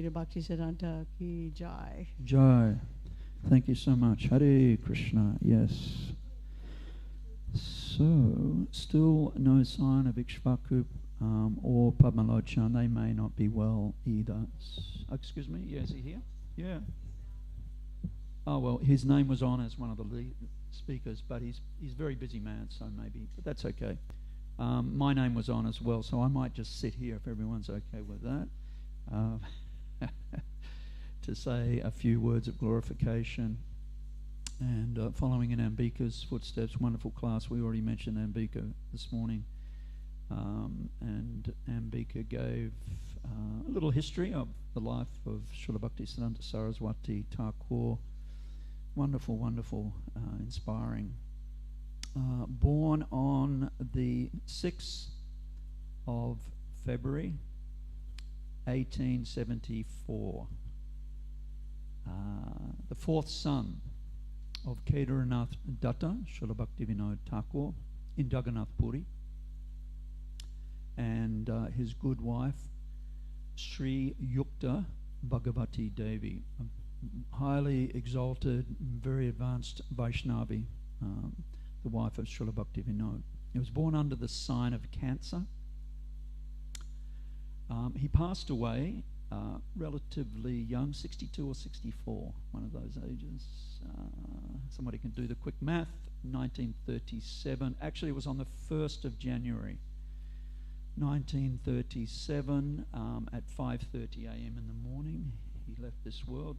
Bhaktisiddhanta ki jai. Jai. Thank you so much. Hare Krishna. Yes. So, still no sign of Ikshvaku or Padmalochan. They may not be well either. Excuse me. Yeah, is he here? Yeah. Oh well, his name was on as one of the lead speakers, but he's very busy man, so maybe. But that's okay. My name was on as well, so I might just sit here if everyone's okay with that. To say a few words of glorification and following in Ambika's footsteps. Wonderful class. We already mentioned Ambika this morning, and Ambika gave a little history of the life of Srila Bhaktisiddhanta Saraswati Thakur. Wonderful, wonderful, inspiring. Born on the 6th of February 1874, the fourth son of Kedarnath Datta, Srila Bhaktivinoda Thakur, in Jagannath Puri, and his good wife, Sri Yukta Bhagavati Devi, a highly exalted, very advanced Vaishnavi, the wife of Srila Bhaktivinoda. He was born under the sign of Cancer. He passed away relatively young, 62 or 64, one of those ages. Somebody can do the quick math. 1937. Actually, it was on the 1st of January, 1937, at 5:30 a.m. in the morning. He left this world.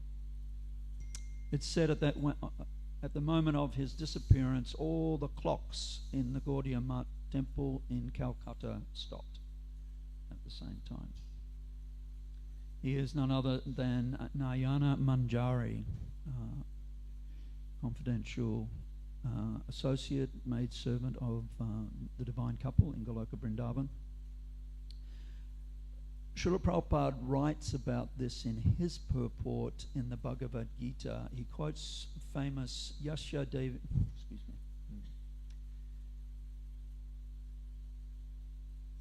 It's said at the moment of his disappearance, all the clocks in the Gaudiya Math temple in Calcutta stopped at the same time. He is none other than Nayana Manjari, confidential associate, maidservant of the divine couple in Goloka Vrindavan. Srila Prabhupada writes about this in his purport in the Bhagavad Gita. He quotes famous Yasya Devi,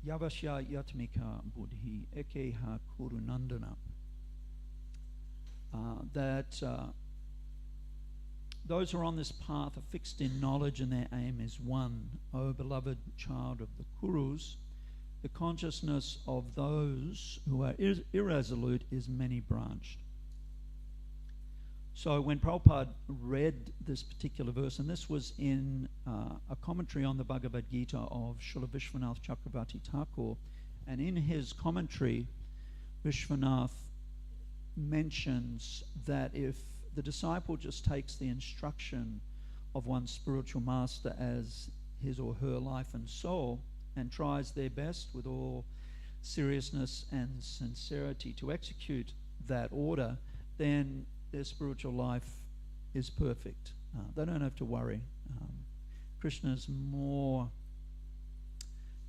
Yavasya Yatmika Buddhi Ekeha Kurunandana, that those who are on this path are fixed in knowledge and their aim is one. O beloved child of the Kurus, the consciousness of those who are irresolute is many-branched. So when Prabhupada read this particular verse, and this was in a commentary on the Bhagavad Gita of Srila Vishwanath Chakravarti Thakur, and in his commentary, Vishwanath mentions that if the disciple just takes the instruction of one's spiritual master as his or her life and soul, and tries their best with all seriousness and sincerity to execute that order, then their spiritual life is perfect. They don't have to worry. Krishna's more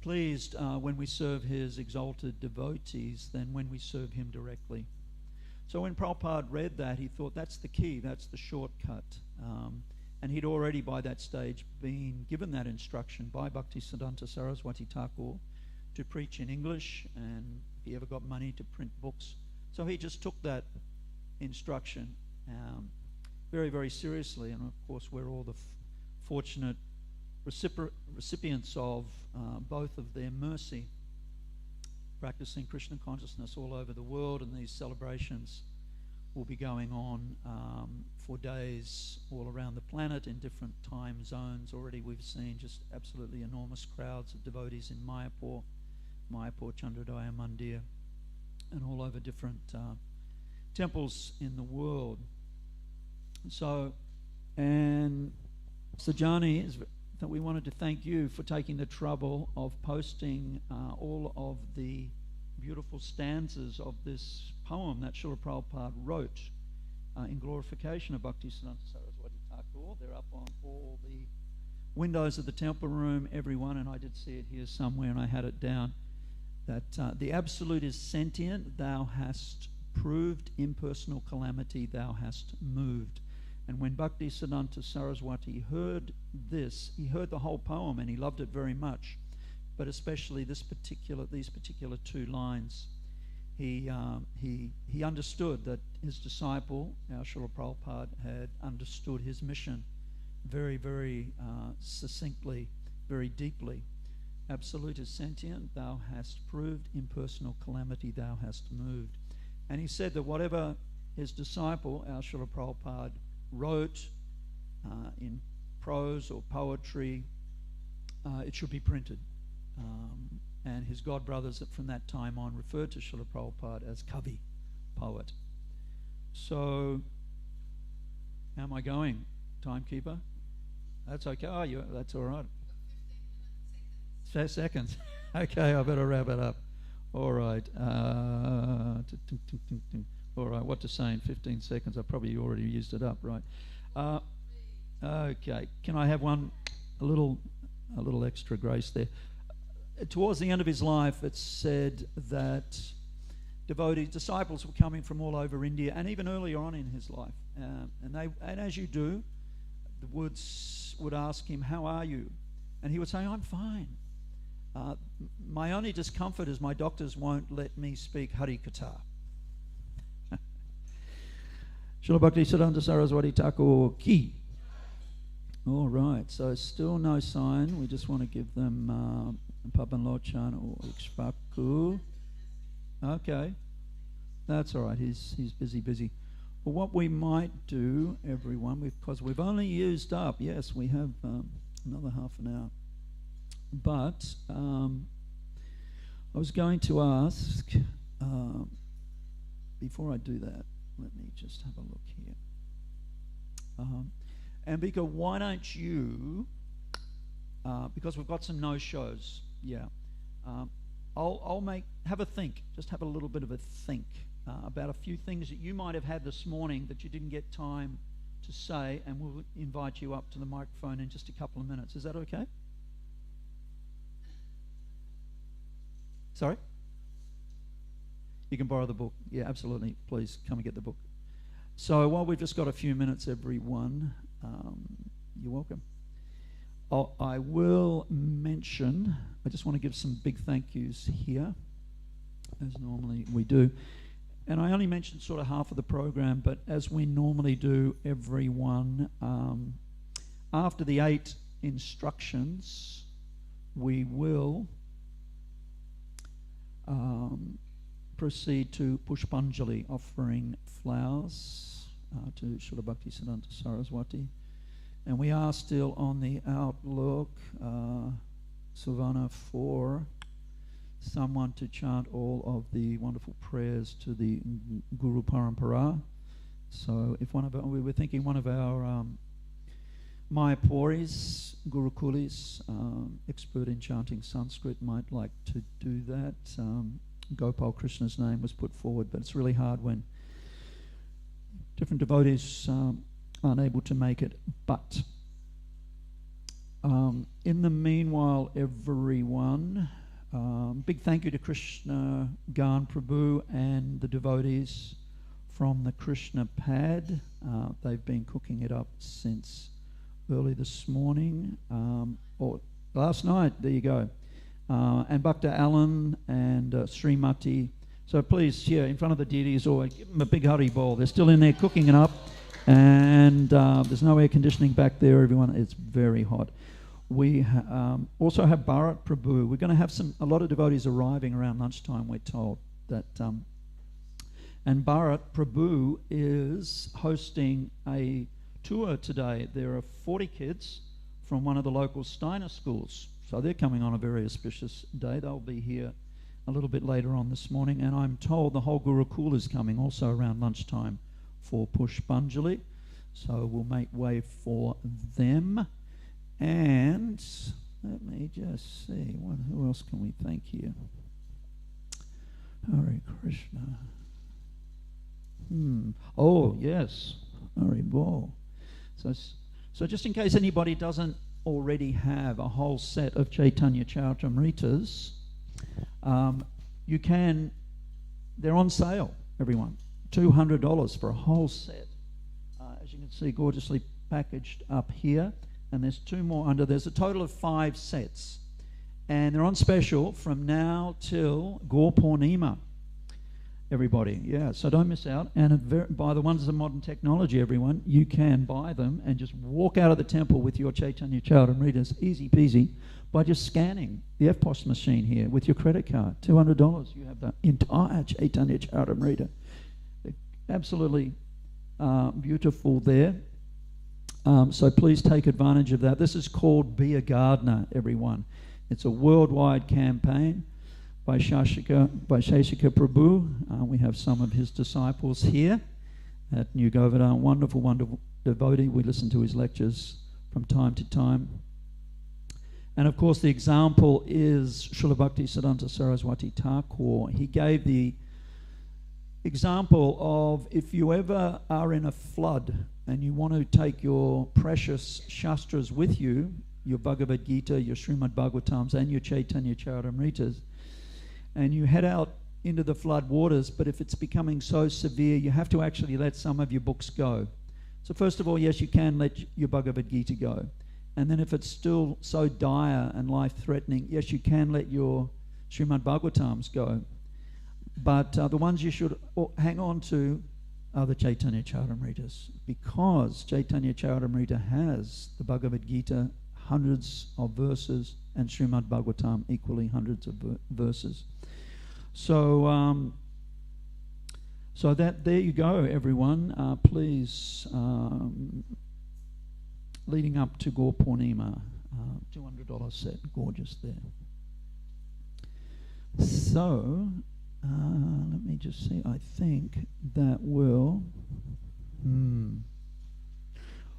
pleased when we serve his exalted devotees than when we serve him directly. So when Prabhupada read that, he thought that's the key, that's the shortcut. And he'd already by that stage been given that instruction by Bhaktisiddhanta Saraswati Thakur to preach in English, and if he ever got money to print books. So he just took that instruction very, very seriously, and of course we're all the fortunate recipients of both of their mercy, practicing Krishna consciousness all over the world, and these celebrations will be going on for days all around the planet in different time zones. Already we've seen just absolutely enormous crowds of devotees in Mayapur, Chandrodaya Mandir, and all over different temples in the world. So, and Sajani, that we wanted to thank you for taking the trouble of posting all of the beautiful stanzas of this poem that Srila Prabhupada wrote in glorification of Bhaktisiddhanta Saraswati Thakur. They're up on all the windows of the temple room, everyone, and I did see it here somewhere and I had it down, that the Absolute is sentient, thou hast proved impersonal calamity, thou hast moved. And when Bhaktisiddhanta Saraswati heard this, he heard the whole poem and he loved it very much, but especially these particular two lines. he understood that his disciple, our Srila Prabhupada, had understood his mission very, very succinctly, very deeply. Absolute is sentient, thou hast proved, impersonal calamity thou hast moved. And he said that whatever his disciple, our Srila Prabhupada, wrote in prose or poetry, it should be printed. And his god brothers from that time on referred to Srila Prabhupada as Kavi, poet. So, how am I going, timekeeper? That's okay. Oh, that's all right. 15 seconds. Okay, I better wrap it up. All right. All right, what to say in 15 seconds? I probably already used it up, right? Okay. Can I have a little extra grace there? Towards the end of his life, it said that disciples were coming from all over India, and even earlier on in his life. And as you do, the Woods would ask him, "How are you?" And he would say, "I'm fine. My only discomfort is my doctors won't let me speak Harikatha." Srila Bhaktisiddhanta Saraswati Thakur ki. All right, so still no sign. We just want to give them Papan Lochan or Ikshpaku. Okay, that's all right. He's busy. But what we might do, everyone, because we've only used up, yes, we have another half an hour. But I was going to ask, before I do that, let me just have a look here. Ambika, why don't you, because we've got some no-shows, I'll have a think, just have a little bit of a think about a few things that you might have had this morning that you didn't get time to say, and we'll invite you up to the microphone in just a couple of minutes. Is that okay? Sorry? You can borrow the book. Yeah, absolutely. Please come and get the book. So while we've just got a few minutes, everyone, you're welcome. I will mention, I just want to give some big thank yous here, as normally we do. And I only mentioned sort of half of the program, but as we normally do, everyone, after the 8 instructions, we will proceed to Pushpanjali, offering flowers to Srila Bhaktisiddhanta Saraswati. And we are still on the outlook, Savannah, for someone to chant all of the wonderful prayers to the Guru Parampara. So if we were thinking one of our Mayapuris, Gurukulis, expert in chanting Sanskrit, might like to do that. Gopal Krishna's name was put forward, but it's really hard when different devotees aren't able to make it. But in the meanwhile, everyone, big thank you to Krishna Gan Prabhu and the devotees from the Krishna Pad. They've been cooking it up since early this morning, or last night, there you go. And Bhakta Alan and Srimati. So please, in front of the deities, or give them a big Hari ball. They're still in there cooking it up. And there's no air conditioning back there, everyone. It's very hot. We also have Bharat Prabhu. We're going to have a lot of devotees arriving around lunchtime, we're told. And Bharat Prabhu is hosting a tour today. There are 40 kids from one of the local Steiner schools. So they're coming on a very auspicious day. They'll be here a little bit later on this morning. And I'm told the whole Gurukul is coming also around lunchtime for Pushpanjali. So we'll make way for them. And let me just see, who else can we thank here? Hare Krishna. Oh, yes. Hare Bol. So just in case anybody doesn't already have a whole set of Chaitanya Charitamritas, they're on sale, everyone. $200 for a whole set. As you can see, gorgeously packaged up here. And there's 2 more under. There's a total of 5 sets. And they're on special from now till Gaur Purnima. everybody. Yeah, so don't miss out. And by the wonders of modern technology, everyone, you can buy them and just walk out of the temple with your Chaitanya Charitamritas, easy peasy, by just scanning the FPOS machine here with your credit card. $200, you have the entire Chaitanya Charitamrita. Absolutely beautiful there. So please take advantage of that. This is called Be a Gardener, everyone. It's a worldwide campaign by Shashika Prabhu. We have some of his disciples here at New Govardhana. Wonderful, wonderful devotee. We listen to his lectures from time to time. And of course the example is Srila Bhaktisiddhanta Saraswati Thakur. He gave the example of if you ever are in a flood and you want to take your precious Shastras with you, your Bhagavad Gita, your Srimad Bhagavatams and your Chaitanya Charitamritas, and you head out into the flood waters, but if it's becoming so severe, you have to actually let some of your books go. So first of all, yes, you can let your Bhagavad Gita go. And then if it's still so dire and life-threatening, yes, you can let your Srimad Bhagavatams go. But the ones you should hang on to are the Chaitanya Charitamritas, because Chaitanya Charitamrita has the Bhagavad Gita, hundreds of verses, and Srimad Bhagavatam equally hundreds of verses. So, so that there you go, everyone. Please, leading up to Gaur Purnima, $200 set, gorgeous there. So, let me just see. I think that will.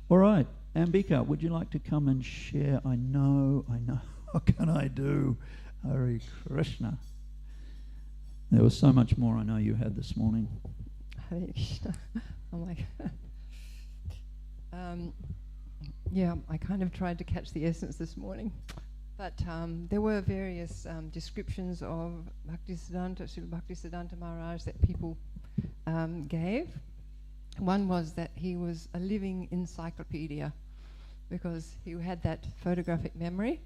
All right, Ambika, would you like to come and share? I know. What can I do? Hare Krishna. There was so much more I know you had this morning. Hare Krishna. Oh my God. Yeah, I kind of tried to catch the essence this morning. But there were various descriptions of Bhaktisiddhanta, Srila Bhaktisiddhanta Maharaj that people gave. One was that he was a living encyclopedia because he had that photographic memory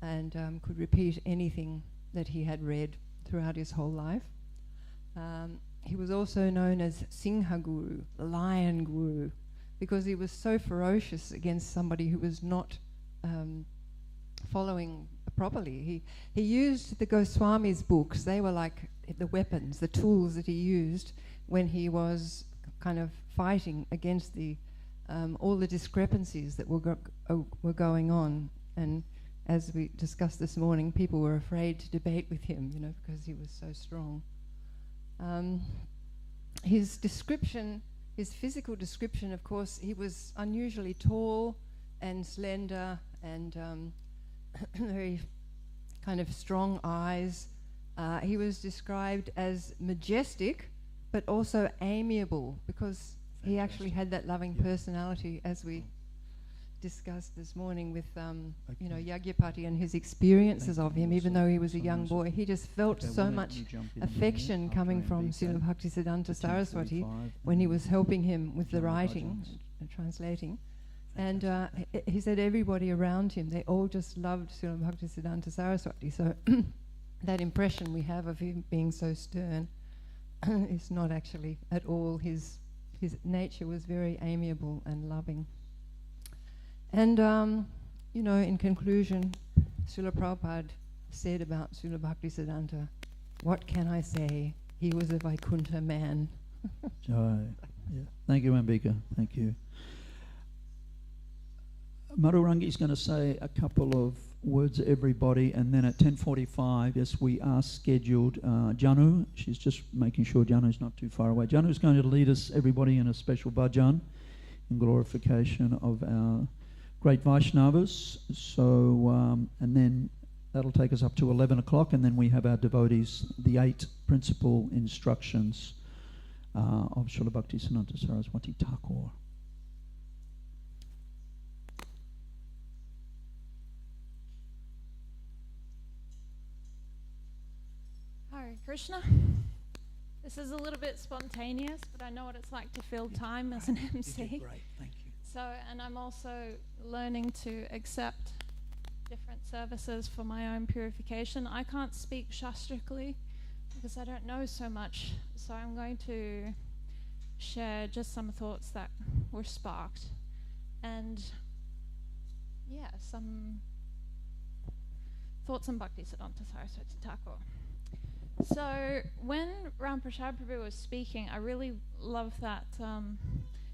and could repeat anything that he had read throughout his whole life. He was also known as Singha Guru, the Lion Guru, because he was so ferocious against somebody who was not following properly. He used the Goswami's books. They were like the weapons, the tools that he used when he was kind of fighting against the all the discrepancies that were going on. And as we discussed this morning, people were afraid to debate with him, you know, because he was so strong. His description, his physical description, of course, he was unusually tall and slender and very kind of strong eyes. He was described as majestic, but also amiable, because he actually had that loving personality, as we discussed this morning with you know, Yagyapati and his experiences of him. Even though he was a young boy, he just felt so much affection coming from Srila Bhaktisiddhanta Saraswati when he was helping him with the writing and translating. And he said everybody around him, they all just loved Srila Bhaktisiddhanta Saraswati. So that impression we have of him being so stern is not actually at all. His nature was very amiable and loving. And, you know, in conclusion, Srila Prabhupada said about Srila Bhaktisiddhanta, what can I say? He was a Vaikuntha man. Jai. Yeah. Thank you, Ambika. Thank you. Madhurangi is going to say a couple of words to everybody, and then at 10:45, yes, we are scheduled. Janu, she's just making sure Janu's not too far away. Janu's going to lead us, everybody, in a special bhajan in glorification of our great Vaishnavas. So, and then that'll take us up to 11 o'clock, and then we have our devotees, the 8 principal instructions of Srila Bhaktisiddhanta Saraswati Thakur. Hare Krishna. This is a little bit spontaneous, but I know what it's like to fill time as an MC. You did great, thank you. So, and I'm also learning to accept different services for my own purification. I can't speak shastrically, because I don't know so much. So I'm going to share just some thoughts that were sparked. And yeah, some thoughts on Bhaktisiddhanta Saraswati Thakur. So when Ramprasad Prabhu was speaking, I really love that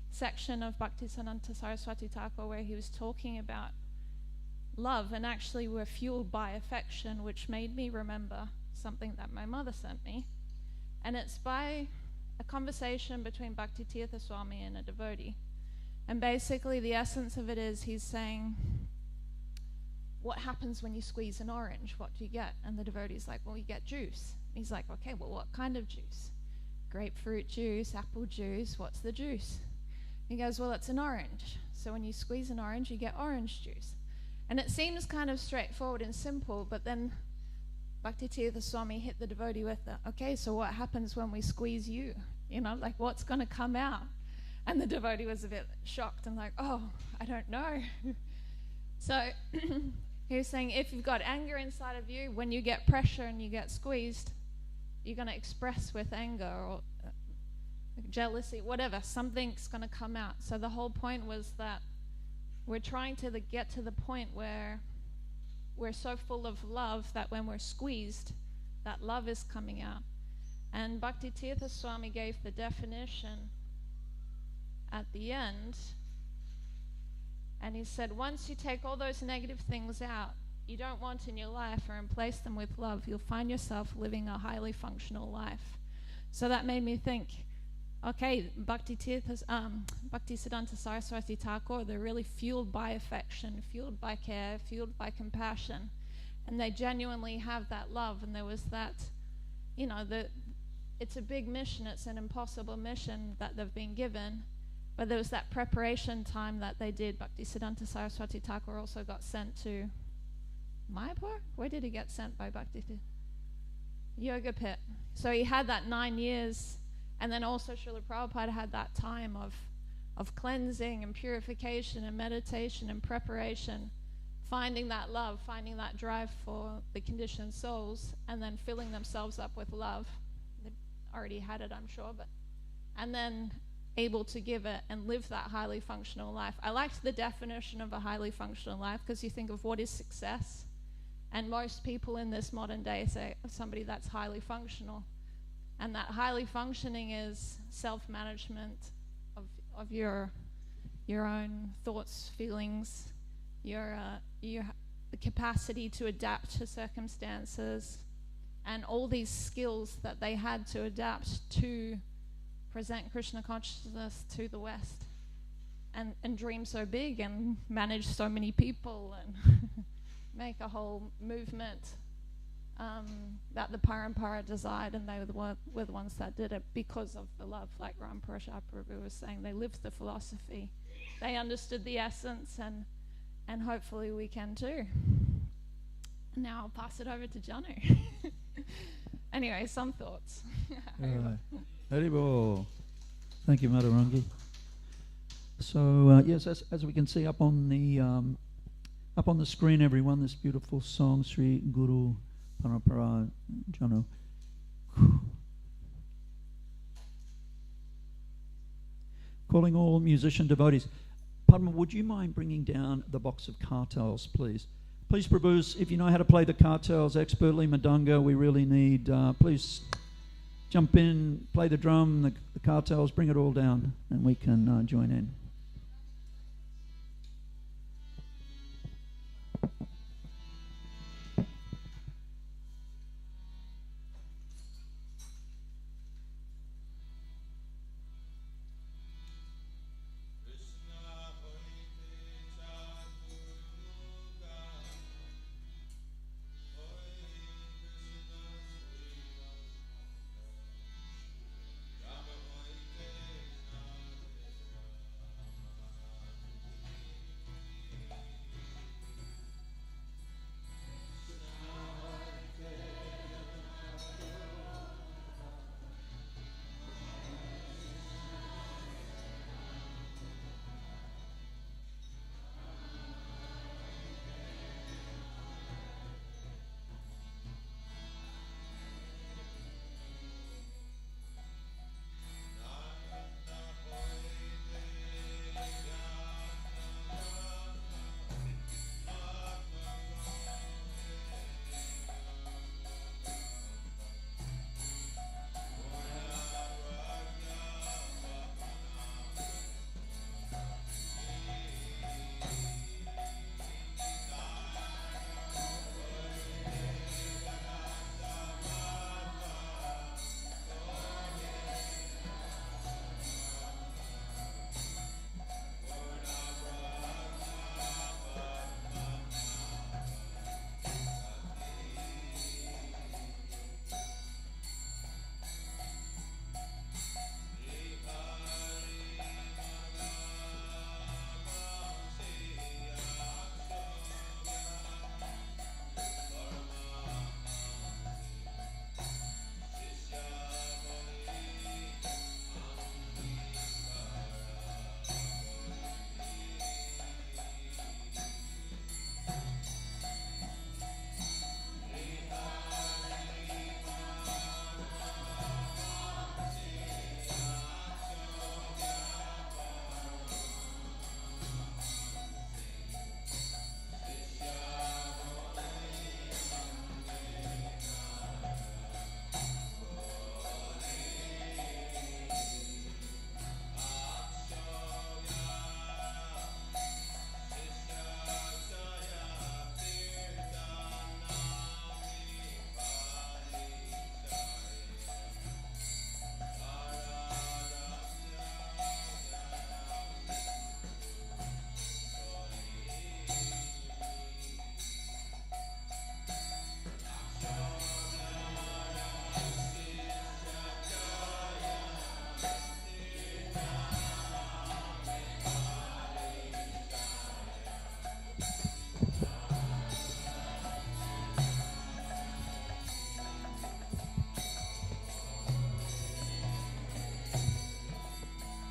section of Bhaktisiddhanta Saraswati Thakur where he was talking about love, and actually we're fueled by affection, which made me remember something that my mother sent me. And it's by a conversation between Bhaktitirtha Swami and a devotee. And basically the essence of it is he's saying, what happens when you squeeze an orange? What do you get? And the devotee's like, well, you get juice. He's like, okay, well, what kind of juice? Grapefruit juice, apple juice, what's the juice? He goes, well, it's an orange. So when you squeeze an orange, you get orange juice. And it seems kind of straightforward and simple, but then Bhaktitirtha Swami hit the devotee with the, okay, so what happens when we squeeze you? You know, like what's going to come out? And the devotee was a bit shocked and like, oh, I don't know. So he was saying if you've got anger inside of you, when you get pressure and you get squeezed, you're going to express with anger or jealousy, whatever, something's going to come out. So the whole point was that we're trying to get to the point where we're so full of love that when we're squeezed, that love is coming out. And Bhaktitirtha Swami gave the definition at the end, and he said, once you take all those negative things out you don't want in your life and replace them with love, you'll find yourself living a highly functional life. So that made me think, okay, Bhaktisiddhanta Saraswati Thakur, they're really fueled by affection, fueled by care, fueled by compassion, and they genuinely have that love. And there was that, you know, it's a big mission, it's an impossible mission that they've been given, but there was that preparation time that they did. Bhaktisiddhanta Saraswati Thakur also got sent to Mayapur? Where did he get sent by Bhaktisiddhanta? Yoga Pit. So he had that 9 years. And then also Srila Prabhupada had that time of cleansing and purification and meditation and preparation, finding that love, finding that drive for the conditioned souls, and then filling themselves up with love. They already had it, I'm sure, and then able to give it and live that highly functional life. I liked the definition of a highly functional life because you think of what is success, and most people in this modern day say somebody that's highly functional. And that highly functioning is self-management of your own thoughts, feelings, the capacity to adapt to circumstances, and all these skills that they had to adapt to present Krishna consciousness to the West, and dream so big and manage so many people and make a whole movement. That the Parampara desired, and they were the ones that did it because of the love, like Ramprasad Prabhu was saying. They lived the philosophy. They understood the essence, and hopefully we can too. Now I'll pass it over to Janu. Anyway, some thoughts. Haribol. Thank you, Madhurangi. So, yes, as we can see up on the screen, everyone, this beautiful song, Sri Guru Parampara Janu. Calling all musician devotees. Padma, would you mind bringing down the box of kartals, please? Please, Prabhus, if you know how to play the kartals expertly, Madanga, we really need, please jump in, play the drum, the kartals, bring it all down, and we can join in.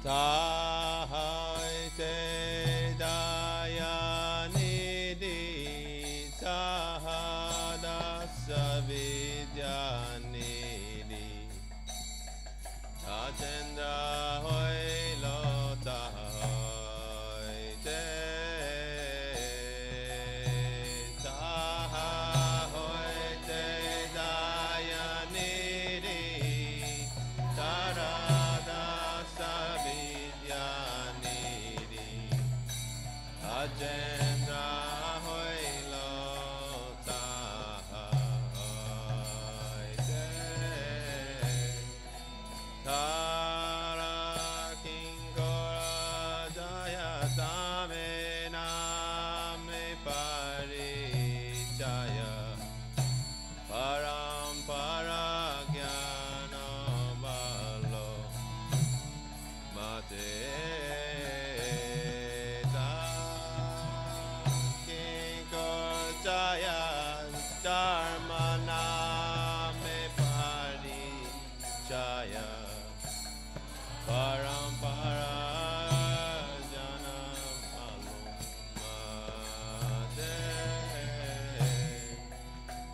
Sahaite Dayanidhi Sahadasa Vidyanidhi Tatendra Hoilo Sahaite Sahaite Dayanidhi Saradasa Vidyanidhi Ajendra Hoilo Sahaite Tara Kinkora Jaya Tame Name Parijaya Parampara Jnana Balo Mate Jaya Dharma Name Parijaya Parampara Jana Palomade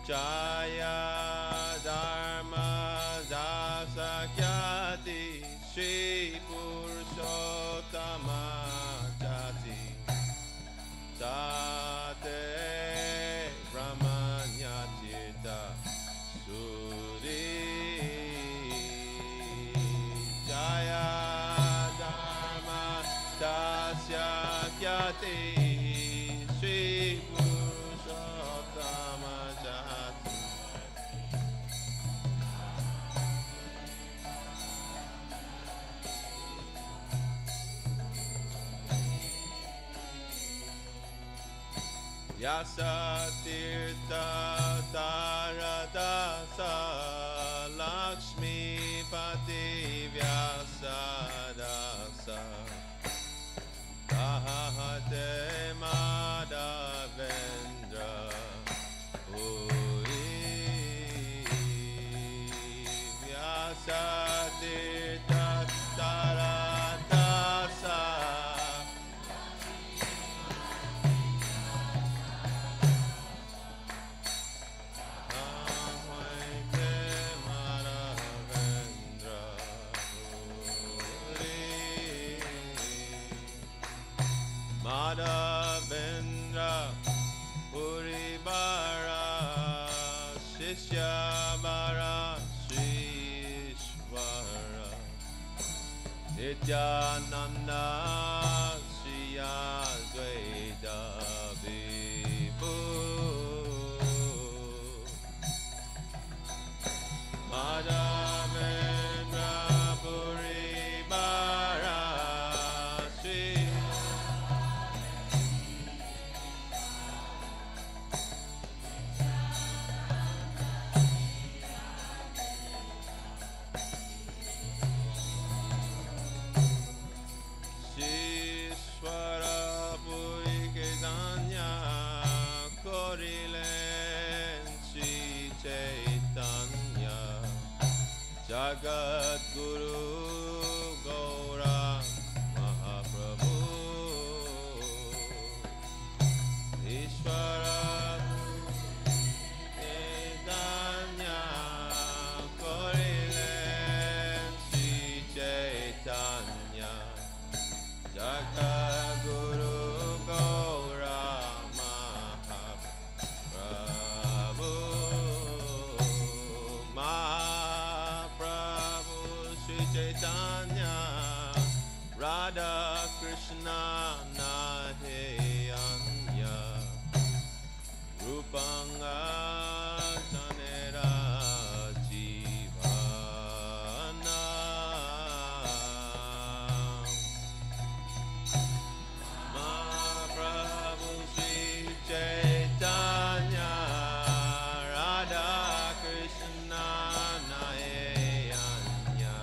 Jaya Dharma Dasakyati Shri Purushottama Jati Tate Brahmanyatita Suri Jaya Dharma Dasya Kyati Sri Purushottama Jati Yasa Tirtha Taradasa Lakshmi Pati Vyasa Dasa Ahate Madhavendra Puri Vyasa Tirtha Taradasa Madhavendra Puribara Shishyabara Srishvara Nityananda Shri Advaita Vibhu Madhavendra Puribara Shishvara Puri Kedanya Korilen Shri Chaitanya Jagat Guru Gaura Mahaprabhu Ishvara Kedanya Korilen Shri Chaitanya Jagat Guru Gaura Mahaprabhu Mahaprabhu Sri Chaitanya Radha Krishna Naheyanya Rupanga Tanera Jivana Mahaprabhu Sri Chaitanya Radha Krishna Nayanya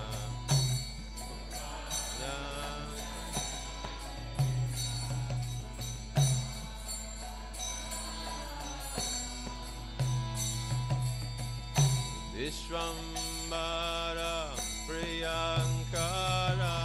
Vishwambara Priyankara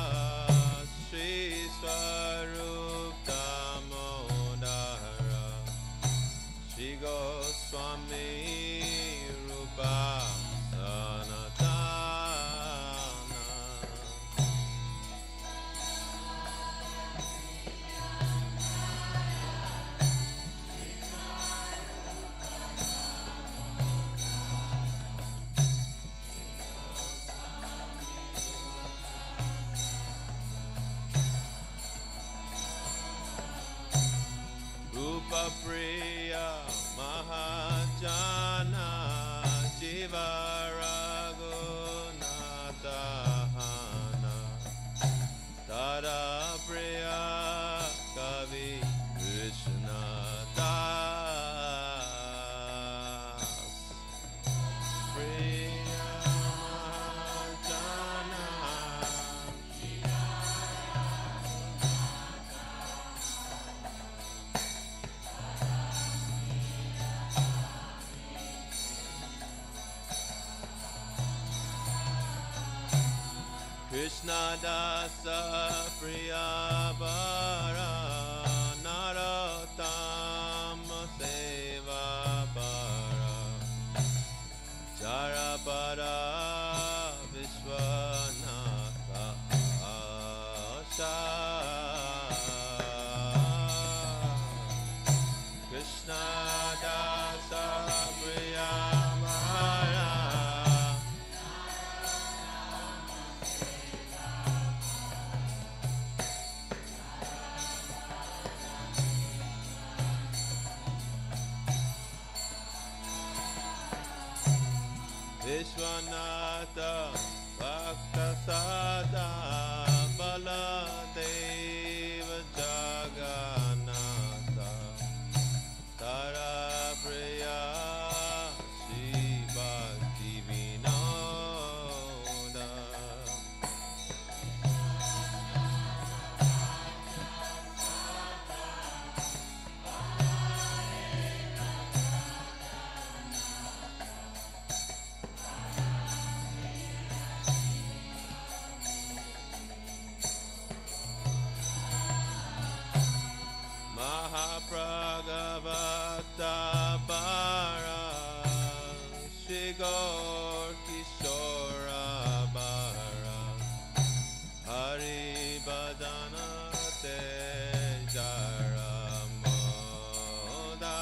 Priya Mahajana Jiva Raghunatahana Tara Priya Kavi Krishna Das Priya Mahajana Krishna Dasa Priya Bara Narottama Seva Bara Jara Para Vishwanatha Asha Krishna Dasa Priya Bara Vishwanatha Bhaktisiddhanta Baladeva Jagannatha Tara Priya Shri Bhakti Vinoda Mahapragavata Bara Shri Gaur Kishora Bara Hari Bhajana Te Jara Moda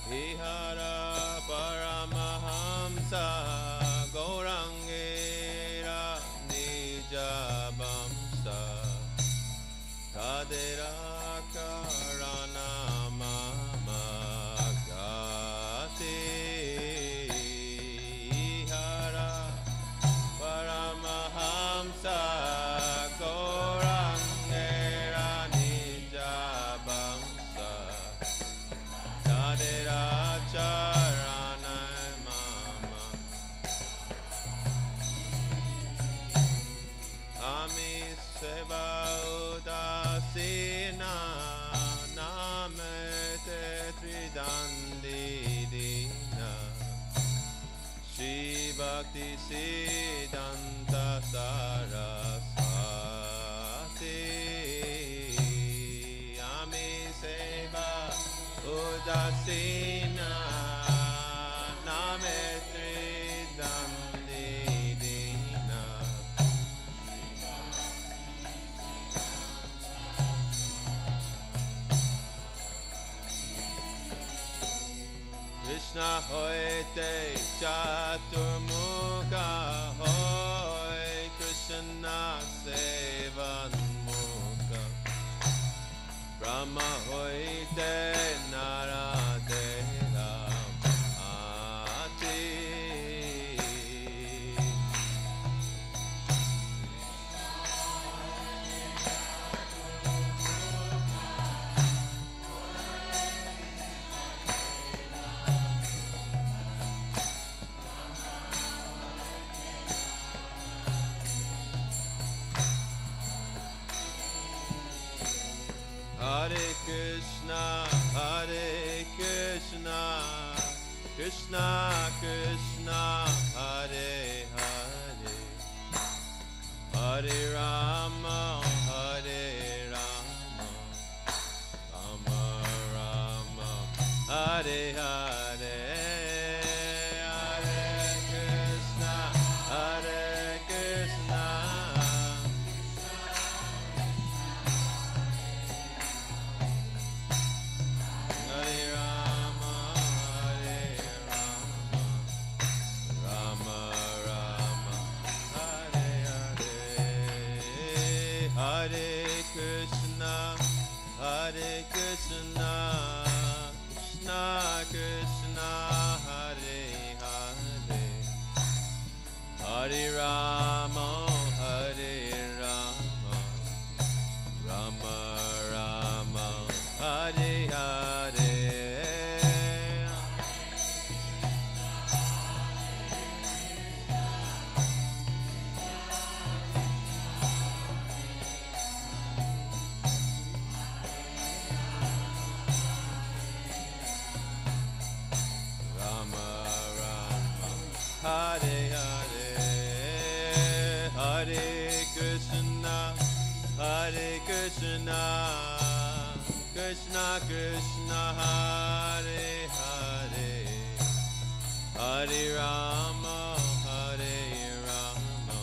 Vihara Paramahamsa Gaurangera Nijabamsa Tadera Karana Mama Gati Vihara Paramahamsa Gaurangera Nijabamsa Tadera Charana Mama Ami Seva Udasina Namete Tridandidina Shri Bhaktisiddhanta Saraswati Ami Seva Udasina Nametri Dandidina Krishna Hoite Chaturmukha Hoy Krishna Sevanmukha Brahma Hoite Naradera Ati Hare Krishna, Krishna Krishna, Hare Hare, Hare Rama, Hare Rama, Rama Rama, Hare Hare, Hare Krishna, Krishna Krishna Hare Hare Hare Rama Hare Rama Rama Rama Hare Hare Hare Hare Hare Krishna Krishna Krishna Hare Hare Hare Rama Hare Rama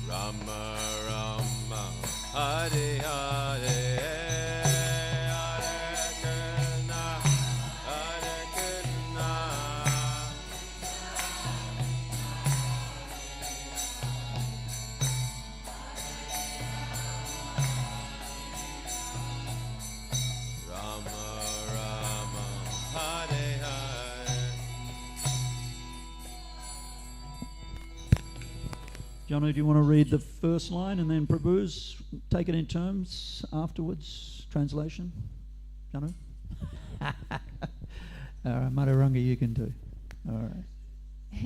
Rama Rama Hare Hare Jono, do you want to read the first line and then Prabhu's take it in terms afterwards? Translation? Jono? All right, Madhuranga, you can do. All right.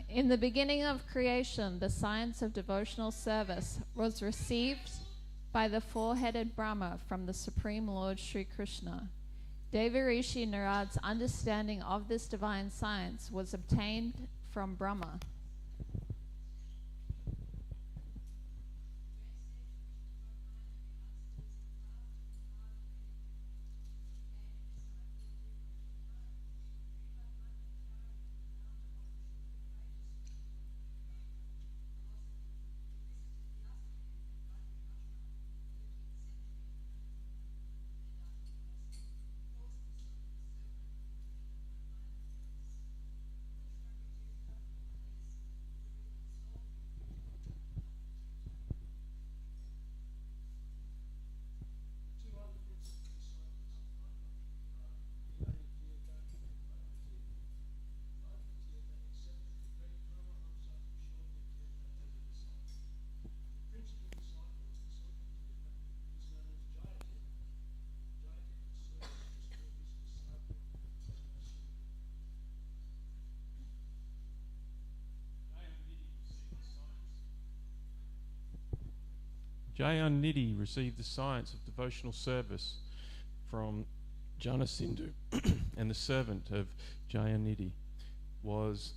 In the beginning of creation, the science of devotional service was received by the four-headed Brahma from the Supreme Lord Sri Krishna. Devarishi Narad's understanding of this divine science was obtained from Brahma. Jayanidhi received the science of devotional service from Janasindhu, and the servant of Jayanidhi was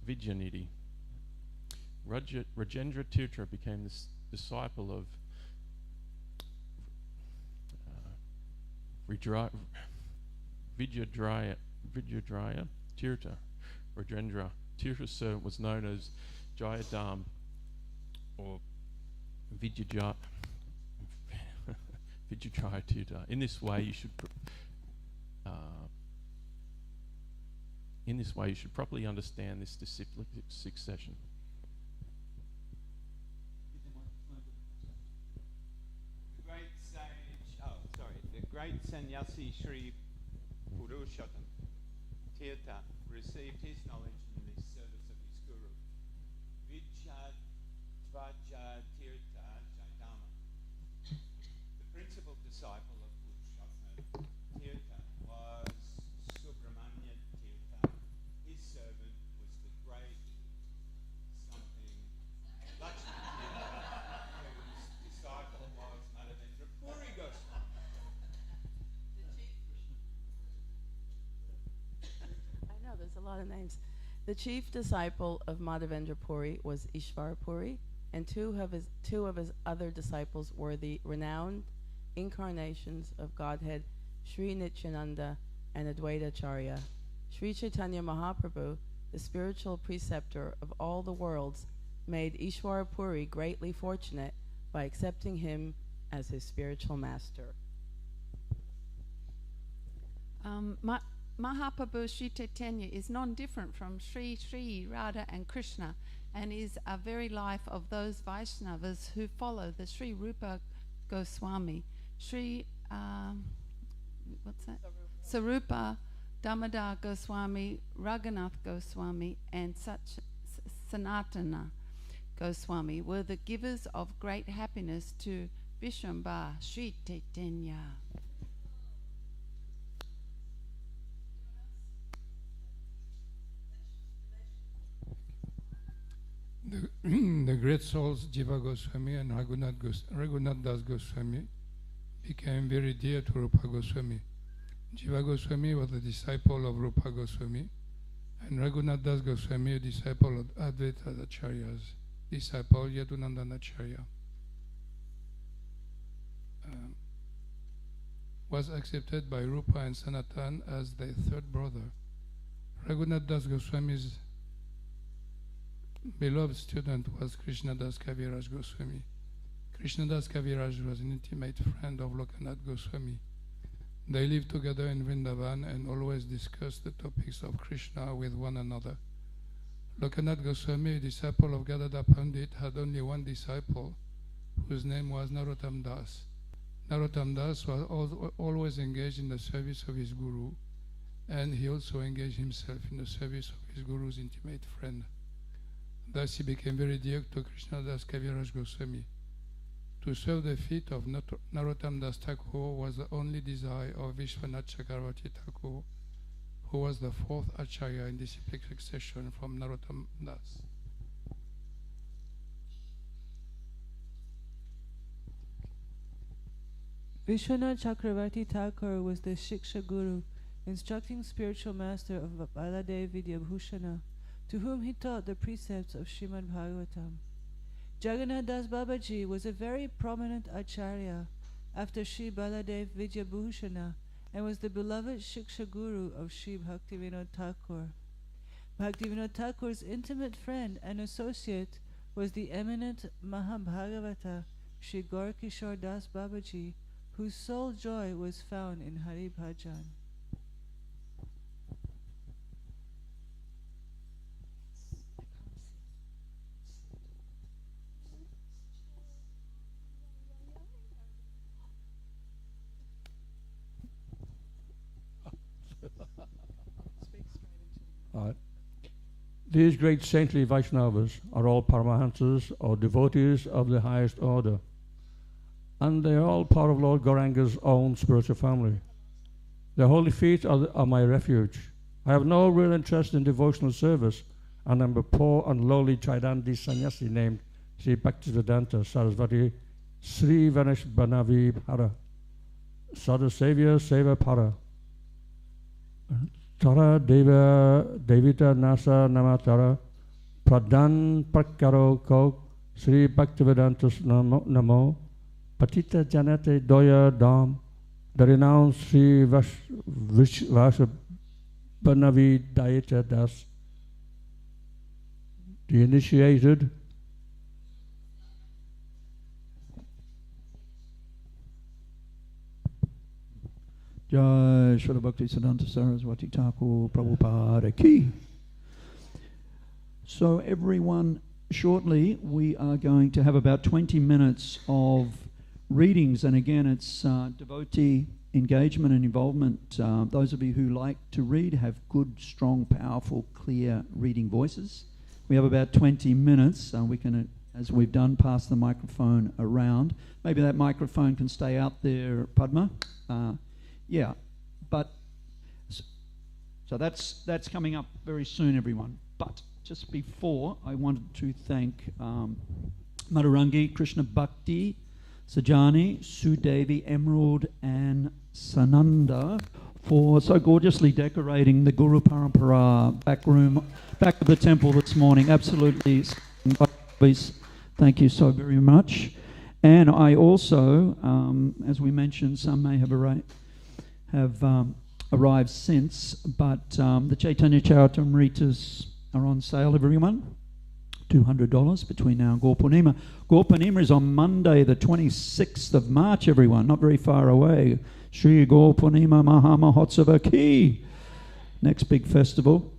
Vidyanidhi. Rajendra Tirtha became the disciple of Vijayadraya Tirtha. Rajendra Tirtha's servant was known as Jayadam or Vijayadraya Tirtha. In this way, you should properly understand this disciplic succession. The great sannyasi Sri Purushottam Tirtha received his knowledge in the service of his guru, Vijayadraya Tirtha Jayadama. The principal disciple of Purushottam Tirtha was Subramanya Tirtha. His servant was the great something Lakshmi Tirtha, whose disciple was Madhavendra Puri Goswami. I know, there's a lot of names. The chief disciple of Madhavendra Puri was Ishvara Puri, and two of his other disciples were the renowned incarnations of Godhead Sri Nityananda and Advaita Acharya. Sri Chaitanya Mahaprabhu, the spiritual preceptor of all the worlds, made Ishvara Puri greatly fortunate by accepting him as his spiritual master. Mahaprabhu Sri Chaitanya is non-different from Sri Radha and Krishna, and is a very life of those Vaishnavas who follow the Sri Rupa Goswami. Sri Sarupa Damodar Goswami, Raghunath Goswami, and Sanatana Goswami were the givers of great happiness to Vishwambara Sri Chaitanya. The great souls Jiva Goswami and Raghunath Das Goswami became very dear to Rupa Goswami. Jiva Goswami was a disciple of Rupa Goswami, and Raghunath Das Goswami, a disciple of Advaita Acharya's disciple Yadunandana Acharya, was accepted by Rupa and Sanatan as their third brother. Raghunath Das Goswami's beloved student was Krishnadas Kaviraj Goswami. Krishnadas Kaviraj was an intimate friend of Lokanath Goswami. They lived together in Vrindavan and always discussed the topics of Krishna with one another. Lokanath Goswami, a disciple of Gadadhar Pandit, had only one disciple whose name was Narottam Das. Narottam Das was always engaged in the service of his guru, and he also engaged himself in the service of his guru's intimate friend. Thus he became very dear to Krishnadas Kaviraj Goswami. To serve the feet of Narottam Das Thakur was the only desire of Vishwanath Chakravarti Thakur, who was the fourth Acharya in disciplic succession from Narottam Das. Vishwanath Chakravarti Thakur was the Shiksha Guru, instructing spiritual master of Baladev Vidyabhushana, to whom he taught the precepts of Srimad Bhagavatam. Jagannath Das Babaji was a very prominent Acharya after Sri Baladev Vidyabhushana and was the beloved Shiksha Guru of Sri Bhaktivinoda Thakur. Bhaktivinoda Thakur's intimate friend and associate was the eminent Mahabhagavata Sri Gaurkishore Das Babaji, whose sole joy was found in Hari Bhajan. These great saintly Vaishnavas are all Paramahansas or devotees of the highest order, and they are all part of Lord Gauranga's own spiritual family. Their holy feet are my refuge. I have no real interest in devotional service, and I'm a poor and lowly Chaitanya sannyasi named Sri Bhaktisiddhanta Saraswati Sri Vanesh Banavi Para Sada Savior Seva Para Tara Deva Devita Nasa Namatara Pradhan Prakaro Ko Sri Bhaktivedanta Namo Patita Janate Doya Dam, the renowned Sri Vasubhanavi Dayita Das, the initiated. Jai Srila Bhaktisiddhanta Saraswati Thakur Prabhupada Ki. So everyone, shortly we are going to have about 20 minutes of readings, and again it's devotee engagement and involvement. Those of you who like to read have good, strong, powerful, clear reading voices. We have about 20 minutes. We can, as we've done, pass the microphone around. Maybe that microphone can stay out there, Padma. Yeah, but so that's coming up very soon, everyone. But just before, I wanted to thank Madhurangi, Krishna Bhakti, Sajani, Sudevi, Emerald, and Sananda for so gorgeously decorating the Guru Parampara back of the temple this morning. Absolutely, thank you so very much. And I also, as we mentioned, some may have arrived since, but the Chaitanya Charitamritas are on sale, everyone. $200 between now and Gaur Purnima. Gaur Purnima is on Monday, the 26th of March, everyone, not very far away. Shri Gaur Purnima Maha Mahotsava Ki, next big festival.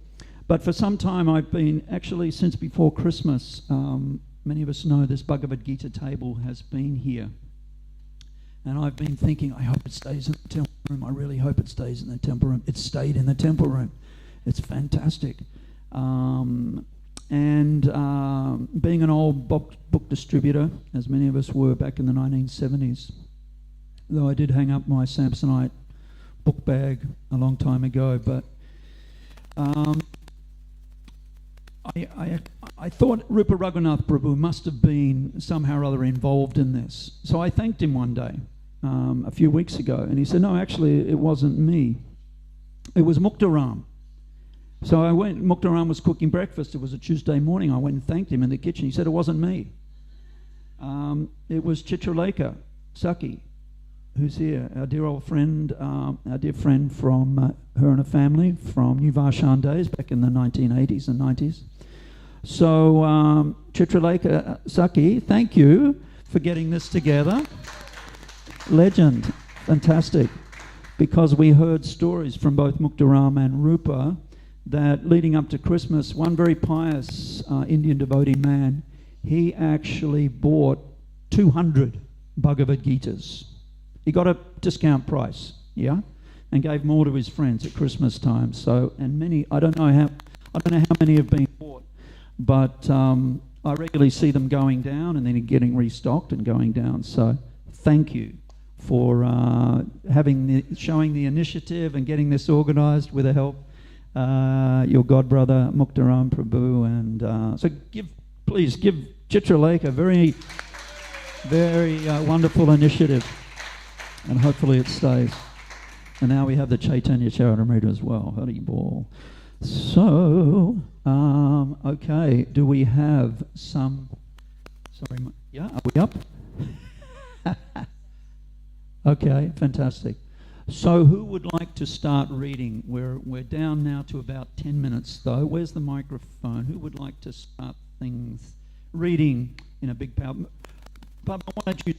But for some time I've been, actually since before Christmas, many of us know this Bhagavad Gita table has been here. And I've been thinking, I hope it stays in the temple room. I really hope it stays in the temple room. It stayed in the temple room. It's fantastic. Being an old book distributor, as many of us were back in the 1970s, though I did hang up my Samsonite book bag a long time ago, but I thought Rupa Raghunath Prabhu must have been somehow or other involved in this. So I thanked him one day, a few weeks ago, and he said, no, actually, it wasn't me. It was Muktaram. So I went, Muktaram was cooking breakfast. It was a Tuesday morning. I went and thanked him in the kitchen. He said, it wasn't me. It was Chitralekha Saki, who's here, our dear old friend, our dear friend from her and her family from New Varshan days back in the 1980s and 90s. So Chitralekha Saki, thank you for getting this together. Legend, fantastic. Because we heard stories from both Muktaram and Rupa that leading up to Christmas, one very pious Indian devotee man, he actually bought 200 Bhagavad Gitas. He got a discount price, yeah, and gave more to his friends at Christmas time. So, and many, I don't know how many have been bought, but I regularly see them going down and then getting restocked and going down. So, thank you for showing the initiative and getting this organised with the help your godbrother Muktaram Prabhu, and so please give Chitralekha a very, very wonderful initiative, and hopefully it stays. And now we have the Chaitanya Charitamrita as well. Hari Bol. So, okay, do we have some? Sorry, yeah, are we up? Okay, fantastic. So who would like to start reading? We're down now to about 10 minutes though. Where's the microphone? Who would like to start things reading in a big power? Papa, why don't you?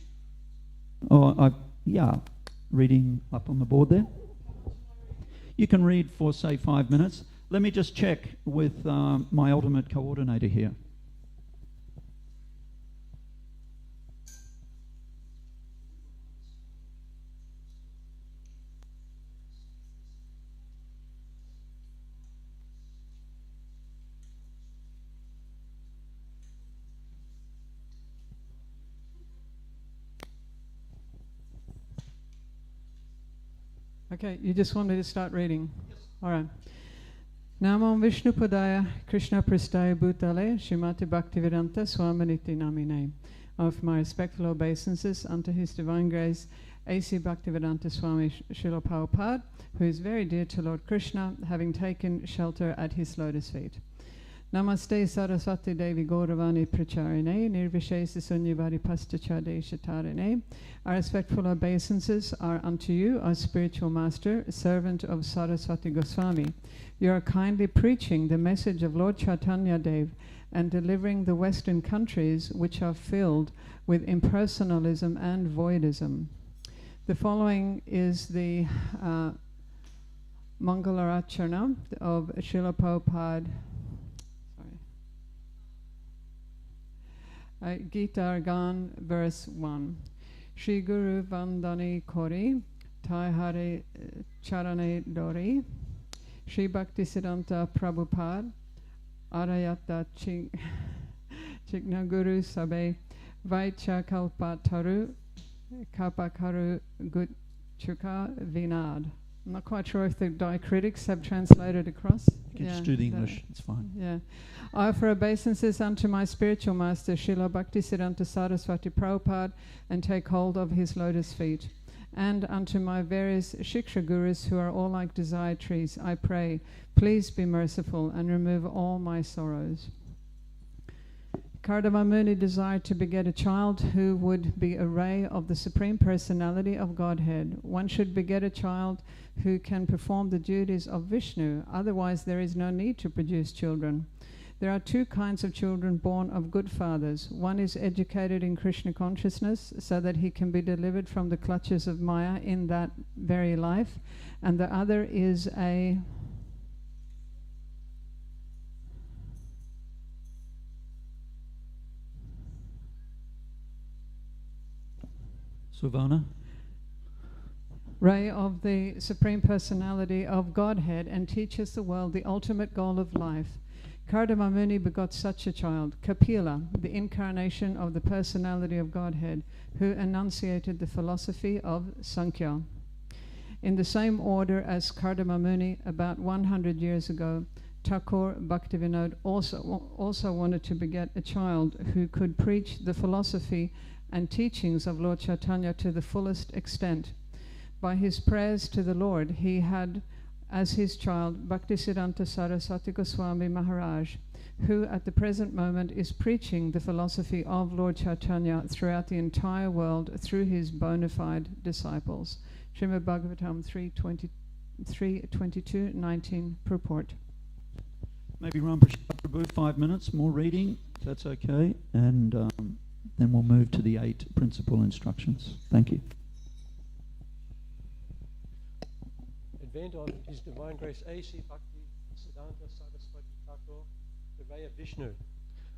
Reading up on the board there. You can read for say 5 minutes. Let me just check with my ultimate coordinator here. Okay, you just want me to start reading? Yes. All right. Namam Vishnu Padaya Krishna Pristaya Bhutale Srimati Bhaktivedanta Swaminiti Namine. Of my respectful obeisances unto His Divine Grace, A.C. Bhaktivedanta Swami Srila Prabhupada, who is very dear to Lord Krishna, having taken shelter at His lotus feet. Namaste Saraswati Devi Gauravani Pracharine Nirvishesa Sunyavari Pastachade Shatarine. Our respectful obeisances are unto you, our spiritual master, servant of Saraswati Goswami. You are kindly preaching the message of Lord Chaitanya Dev and delivering the Western countries which are filled with impersonalism and voidism. The following is the Mangalarachana of Srila Prabhupada. Gita Argan, verse 1. Shri Guru Vandani Kori, Tai Hare Charane Dori, Shri Bhaktisiddhanta Prabhupada, Arayata Chikna Guru Sabe, Vaicha Kalpataru, Kapakaru Gutchuka Vinad. I'm not quite sure if the diacritics have translated across. You can just do the English, it's fine. Yeah. I offer obeisances unto my spiritual master, Srila Bhaktisiddhanta Saraswati Prabhupada, and take hold of his lotus feet. And unto my various Shiksha Gurus, who are all like desire trees, I pray, please be merciful and remove all my sorrows. Kardama Muni desired to beget a child who would be a ray of the Supreme Personality of Godhead. One should beget a child who can perform the duties of Vishnu, otherwise there is no need to produce children. There are two kinds of children born of good fathers. One is educated in Krishna consciousness so that he can be delivered from the clutches of Maya in that very life, and the other is a Suvana? ray of the Supreme Personality of Godhead, and teaches the world the ultimate goal of life. Kardama Muni begot such a child, Kapila, the incarnation of the Personality of Godhead, who enunciated the philosophy of Sankhya. In the same order as Kardama Muni, about 100 years ago, Thakur Bhaktivinoda also wanted to beget a child who could preach the philosophy and teachings of Lord Chaitanya to the fullest extent. By his prayers to the Lord, he had as his child Bhaktisiddhanta Saraswati Goswami Maharaj, who at the present moment is preaching the philosophy of Lord Chaitanya throughout the entire world through his bona fide disciples. Srimad Bhagavatam 3:22-19 purport. Maybe Ram Prabhu, 5 minutes, more reading, if that's okay, and then we'll move to the 8 principal instructions. Thank you. Advent of His Divine Grace A.C. Bhaktisiddhanta Saraswati Thakur, the ray of Vishnu.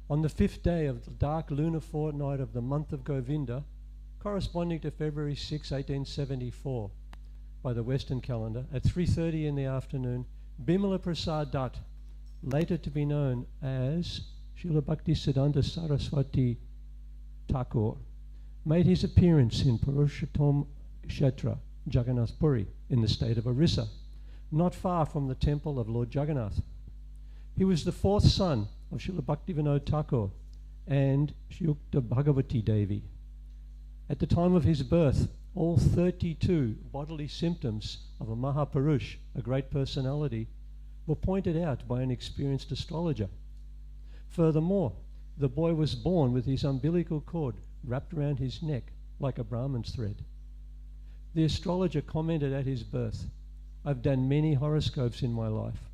On the 5th day of the dark lunar fortnight of the month of Govinda, corresponding to February 6, 1874, by the Western calendar, at 3:30 in the afternoon, Bimala Prasad Dutt, later to be known as Srila Bhaktisiddhanta Saraswati Thakur, made his appearance in Purushottam Kshetra, Jagannath Puri, in the state of Orissa, not far from the temple of Lord Jagannath. He was the 4th son of Srila Bhaktivinoda Thakur and Yukta Bhagavati Devi. At the time of his birth, all 32 bodily symptoms of a Mahapurush, a great personality, were pointed out by an experienced astrologer. Furthermore, the boy was born with his umbilical cord wrapped around his neck like a Brahman's thread. The astrologer commented at his birth, "I've done many horoscopes in my life.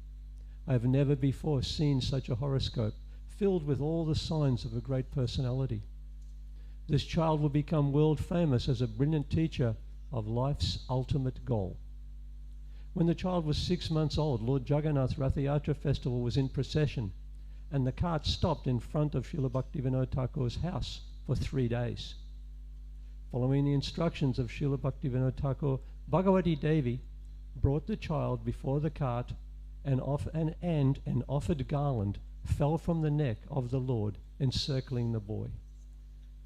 I have never before seen such a horoscope filled with all the signs of a great personality. This child will become world famous as a brilliant teacher of life's ultimate goal." When the child was 6 months old, Lord Jagannath's Rathayatra festival was in procession, and the cart stopped in front of Srila Bhaktivinoda Thakur's house for 3 days. Following the instructions of Srila Bhaktivinoda Thakur, Bhagavati Devi brought the child before the cart, and an offered garland fell from the neck of the Lord, encircling the boy.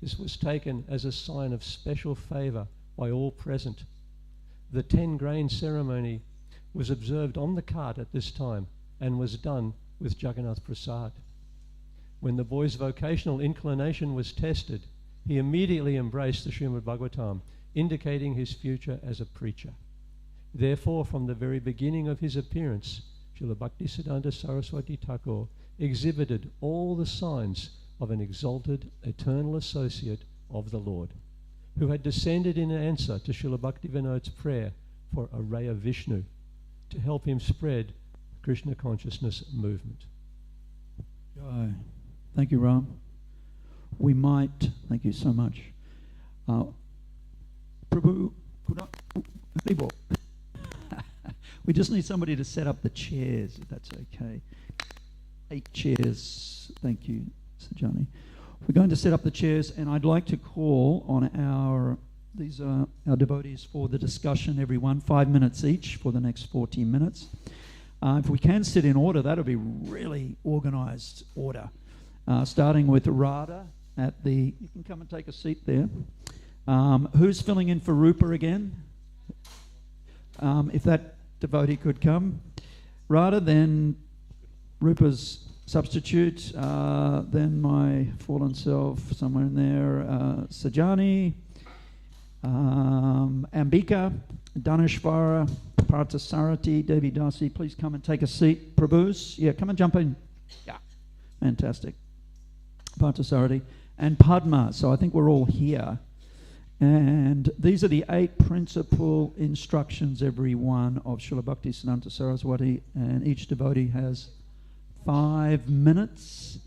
This was taken as a sign of special favour by all present. The 10-grain ceremony was observed on the cart at this time and was done with Jagannath Prasad. When the boy's vocational inclination was tested, he immediately embraced the Srimad Bhagavatam, indicating his future as a preacher. Therefore, from the very beginning of his appearance, Srila Bhaktisiddhanta Saraswati Thakur exhibited all the signs of an exalted, eternal associate of the Lord, who had descended in answer to Srila Bhaktivinoda's prayer for a ray of Vishnu to help him spread Krishna consciousness movement. Jai. Thank you, Ram. We might, thank you so much. Prabhu, we just need somebody to set up the chairs, if that's okay. 8 chairs, thank you, Sajani. We're going to set up the chairs, and I'd like to call on these are our devotees for the discussion, everyone, 5 minutes each for the next 14 minutes. If we can sit in order, that'll be really organised order. Starting with Radha you can come and take a seat there. Who's filling in for Rupa again? If that devotee could come. Radha, then Rupa's substitute, then my fallen self somewhere in there, Sajani, Ambika, Dhaneshvara, Parthasarathi, Devi Dasi, please come and take a seat. Prabhus, yeah, come and jump in. Yeah, fantastic. Parthasarathi and Padma, so I think we're all here. And these are the 8 principal instructions, every one, of Srila Bhaktisiddhanta Saraswati, and each devotee has 5 minutes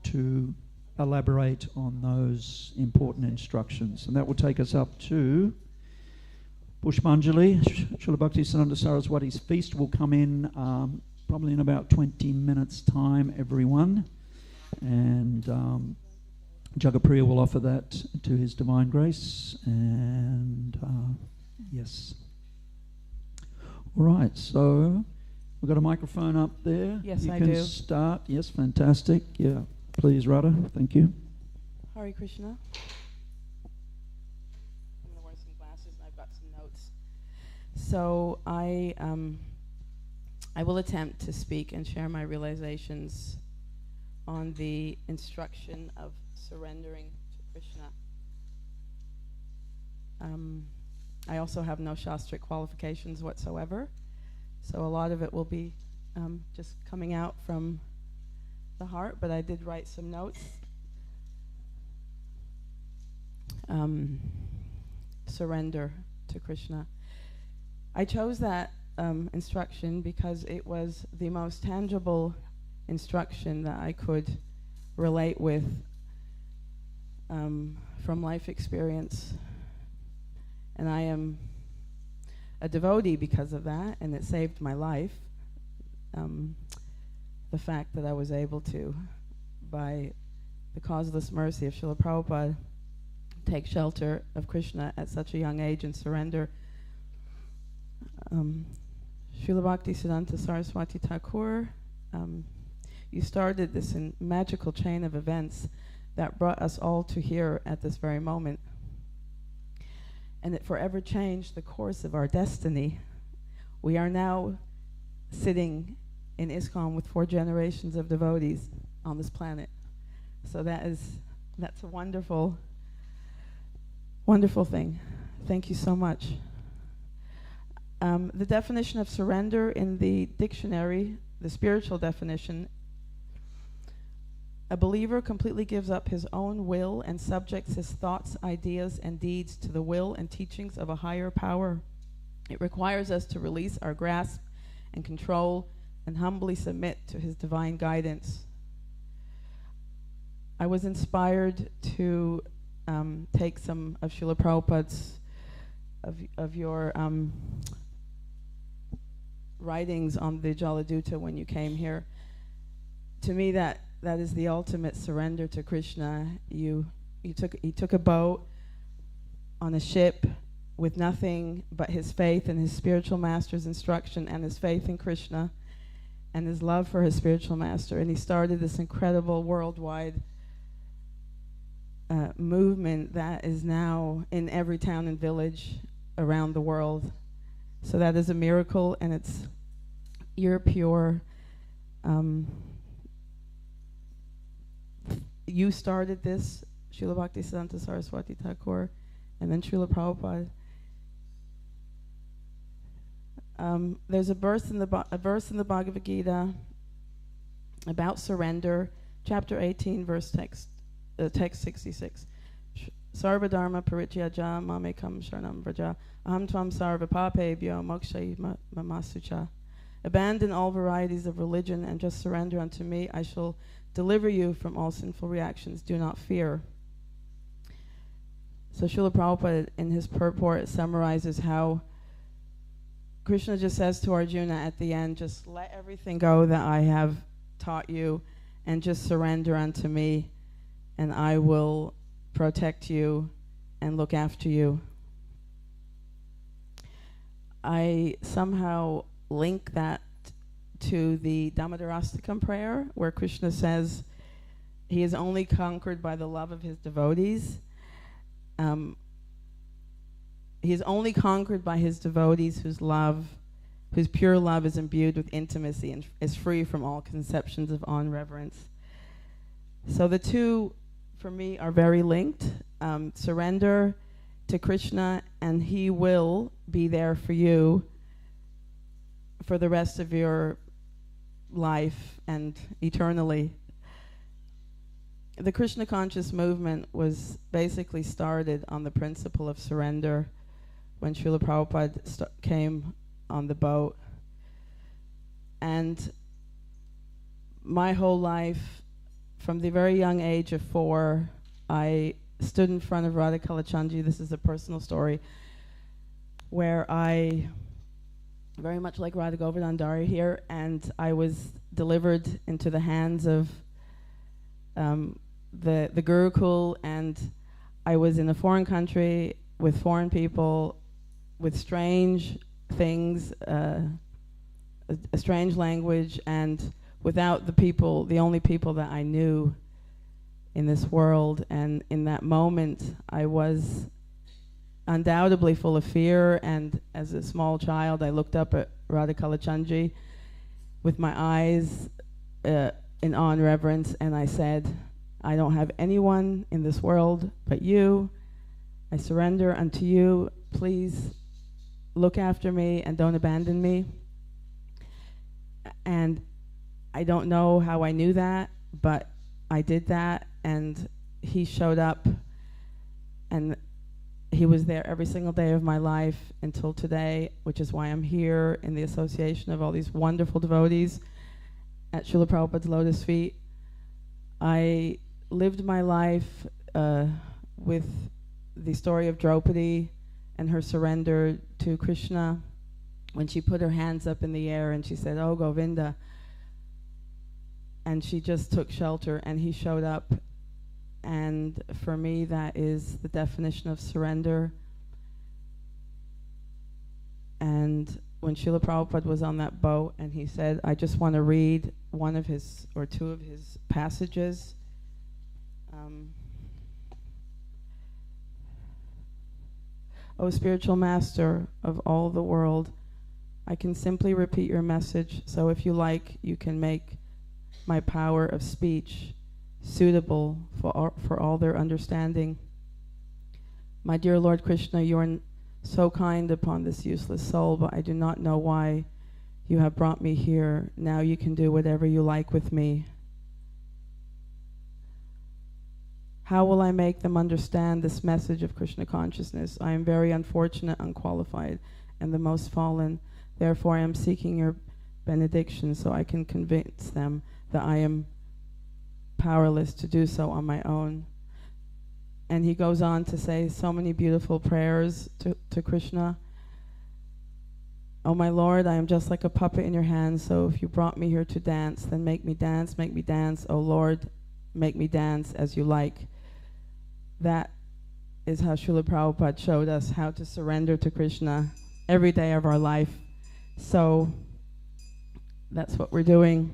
to elaborate on those important instructions. And that will take us up to Pushpanjali. Srila Bhaktisiddhanta Saraswati's feast will come in probably in about 20 minutes' time, everyone. And Jagapriya will offer that to His Divine Grace. And Yes. All right, so we've got a microphone up there. Yes, you I can do. start. Yes, fantastic. Yeah, please, Radha. Thank you. Hare Krishna. I'm going to wear some glasses and I've got some notes. So I will attempt to speak and share my realizations on the instruction of surrendering to Krishna. I also have no Shastric qualifications whatsoever, so a lot of it will be just coming out from the heart, but I did write some notes. Surrender to Krishna. I chose that instruction because it was the most tangible instruction that I could relate with from life experience. And I am a devotee because of that, and it saved my life. The fact that I was able to, by the causeless mercy of Srila Prabhupada, take shelter of Krishna at such a young age and surrender. Srila Bhaktisiddhanta Saraswati Thakur, you started this magical chain of events that brought us all to here at this very moment. And it forever changed the course of our destiny. We are now sitting in ISKCON with 4 generations of devotees on this planet. So that's a wonderful, wonderful thing. Thank you so much. The definition of surrender in the dictionary, the spiritual definition, a believer completely gives up his own will and subjects his thoughts, ideas, and deeds to the will and teachings of a higher power. It requires us to release our grasp and control and humbly submit to his divine guidance. I was inspired to take some of Srila Prabhupada's, of your writings on the Jaladuta when you came here. To me, that is the ultimate surrender to Krishna. He took a boat on a ship with nothing but his faith and his spiritual master's instruction and his faith in Krishna and his love for his spiritual master, and he started this incredible worldwide movement that is now in every town and village around the world. So that is a miracle, and you're pure. You started this, Srila Bhaktisiddhanta Saraswati Thakur, and then Srila Prabhupada. There's a verse in the Bhagavad Gita about surrender, chapter 18, text 66. Sarva dharma parityaja mamekam sharanam vraja aham tvam sarva papebhyo moksha mamasucha. Abandon all varieties of religion and just surrender unto me. I shall deliver you from all sinful reactions. Do not fear. So Srila Prabhupada in his purport summarizes how Krishna just says to Arjuna at the end, just let everything go that I have taught you and just surrender unto me, and I will protect you and look after you. I somehow link that to the Damodarastakam prayer, where Krishna says he is only conquered by the love of his devotees. He is only conquered by his devotees whose pure love is imbued with intimacy and is free from all conceptions of awe and reverence. So the two, for me, are very linked. Surrender to Krishna, and he will be there for you for the rest of your life and eternally. The Krishna conscious movement was basically started on the principle of surrender when Srila Prabhupada came on the boat. And my whole life, from the very young age of 4, I stood in front of Radha Kalachandji. This is a personal story where I, very much like Radha Govardhana here, and I was delivered into the hands of the Gurukul, and I was in a foreign country with foreign people, with strange things, a strange language, and without the people, the only people that I knew in this world. And in that moment, I was undoubtedly full of fear, and as a small child, I looked up at Radha Kalachandji with my eyes in awe and reverence, and I said, I don't have anyone in this world but you. I surrender unto you. Please look after me and don't abandon me. And I don't know how I knew that, but I did that, and he showed up, and he was there every single day of my life until today, which is why I'm here in the association of all these wonderful devotees at Srila Prabhupada's lotus feet. I lived my life with the story of Draupadi and her surrender to Krishna when she put her hands up in the air and she said, "Oh, Govinda." And she just took shelter, and he showed up. And for me, that is the definition of surrender. And when Srila Prabhupada was on that boat and he said, I just want to read one of his or two of his passages. O spiritual master of all the world, I can simply repeat your message, so if you like, you can make my power of speech suitable for all their understanding. My dear Lord Krishna, you are so kind upon this useless soul, but I do not know why you have brought me here. Now you can do whatever you like with me. How will I make them understand this message of Krishna consciousness? I am very unfortunate, unqualified, and the most fallen. Therefore, I am seeking your benediction so I can convince them that I am powerless to do so on my own. And he goes on to say so many beautiful prayers to Krishna. Oh my Lord, I am just like a puppet in your hands, so if you brought me here to dance, then make me dance, make me dance. Oh Lord, make me dance as you like. That is how Srila Prabhupada showed us how to surrender to Krishna every day of our life. So that's what we're doing.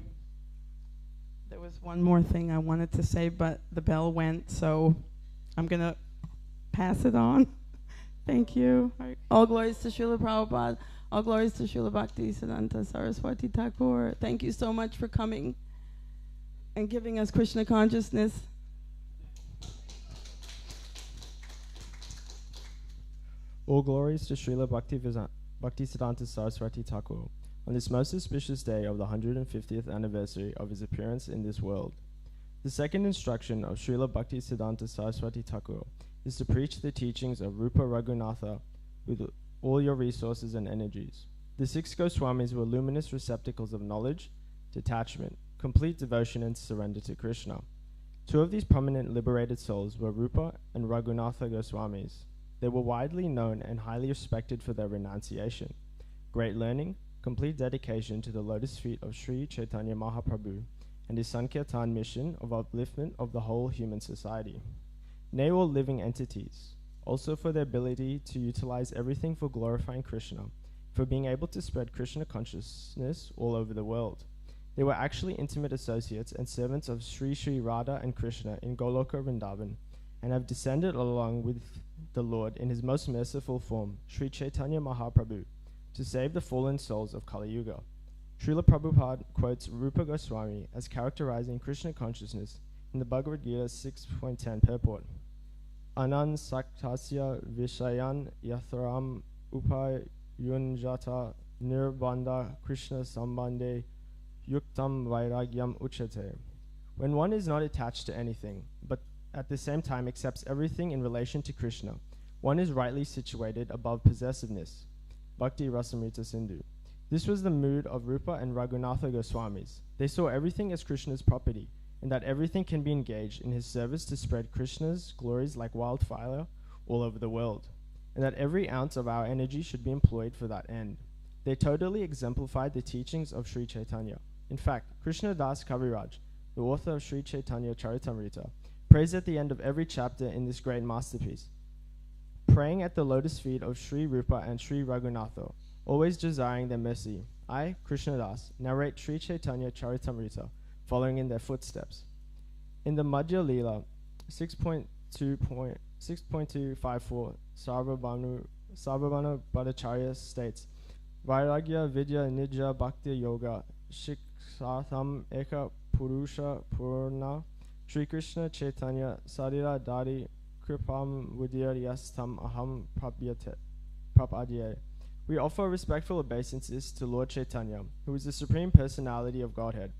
There was one more thing I wanted to say, but the bell went, so I'm going to pass it on. Thank you. All glories to Srila Prabhupada. All glories to Srila Bhaktisiddhanta Saraswati Thakur. Thank you so much for coming and giving us Krishna consciousness. All glories to Srila Bhaktisiddhanta Saraswati Thakur on this most auspicious day of the 150th anniversary of his appearance in this world. The second instruction of Srila Bhaktisiddhanta Saraswati Thakur is to preach the teachings of Rupa Raghunatha with all your resources and energies. The 6 Goswamis were luminous receptacles of knowledge, detachment, complete devotion, and surrender to Krishna. 2 of these prominent liberated souls were Rupa and Raghunatha Goswamis. They were widely known and highly respected for their renunciation, great learning, complete dedication to the lotus feet of Sri Chaitanya Mahaprabhu, and his Sankirtan mission of upliftment of the whole human society. Nay, all living entities, also for their ability to utilize everything for glorifying Krishna, for being able to spread Krishna consciousness all over the world. They were actually intimate associates and servants of Sri Sri Radha and Krishna in Goloka Vrindavan, and have descended along with the Lord in his most merciful form, Sri Chaitanya Mahaprabhu, to save the fallen souls of Kali Yuga. Srila Prabhupada quotes Rupa Goswami as characterizing Krishna consciousness in the Bhagavad Gita 6.10 purport. Anan saktasya vishayan yatharam upayunjata nirbandha Krishna sambandhe yuktam vairagyam uchate. When one is not attached to anything, but at the same time accepts everything in relation to Krishna, one is rightly situated above possessiveness. Bhakti Rasamrita Sindhu. This was the mood of Rupa and Raghunatha Goswamis. They saw everything as Krishna's property, and that everything can be engaged in his service to spread Krishna's glories like wildfire all over the world, and that every ounce of our energy should be employed for that end. They totally exemplified the teachings of Sri Chaitanya. In fact, Krishna Das Kaviraj, the author of Sri Chaitanya Charitamrita, prays at the end of every chapter in this great masterpiece, praying at the lotus feet of Sri Rupa and Sri Raghunatha, always desiring their mercy. I, Krishnadas, narrate Sri Chaitanya Charitamrita, following in their footsteps. In the Madhya Leela 6.254, Sarvabhanu Bhattacharya states, Vairagya Vidya Nija Bhakti Yoga Shikshatham Eka Purusha Purna Sri Krishna Chaitanya Sarira Dari Kripam Vidyastam Aham Prapadye. We offer respectful obeisances to Lord Chaitanya, who is the Supreme Personality of Godhead.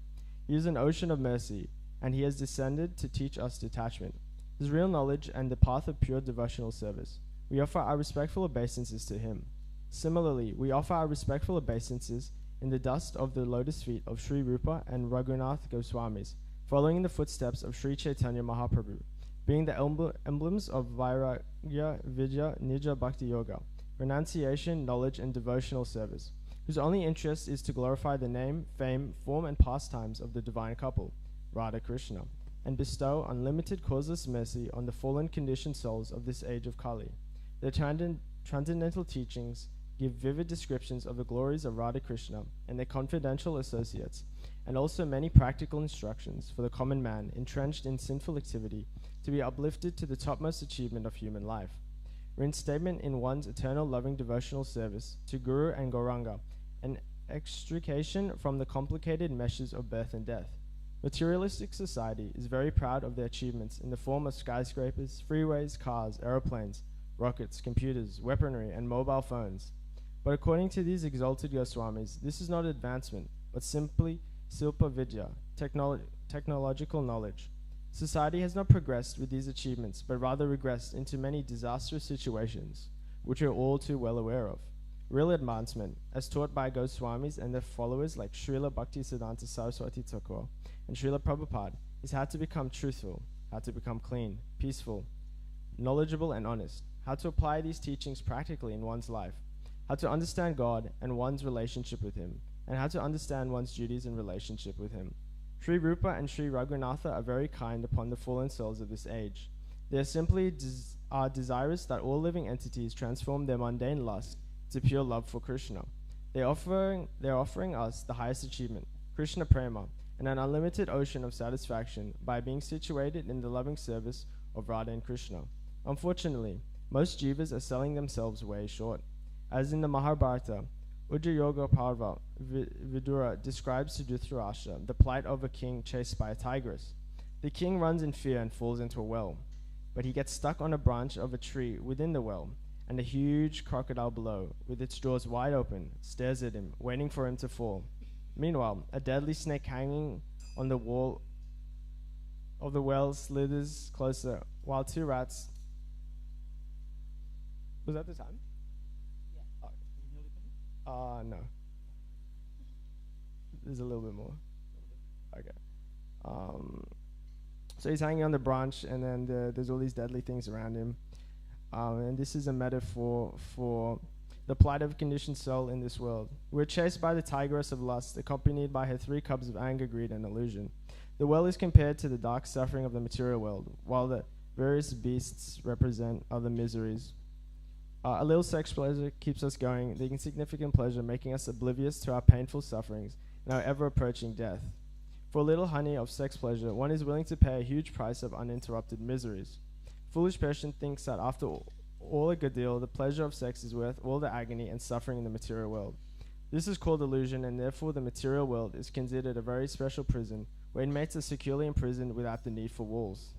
He is an ocean of mercy, and he has descended to teach us detachment, his real knowledge, and the path of pure devotional service. We offer our respectful obeisances to him. Similarly, we offer our respectful obeisances in the dust of the lotus feet of Sri Rupa and Raghunath Goswamis, following in the footsteps of Sri Chaitanya Mahaprabhu, being the emblems of Vairagya, Vidya, Nija Bhakti Yoga, renunciation, knowledge, and devotional service, whose only interest is to glorify the name, fame, form, and pastimes of the divine couple, Radha Krishna, and bestow unlimited causeless mercy on the fallen conditioned souls of this age of Kali. Their transcendental teachings give vivid descriptions of the glories of Radha Krishna and their confidential associates, and also many practical instructions for the common man entrenched in sinful activity to be uplifted to the topmost achievement of human life. Reinstatement in one's eternal loving devotional service to Guru and Gauranga, and extrication from the complicated meshes of birth and death. Materialistic society is very proud of their achievements in the form of skyscrapers, freeways, cars, aeroplanes, rockets, computers, weaponry, and mobile phones. But according to these exalted Goswamis, this is not advancement, but simply Silpa Vidya, technological knowledge. Society has not progressed with these achievements, but rather regressed into many disastrous situations, which we are all too well aware of. Real advancement, as taught by Goswamis and their followers like Srila Bhaktisiddhanta Saraswati Thakur and Srila Prabhupada, is how to become truthful, how to become clean, peaceful, knowledgeable, and honest, how to apply these teachings practically in one's life, how to understand God and one's relationship with Him, and how to understand one's duties in relationship with Him. Sri Rupa and Sri Raghunatha are very kind upon the fallen souls of this age. They are simply desirous that all living entities transform their mundane lust to pure love for Krishna. They are offering us the highest achievement, Krishna Prema, and an unlimited ocean of satisfaction by being situated in the loving service of Radha and Krishna. Unfortunately, most jivas are selling themselves way short. As in the Mahabharata, Ujjayoga Parva Vidura describes to Dhritarashtra the plight of a king chased by a tigress. The king runs in fear and falls into a well, but he gets stuck on a branch of a tree within the well, and a huge crocodile below, with its jaws wide open, stares at him, waiting for him to fall. Meanwhile, a deadly snake hanging on the wall of the well slithers closer, while two rats... Was that the time? No. There's a little bit more. Okay. So he's hanging on the branch, and then there's all these deadly things around him. And this is a metaphor for the plight of a conditioned soul in this world. We're chased by the tigress of lust, accompanied by her 3 cubs of anger, greed, and illusion. The well is compared to the dark suffering of the material world, while the various beasts represent other miseries. A little sex pleasure keeps us going, the insignificant pleasure making us oblivious to our painful sufferings and our ever-approaching death. For a little honey of sex pleasure, one is willing to pay a huge price of uninterrupted miseries. Foolish person thinks that after all a good deal, the pleasure of sex is worth all the agony and suffering in the material world. This is called illusion, and therefore the material world is considered a very special prison where inmates are securely imprisoned without the need for walls.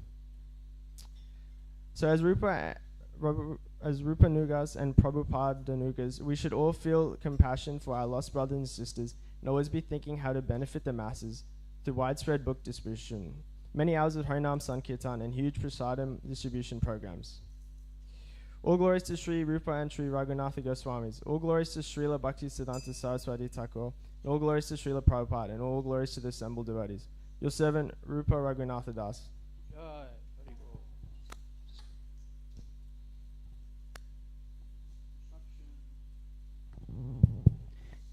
So as Rupa Nugas and Prabhupada Nugas, we should all feel compassion for our lost brothers and sisters and always be thinking how to benefit the masses through widespread book distribution, many hours of Harinam Sankirtan, and huge prasadam distribution programs. All glories to Sri Rupa and Sri Raghunatha Goswamis. All glories to Srila Bhaktisiddhanta Saraswati Thakur. All glories to Srila Prabhupada, and all glories to the assembled devotees. Your servant, Rupa Raghunatha Das.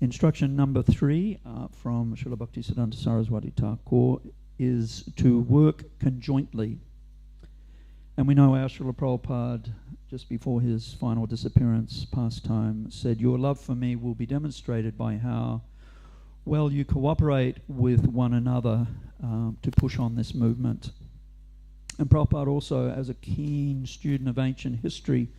Instruction number 3 from Srila Bhaktisiddhanta Saraswati Thakur is to work conjointly. And we know our Srila Prabhupada just before his final disappearance pastime, said, "Your love for me will be demonstrated by how well you cooperate with one another to push on this movement." And Prabhupada also, as a keen student of ancient history,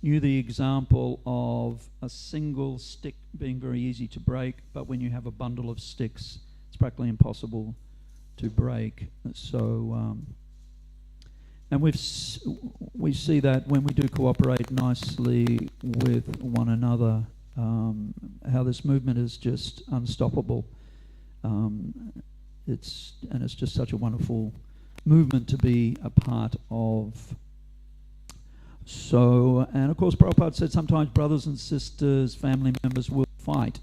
knew the example of a single stick being very easy to break, but when you have a bundle of sticks, it's practically impossible to break. So, and we see that when we do cooperate nicely with one another, how this movement is just unstoppable. It's just such a wonderful movement to be a part of. So, and of course Prabhupada said sometimes brothers and sisters, family members will fight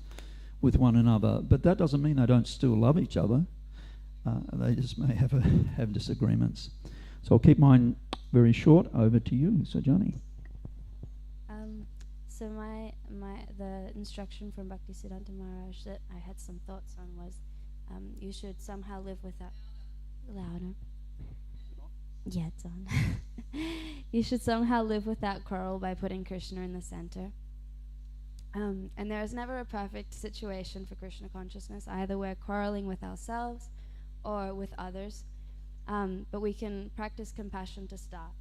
with one another, but that doesn't mean they don't still love each other. They just may have disagreements. So I'll keep mine very short. Over to you, Sajani. So the instruction from Bhaktisiddhanta Maharaj that I had some thoughts on was you should somehow live without... Louder. Yeah, it's on. You should somehow live without quarrel by putting Krishna in the center. And there is never a perfect situation for Krishna consciousness. Either we're quarreling with ourselves or with others, but we can practice compassion to start.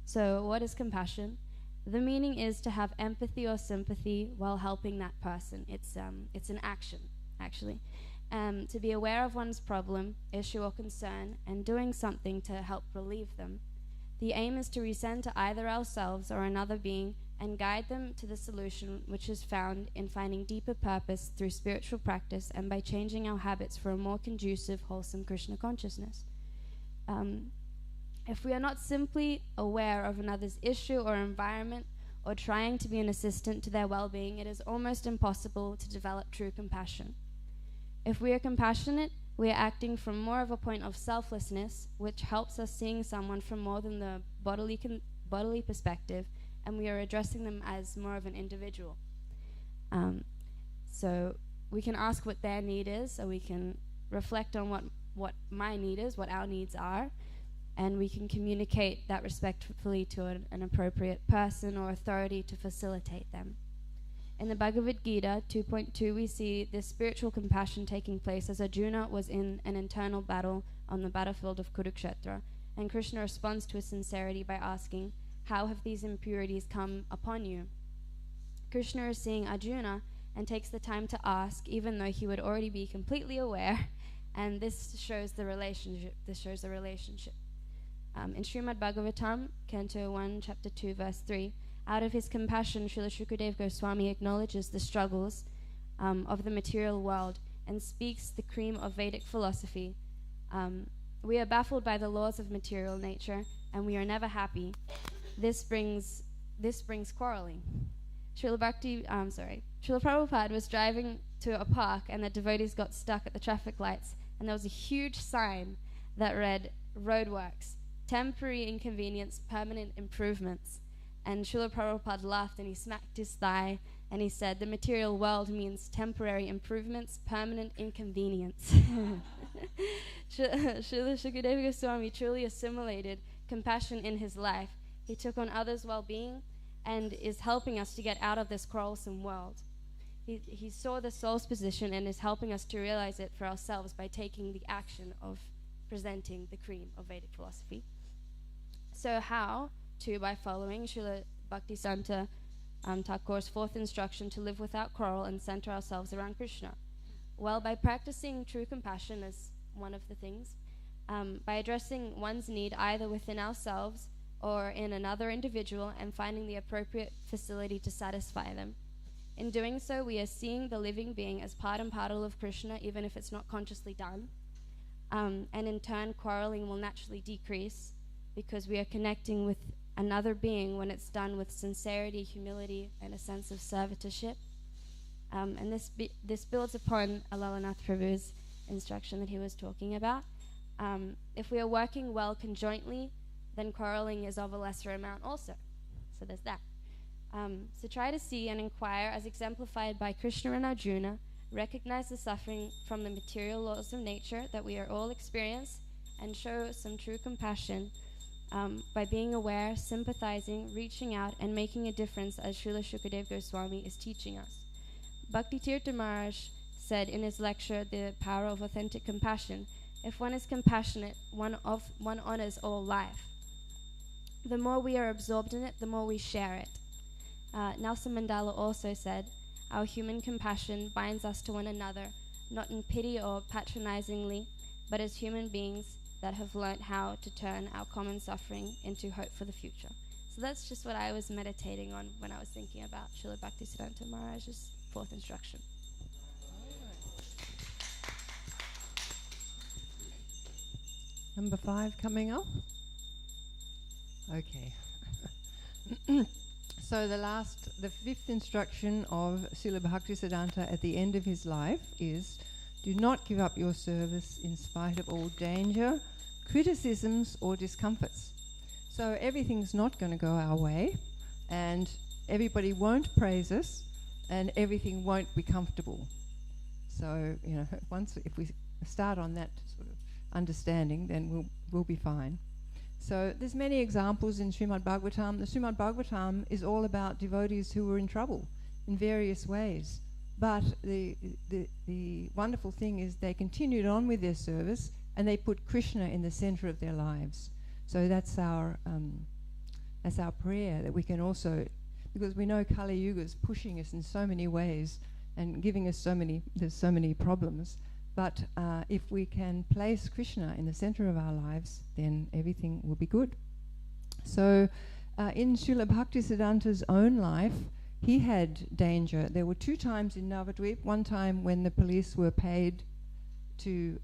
So what is compassion? The meaning is to have empathy or sympathy while helping that person. It's an action, actually. To be aware of one's problem, issue or concern, and doing something to help relieve them. The aim is to recenter either ourselves or another being and guide them to the solution, which is found in finding deeper purpose through spiritual practice and by changing our habits for a more conducive, wholesome Krishna consciousness. If we are not simply aware of another's issue or environment or trying to be an assistant to their well-being, it is almost impossible to develop true compassion. If we are compassionate, we are acting from more of a point of selflessness, which helps us seeing someone from more than the bodily perspective, and we are addressing them as more of an individual. So we can ask what their need is, or we can reflect on what my need is, what our needs are, and we can communicate that respectfully to an appropriate person or authority to facilitate them. In the Bhagavad Gita 2.2, we see this spiritual compassion taking place as Arjuna was in an internal battle on the battlefield of Kurukshetra, and Krishna responds to his sincerity by asking, "How have these impurities come upon you?" Krishna is seeing Arjuna and takes the time to ask, even though he would already be completely aware, and this shows the relationship. In Srimad Bhagavatam, Canto 1, Chapter 2, Verse 3, out of his compassion, Srila Shukadeva Goswami acknowledges the struggles of the material world and speaks the cream of Vedic philosophy. We are baffled by the laws of material nature, and we are never happy. This brings quarreling. Srila Prabhupada was driving to a park, and the devotees got stuck at the traffic lights, and there was a huge sign that read, "Roadworks, temporary inconvenience, permanent improvements." And Srila Prabhupada laughed and he smacked his thigh and he said, "The material world means temporary improvements, permanent inconvenience." Srila Shukadeva Goswami truly assimilated compassion in his life. He took on others' well-being and is helping us to get out of this quarrelsome world. He saw the soul's position and is helping us to realize it for ourselves by taking the action of presenting the cream of Vedic philosophy. So how? By following Srila Bhaktisiddhanta Thakur's fourth instruction to live without quarrel and center ourselves around Krishna. Well, by practicing true compassion as one of the things, by addressing one's need either within ourselves or in another individual and finding the appropriate facility to satisfy them. In doing so, we are seeing the living being as part and parcel of Krishna, even if it's not consciously done. And in turn, quarreling will naturally decrease because we are connecting with another being when it's done with sincerity, humility, and a sense of servitorship. And this builds upon Alalanath Prabhu's instruction that he was talking about. If we are working well conjointly, then quarreling is of a lesser amount also. So there's that. So try to see and inquire, as exemplified by Krishna and Arjuna, recognize the suffering from the material laws of nature that we are all experience, and show some true compassion by being aware, sympathizing, reaching out, and making a difference, as Srila Shukadev Goswami is teaching us. Bhaktitirtha Maharaj said in his lecture, The Power of Authentic Compassion, if one is compassionate, one honors all life. The more we are absorbed in it, the more we share it. Nelson Mandela also said, our human compassion binds us to one another, not in pity or patronizingly, but as human beings that have learnt how to turn our common suffering into hope for the future. So that's just what I was meditating on when I was thinking about Srila Bhaktisiddhanta Maharaj's fourth instruction. Number 5 coming up. Okay. So the fifth instruction of Srila Bhaktisiddhanta at the end of his life is, do not give up your service in spite of all danger, criticisms or discomforts. So everything's not going to go our way, and everybody won't praise us, and everything won't be comfortable. So, if we start on that sort of understanding, then we'll be fine. So there's many examples in Srimad Bhagavatam. The Srimad Bhagavatam is all about devotees who were in trouble in various ways. But the wonderful thing is they continued on with their service, and they put Krishna in the center of their lives. So that's our prayer, that we can also, because we know Kali Yuga is pushing us in so many ways and giving us there's so many problems. But if we can place Krishna in the center of our lives, then everything will be good. So in Srila Bhaktisiddhanta's own life, he had danger. There were 2 times in Navadvip. One time when the police were paid to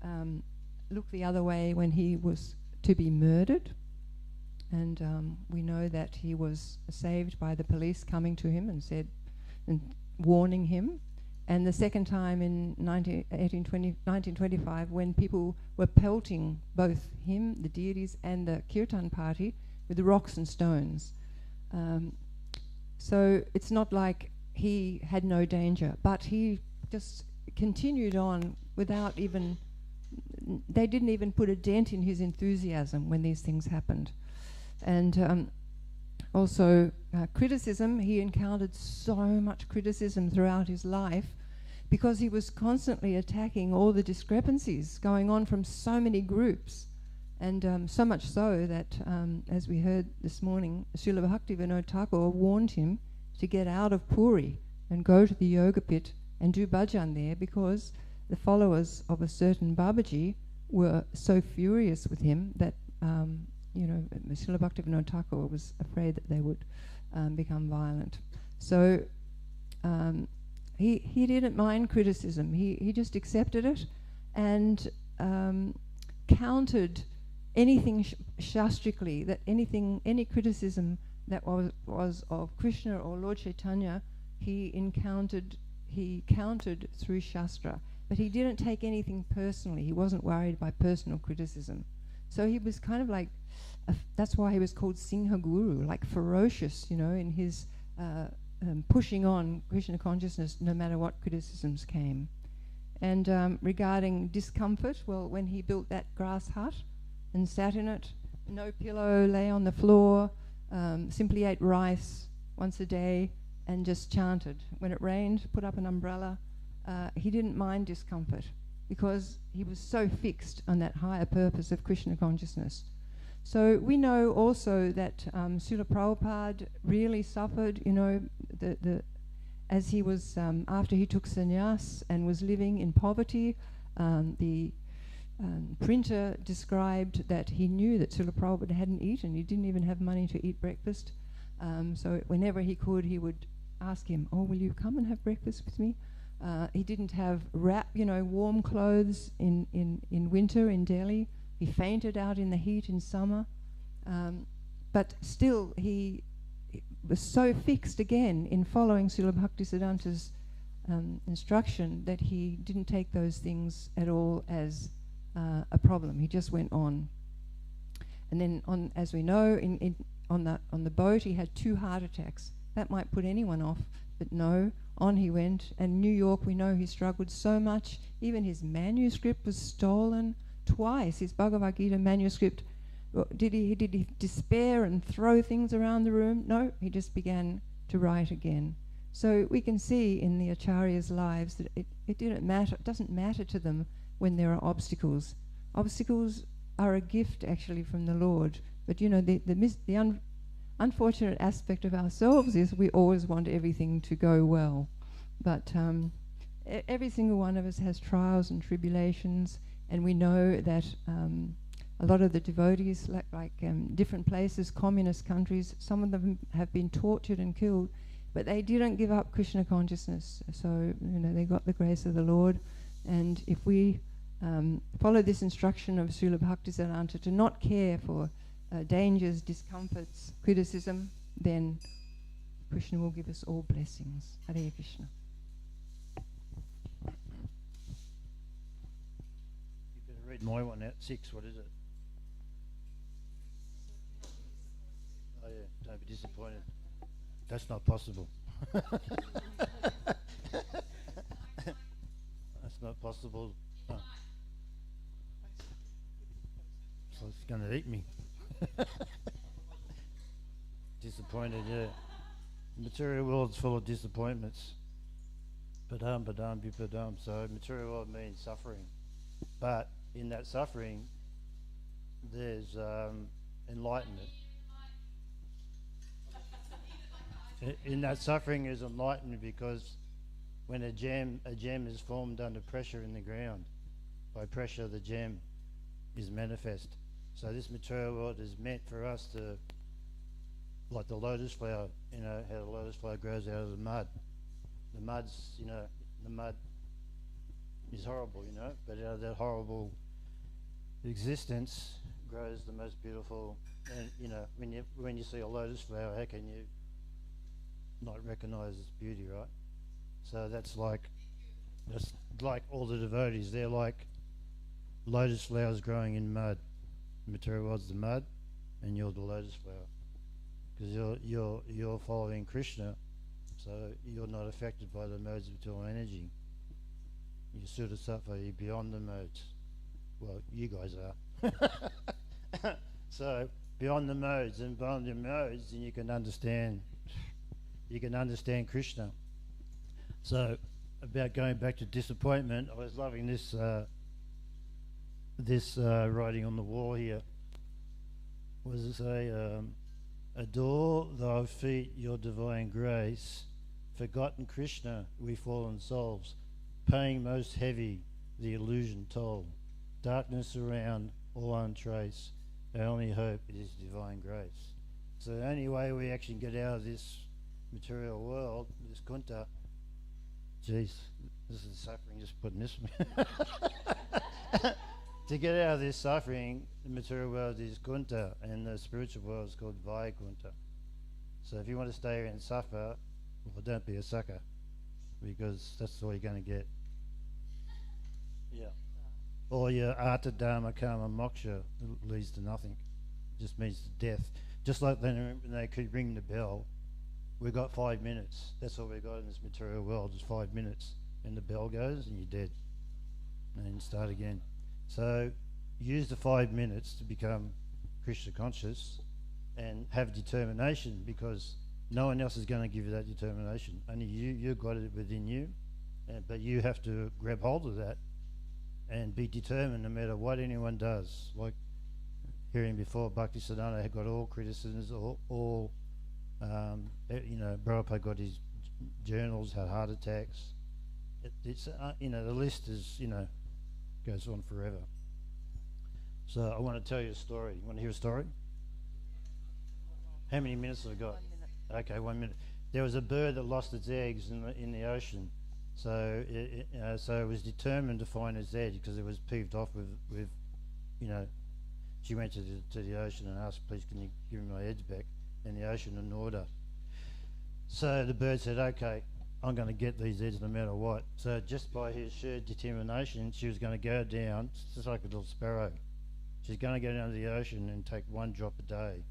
look the other way when he was to be murdered. And we know that he was saved by the police coming to him and warning him. And the second time in 1925, when people were pelting both him, the deities, and the kirtan party with rocks and stones. So it's not like he had no danger, but he just continued on without even, they didn't even put a dent in his enthusiasm when these things happened. And also criticism, he encountered so much criticism throughout his life because he was constantly attacking all the discrepancies going on from so many groups. And so much so that, as we heard this morning, Srila Bhaktivinoda Thakur warned him to get out of Puri and go to the yoga pit and do bhajan there, because the followers of a certain Babaji were so furious with him that Srila Bhaktivinoda Thakur was afraid that they would become violent. So he didn't mind criticism. He just accepted it and countered anything shastrically, that any criticism that was of Krishna or Lord Chaitanya, he countered through Shastra. But he didn't take anything personally. He wasn't worried by personal criticism. So he was kind of like, that's why he was called Singha Guru, like ferocious, in his pushing on Krishna consciousness no matter what criticisms came. And regarding discomfort, well, when he built that grass hut and sat in it, no pillow, lay on the floor, simply ate rice once a day and just chanted. When it rained, put up an umbrella. He didn't mind discomfort because he was so fixed on that higher purpose of Krishna consciousness. So we know also that Srila Prabhupada really suffered, as he was, after he took sannyas and was living in poverty. The printer described that he knew that Srila Prabhupada hadn't eaten. He didn't even have money to eat breakfast. So whenever he could, he would ask him, "Oh, will you come and have breakfast with me?" He didn't have warm clothes in winter in Delhi. He fainted out in the heat in summer. But still, he was so fixed again in following Srila Bhaktisiddhanta's instruction that he didn't take those things at all as a problem. He just went on. And then, as we know, on the boat, he had 2 heart attacks. That might put anyone off, but no, on he went. And New York, we know he struggled so much. Even his manuscript was stolen twice. His Bhagavad Gita manuscript Did he despair and throw things around the room? No, he just began to write again. So we can see in the Acharya's lives that it doesn't matter to them when there are obstacles. Obstacles are a gift actually from the Lord. But you know, the unfortunate aspect of ourselves is we always want everything to go well. But every single one of us has trials and tribulations, and we know that a lot of the devotees, like different places, communist countries, some of them have been tortured and killed, but they didn't give up Krishna consciousness. So, you know, they got the grace of the Lord. And if we follow this instruction of Srila Bhaktisiddhanta to not care for dangers, discomforts, criticism, then Krishna will give us all blessings. Hare Krishna. You better read my one out. 6, what is it? Oh yeah, don't be disappointed. That's not possible. That's not possible. Oh. So it's going to eat me. Disappointed, yeah. The material world's full of disappointments. Padam, padam, bipadam. So material world means suffering. But in that suffering, there's enlightenment. In that suffering is enlightenment, because when a gem is formed under pressure in the ground, by pressure the gem is manifest. So this material world is meant for us to, like the lotus flower, you know, how the lotus flower grows out of the mud. The mud is horrible, you know, but out of that horrible existence grows the most beautiful. And you know, when you see a lotus flower, how can you not recognize its beauty, right? So that's like all the devotees. They're like lotus flowers growing in mud. The material world's the mud, and you're the lotus flower, because you're following Krishna, so you're not affected by the modes of dual energy. You're Sudasattva, you're beyond the modes. Well, you guys are. So beyond the modes, and beyond the modes, then you can understand Krishna. So about going back to disappointment, I was loving this writing on the wall here. What does it say? Adore thy feet your divine grace, forgotten Krishna we fallen souls, paying most heavy the illusion toll, darkness around all untrace, our only hope is divine grace. So the only way we actually get out of this material world, this kunta, geez, this is suffering just putting this to get out of this suffering, the material world is kunta, and the spiritual world is called Vaikuntha. So if you want to stay here and suffer, well, don't be a sucker, because that's all you're going to get. Yeah. Or your artha dharma karma moksha leads to nothing. It just means death. Just like when they could ring the bell, we've got 5 minutes. That's all we've got in this material world, is 5 minutes. And the bell goes and you're dead. And then you start again. So use the 5 minutes to become Krishna conscious and have determination, because no one else is going to give you that determination. Only you've got it within you, but you have to grab hold of that and be determined no matter what anyone does. Like hearing before, Bhaktisiddhanta had got all criticisms, all Prabhupada got his journals, had heart attacks. It's the list is, goes on forever. So I want to tell you a story. You want to hear a story? How many minutes have I got? 1 minute. Okay, 1 minute. There was a bird that lost its eggs in the ocean. So it was determined to find its egg, because it was peeved off with she went to the ocean and asked, please can you give me my eggs back? And the ocean ignored her. So the bird said, okay, I'm going to get these eggs no matter what. So just by her sheer determination, she was going to go down, just like a little sparrow. She's going to go down to the ocean and take 1 drop a day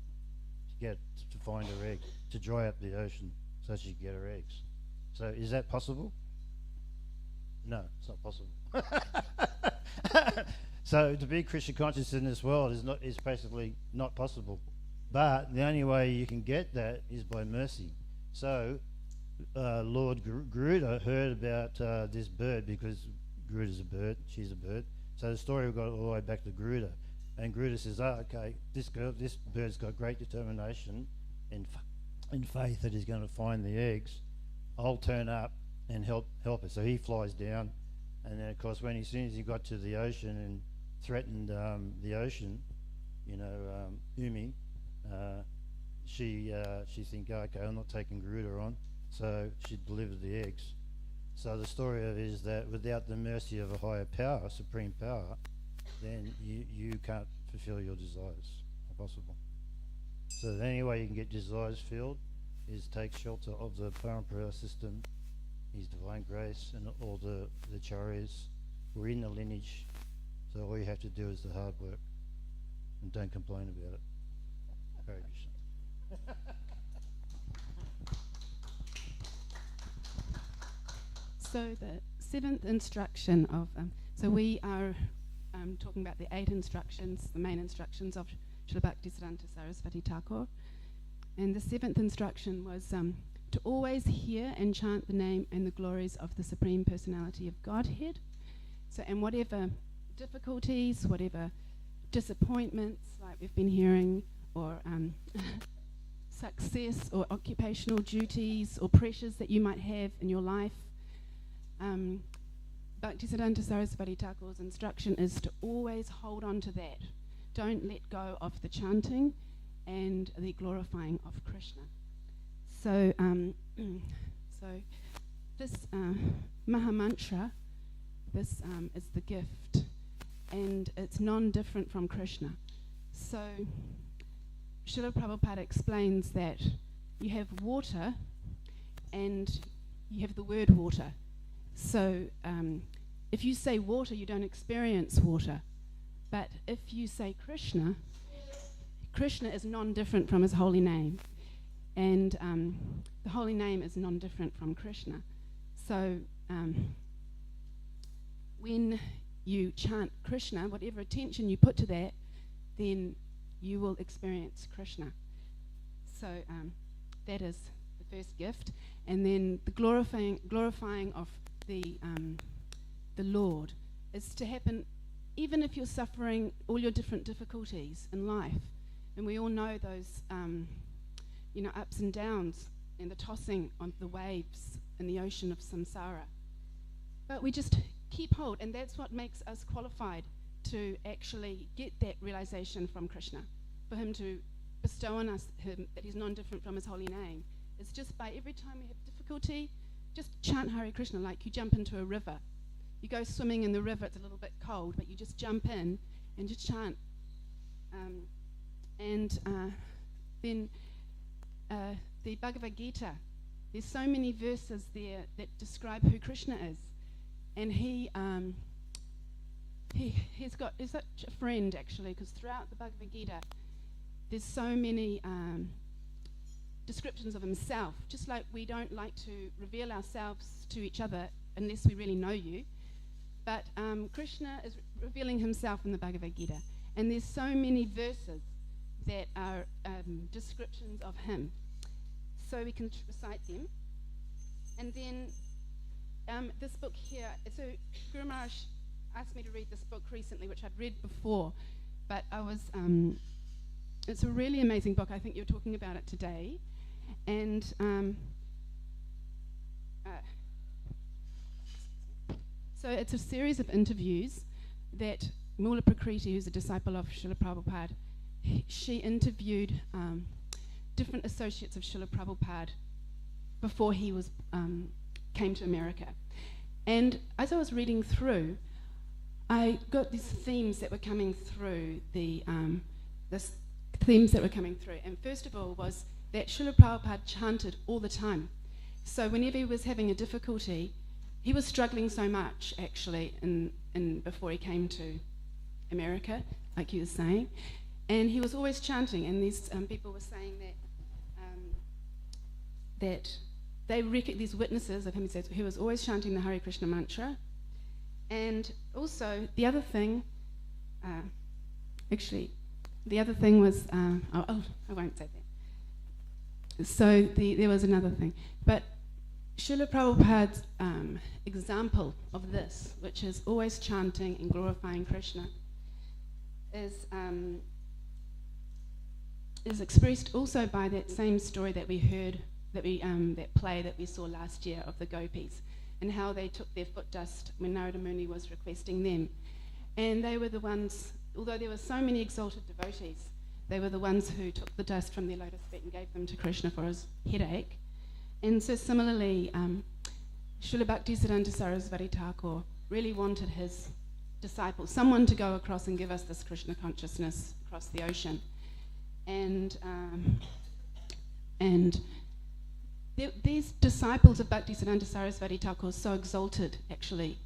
to find her egg, to dry up the ocean so she could get her eggs. So is that possible? No, it's not possible. So to be Krishna conscious in this world is basically not possible. But the only way you can get that is by mercy. So Lord Garuda heard about this bird, because Garuda's a bird, she's a bird. So the story got all the way back to Garuda. And Garuda says, okay, this bird's got great determination and faith that he's going to find the eggs. I'll turn up and help her. So he flies down. And then, of course, as soon as he got to the ocean and threatened the ocean, Umi, she think, okay, I'm not taking Garuda on. So she delivered the eggs. So the story of it is that without the mercy of a higher power, supreme power, then you can't fulfill your desires. Not possible. So the only way you can get desires filled is take shelter of the Parampara system, His divine grace, and all the acharyas. We're in the lineage, so all you have to do is the hard work, and don't complain about it. Hare Krishna. So the seventh instruction of, so we are talking about the 8 instructions, the main instructions of Srila Bhaktisiddhanta Saraswati Thakur. And the 7th instruction was to always hear and chant the name and the glories of the Supreme Personality of Godhead. So, and whatever difficulties, whatever disappointments, like we've been hearing, or success or occupational duties or pressures that you might have in your life, Bhaktisiddhanta Saraswati Thakur's instruction is to always hold on to that. Don't let go of the chanting and the glorifying of Krishna. So, so this Mahamantra, this is the gift, and it's non-different from Krishna. So Srila Prabhupada explains that you have water and you have the word water. So if you say water, you don't experience water. But if you say Krishna, Krishna is non-different from his holy name. And the holy name is non-different from Krishna. So when you chant Krishna, whatever attention you put to that, then you will experience Krishna. So that is the first gift. And then the glorifying of the Lord is to happen even if you're suffering all your different difficulties in life. And we all know those ups and downs and the tossing on the waves in the ocean of samsara. But we just keep hold, and that's what makes us qualified to actually get that realization from Krishna, for him to bestow on us that he's non-different from his holy name. It's just by every time we have difficulty, just chant Hare Krishna like you jump into a river. You go swimming in the river, it's a little bit cold, but you just jump in and just chant. Then the Bhagavad Gita, there's so many verses there that describe who Krishna is. And he's such a friend, actually, because throughout the Bhagavad Gita, there's so many descriptions of himself. Just like we don't like to reveal ourselves to each other unless we really know you. But Krishna is revealing himself in the Bhagavad Gita. And there's so many verses that are descriptions of him. So we can recite them. And then this book here, so Guru Maharaj asked me to read this book recently, which I'd read before, but it's a really amazing book. I think you're talking about it today. And so it's a series of interviews that Mula Prakriti, who's a disciple of Srila Prabhupada, she interviewed different associates of Srila Prabhupada before he was came to America. And as I was reading through, I got these themes that were coming through, And first of all was that Srila Prabhupada chanted all the time. So whenever he was having a difficulty, he was struggling so much, actually, before he came to America, like you were saying. And he was always chanting, and these people were saying that these witnesses of him, he was always chanting the Hare Krishna mantra. And also, the other thing actually, the other thing was, I won't say that. So there was another thing. But Srila Prabhupada's example of this, which is always chanting and glorifying Krishna, is expressed also by that same story that we heard, that play that we saw last year of the gopis, and how they took their foot dust when Narada Muni was requesting them. And they were the ones, although there were so many exalted devotees, they were the ones who took the dust from their lotus feet and gave them to Krishna for his headache. And so similarly, Srila Bhaktisiddhanta Saraswati Thakur really wanted his disciples, someone to go across and give us this Krishna consciousness across the ocean. And these disciples of Bhaktisiddhanta Saraswati Thakur were so exalted, actually.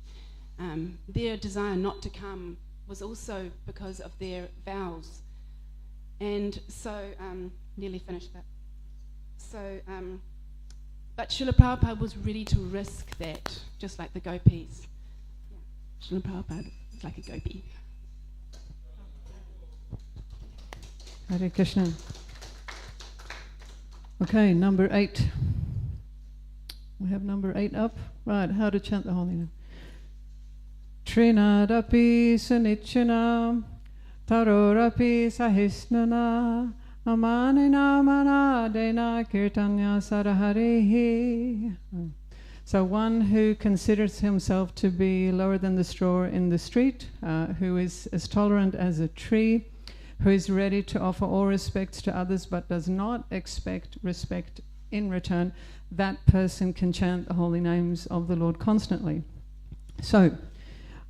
Their desire not to come was also because of their vows. And so, nearly finished that. So, but Srila Prabhupada was ready to risk that, just like the gopis. Yeah. Srila Prabhupada is like a gopi. Hare Krishna. Okay, number 8. We have number 8 up. Right, how to chant the holy name. Trinadapi sanichana tarorapi sahisnana amanina manadena kirtanya saraharehi. So one who considers himself to be lower than the straw in the street, who is as tolerant as a tree, who is ready to offer all respects to others but does not expect respect in return, that person can chant the holy names of the Lord constantly. So,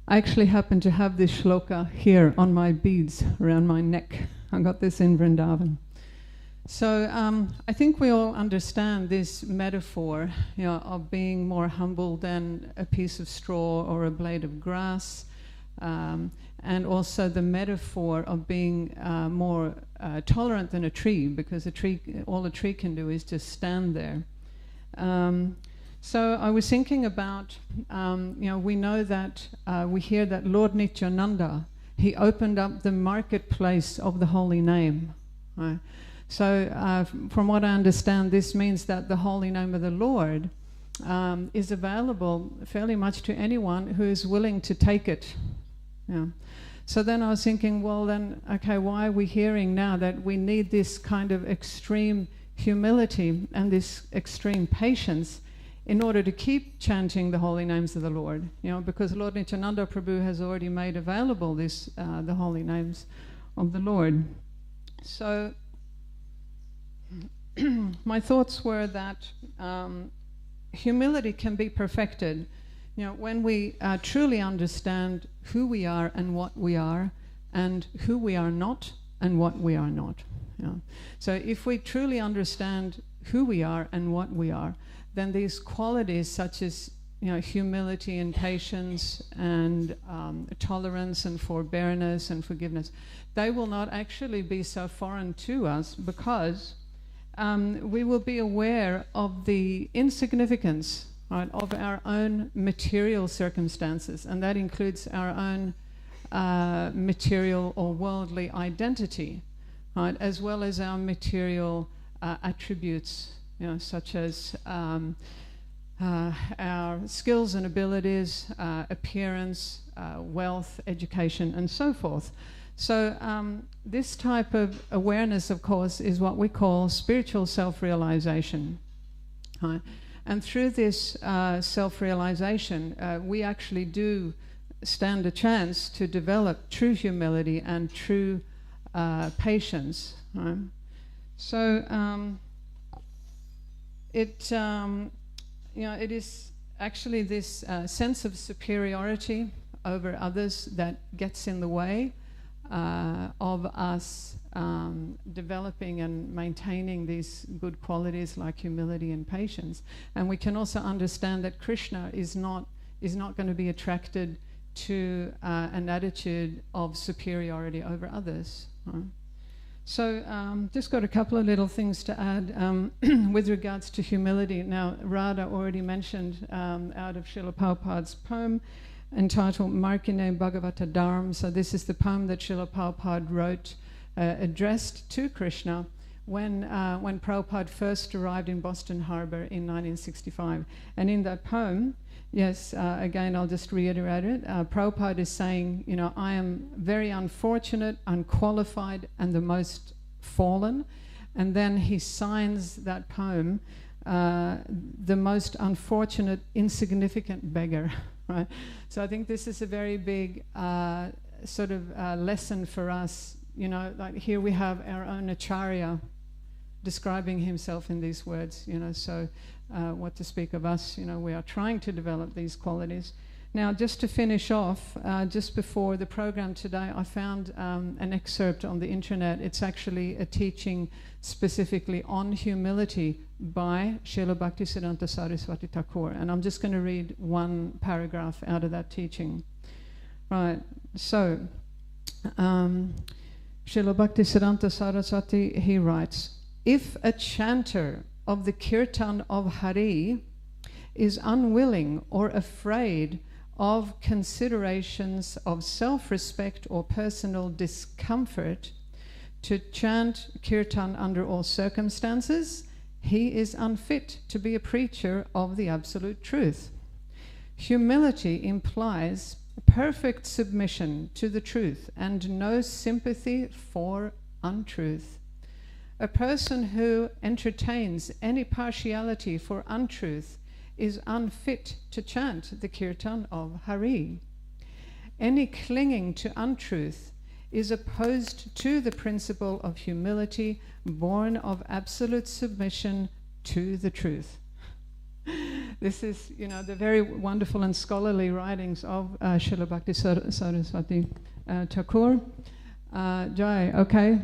I actually happen to have this shloka here on my beads around my neck. I got this in Vrindavan. So I think we all understand this metaphor, of being more humble than a piece of straw or a blade of grass, and also the metaphor of being more tolerant than a tree, because all a tree can do is just stand there. So I was thinking about, we know that, we hear that Lord Nityananda, he opened up the marketplace of the holy name. Right? So from what I understand, this means that the holy name of the Lord is available fairly much to anyone who is willing to take it. Yeah. So then I was thinking, well then, okay, why are we hearing now that we need this kind of extreme humility and this extreme patience in order to keep chanting the holy names of the Lord? Because Lord Nityananda Prabhu has already made available this, the holy names of the Lord. So my thoughts were that humility can be perfected when we truly understand who we are and what we are, and who we are not and what we are not. So if we truly understand who we are and what we are, then these qualities such as humility and patience and tolerance and forbearance and forgiveness, they will not actually be so foreign to us, because we will be aware of the insignificance, right, of our own material circumstances, and that includes our own material or worldly identity, right, as well as our material attributes, such as our skills and abilities, appearance, wealth, education, and so forth. So this type of awareness, of course, is what we call spiritual self-realization. Right? And through this self-realization, we actually do stand a chance to develop true humility and true patience. Right? So it is actually this sense of superiority over others that gets in the way of us developing and maintaining these good qualities like humility and patience. And we can also understand that Krishna is not going to be attracted to an attitude of superiority over others. Right? So just got a couple of little things to add with regards to humility. Now, Radha already mentioned out of Srila Prabhupada's poem, entitled Markine Bhagavata Dharma. So this is the poem that Srila Prabhupada wrote, addressed to Krishna when Prabhupada first arrived in Boston Harbor in 1965. And in that poem, yes, again, I'll just reiterate it. Prabhupada is saying, you know, I am very unfortunate, unqualified, and the most fallen. And then he signs that poem, the most unfortunate, insignificant beggar, right? So I think this is a very big sort of lesson for us. You know, like here we have our own Acharya describing himself in these words, you know, so what to speak of us, you know, we are trying to develop these qualities. Now, just to finish off, just before the program today, I found an excerpt on the internet. It's actually a teaching specifically on humility by Srila Bhaktisiddhanta Saraswati Thakur. And I'm just going to read one paragraph out of that teaching. Right, so Srila Bhaktisiddhanta Saraswati, he writes, if a chanter of the Kirtan of Hari is unwilling or afraid of considerations of self-respect or personal discomfort to chant Kirtan under all circumstances, he is unfit to be a preacher of the absolute truth. Humility implies perfect submission to the truth and no sympathy for untruth. A person who entertains any partiality for untruth is unfit to chant the Kirtan of Hari. Any clinging to untruth is opposed to the principle of humility born of absolute submission to the truth. This is, you know, the very wonderful and scholarly writings of Srila Bhaktisiddhanta Saraswati Thakur. Jai, okay.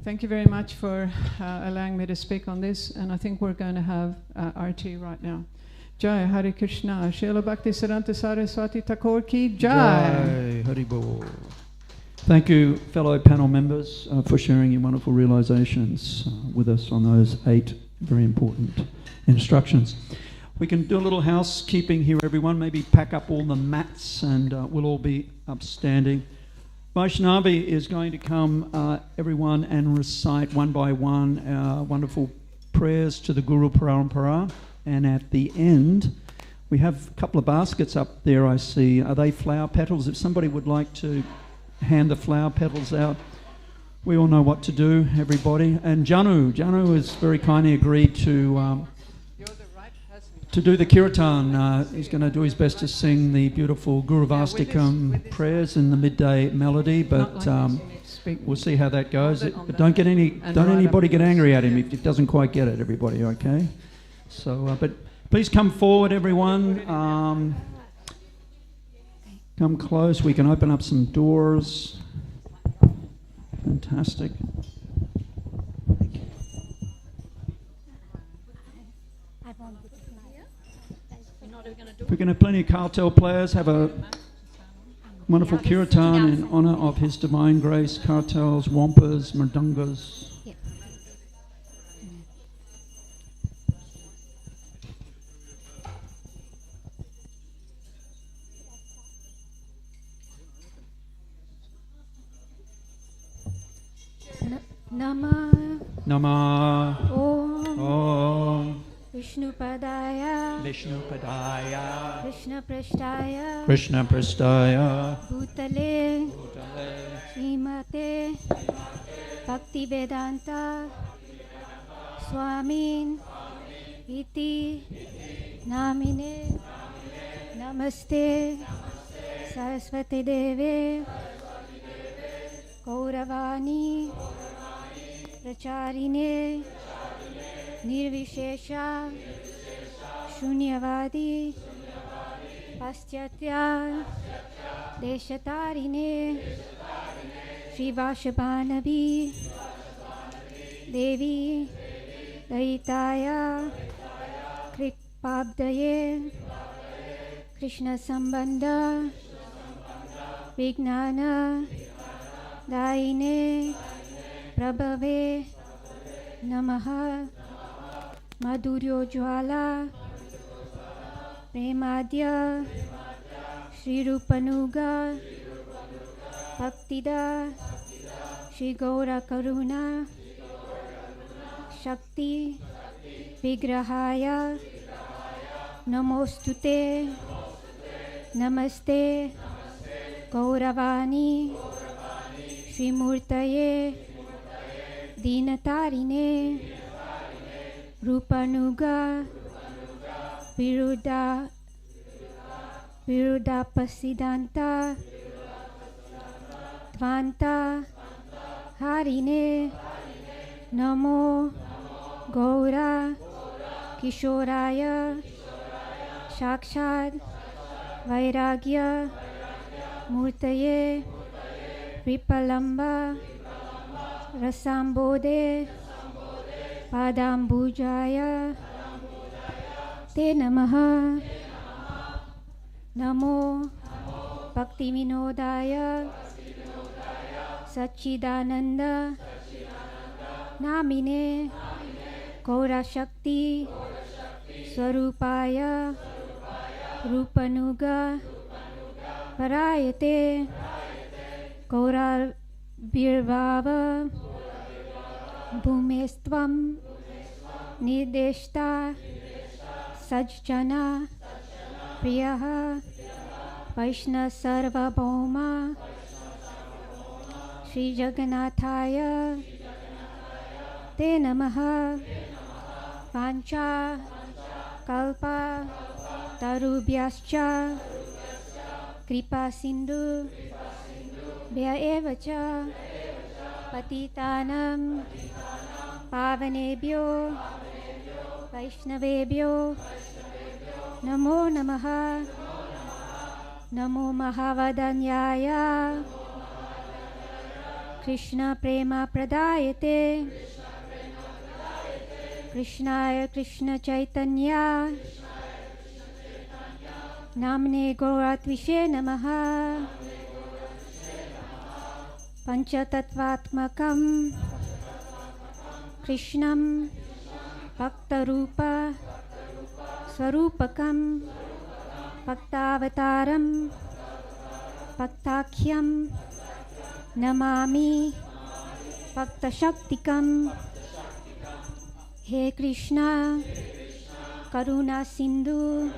Thank you very much for allowing me to speak on this, and I think we're going to have RT right now. Jai, Hare Krishna, Srila Bhaktisiddhanta Saraswati Thakur ki Jai. Jai, Hari Bol. Thank you, fellow panel members, for sharing your wonderful realizations with us on those 8 very important instructions. We can do a little housekeeping here, everyone. Maybe pack up all the mats and we'll all be upstanding. Vaishnavi is going to come, everyone, and recite one by one our wonderful prayers to the Guru Parampara. And at the end, we have a couple of baskets up there, I see. Are they flower petals? If somebody would like to hand the flower petals out, we all know what to do, everybody. And Janu has very kindly agreed to do the kirtan. He's going to do his best to sing the beautiful Guru Vastikam prayers in the midday melody, but we'll see how that goes. But don't anybody get angry at him if he doesn't quite get it, everybody, okay? So, but please come forward, everyone. Come close. We can open up some doors. Fantastic. If we can have plenty of cartel players, have a wonderful kirtan in honour of His Divine Grace, cartels, wampas, mridungas. Namah Om Vishnupadaya Krishna Prasthaya Bhutale Srimate Bhaktivedanta Swamin Iti Namine Namaste Saraswati Deve Gauravani Pracharine Nirvishesha Shunyavadi Paschatya Deshatarine Shrivashabhanavi Devi Daitaya Kripabdaye Krishna Sambandha Vignana Daine Prabhave Namaha Madhuryo Jwala Premadya Shri Rupanuga Bhaktida Shri Gaura Karuna Shakti Vigrahaya Namostute Namaste Gauravani Shri Murtaye Dinatarine Rupanuga Viruddha Bhaktisiddhanta Tvanta Harine Namo Gaura Kishoraya Shakshad Vairagya Murtaye Vipalamba Rasambode Padambujaya Te Namaha Namo Bhakti Vinodaya Sachidananda Namine Gaura Shakti Swarupaya Rupanuga Parayate Gaura Birvava Bhumestvam Nideshta Sajjana Priyaha Vaishna Sarvabhauma Shri Jagannathaya Te Namaha Pancha Kalpa Tarubhyascha Kripa Sindhu Bhyaevacha Patitanam Pavanebhyo Vaishnavebhyo Namo Namaha Namo Mahavadanyaya Krishna Prema Pradayate Krishnaya Krishna Chaitanya Namne Gauratvishe Namaha Panchatattvatmakam Krishnam Bhaktarupa Swarupakam Bhaktavataram Bhaktakhyam Namami Bhaktashaktikam He Krishna Karuna Sindhu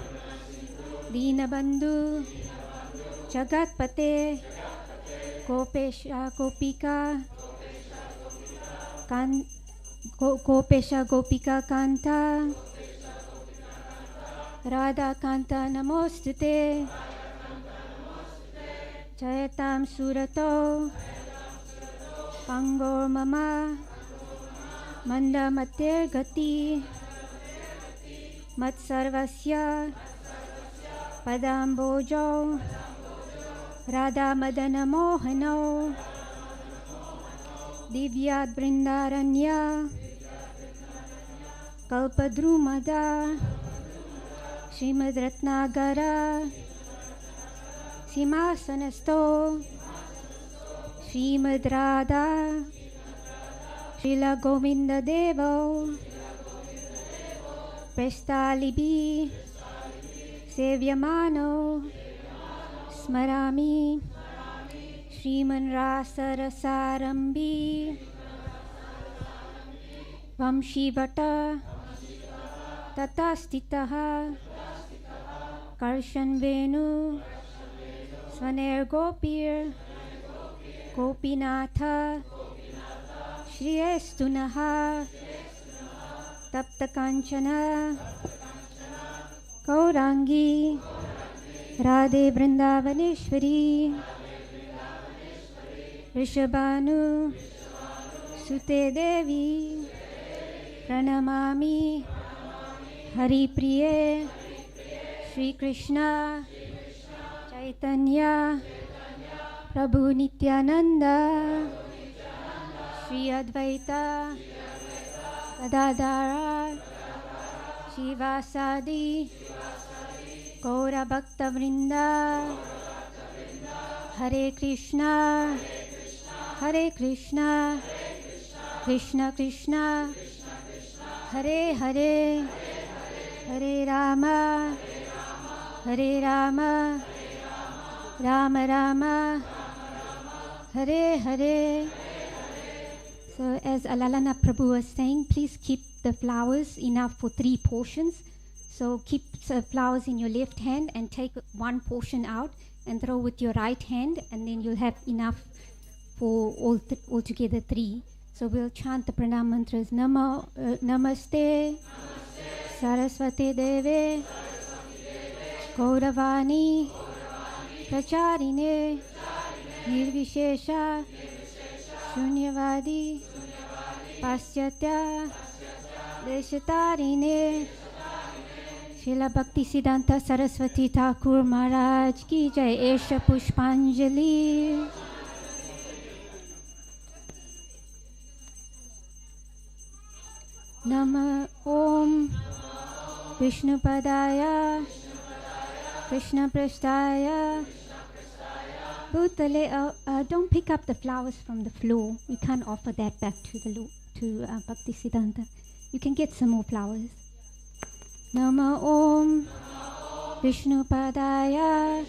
Dinabandhu Jagatpate Gopesha Gopika Gopesha Gopika Kanta Radha Kanta Namostute Jayatam Surato Pangor Mama Manda Mater Gati Mat Sarvasya Padambojo Radha Madana Mohano Divyat Brindaranya Kalpadrumada Srimad Ratnagara Simhasanasto Srimad Radha Srila Govinda Devo Prestalibi Sevyamano Smarami Sriman Rasa Rasarambi Vamshivata Tatastitaha Karshan Venu Swaner Gopir Gopinatha Shriyestunaha Tapta Kanchana Gaurangi Radhe Vrindavaneshwari Rishabhanu Sute Devi Pranamami Hari Priye Shri Krishna Chaitanya Prabhu Nityananda Shri Advaita Gadadhara Shivasadi Gaura Bhakta Vrinda Hare Krishna Hare Krishna Krishna Krishna Hare Hare Hare Rama Hare Rama Rama Rama, Hare Hare. So as Alalana Prabhu was saying, please keep the flowers enough for 3 portions. So keep the flowers in your left hand and take 1 portion out and throw with your right hand, and then you'll have enough for altogether 3. So we'll chant the pranam mantras. Namaste, Saraswati Deve, Gauravani, Pracharine, Nirvishesha, Shunyavadi, Paschatya, Deshatarine. Srila Bhaktisiddhanta Saraswati Thakur Maharaj ki jai. Esha Pushpanjali. Nama Om Vishnupadaya Krishna Prasthaya Bhutale. Don't pick up the flowers from the floor. We can't offer that back to Bhaktisiddhanta. You can get some more flowers. Nama Om Vishnupadaya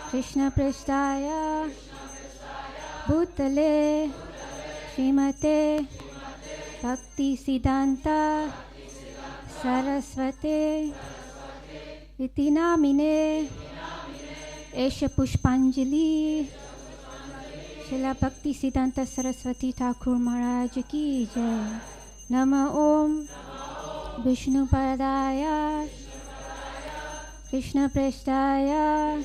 Krishna Prasthaya Bhutale Srimate Bhaktisiddhanta Saraswati Iti Namine Esha Pushpanjali. Srila Bhaktisiddhanta Saraswati Thakur Maharaj ki jai. Nama Om Vishnupadaya Krishna Prasthaya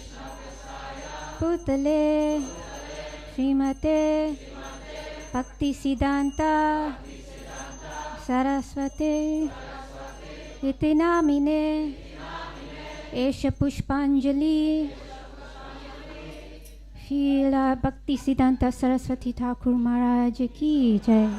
Bhutale Srimate Bhaktisiddhanta Saraswati Iti Namine Esha Pushpanjali. Srila Bhaktisiddhanta Saraswati Thakur Maharaj ki jai.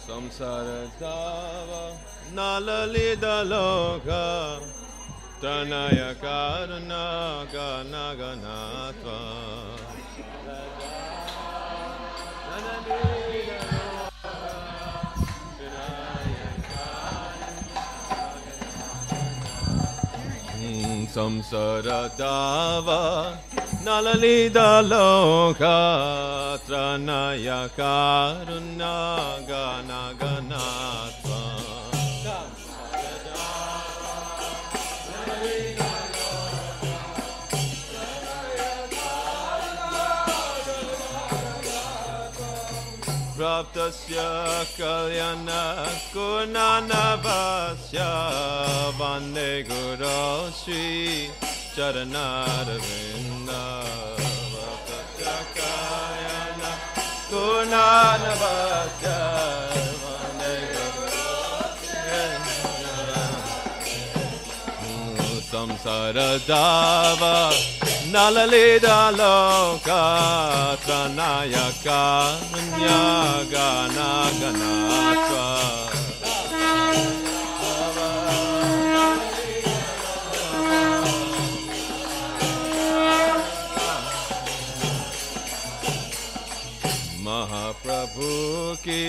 Samsaradava Nalalida Loka Tranaya Karuna Ganaganatva Samsaradava Nalalida Loka Tranaya Karuna Ganaganatva Praptasya Kalyana Gunanavasya Vande Guru Shri Charanaravinda Praptasya Kalyana Gunanavasya Vande Guru Samsaradava Nalalida Loka Tranaya Karunya Gana Ganatva Mahaprabhu ki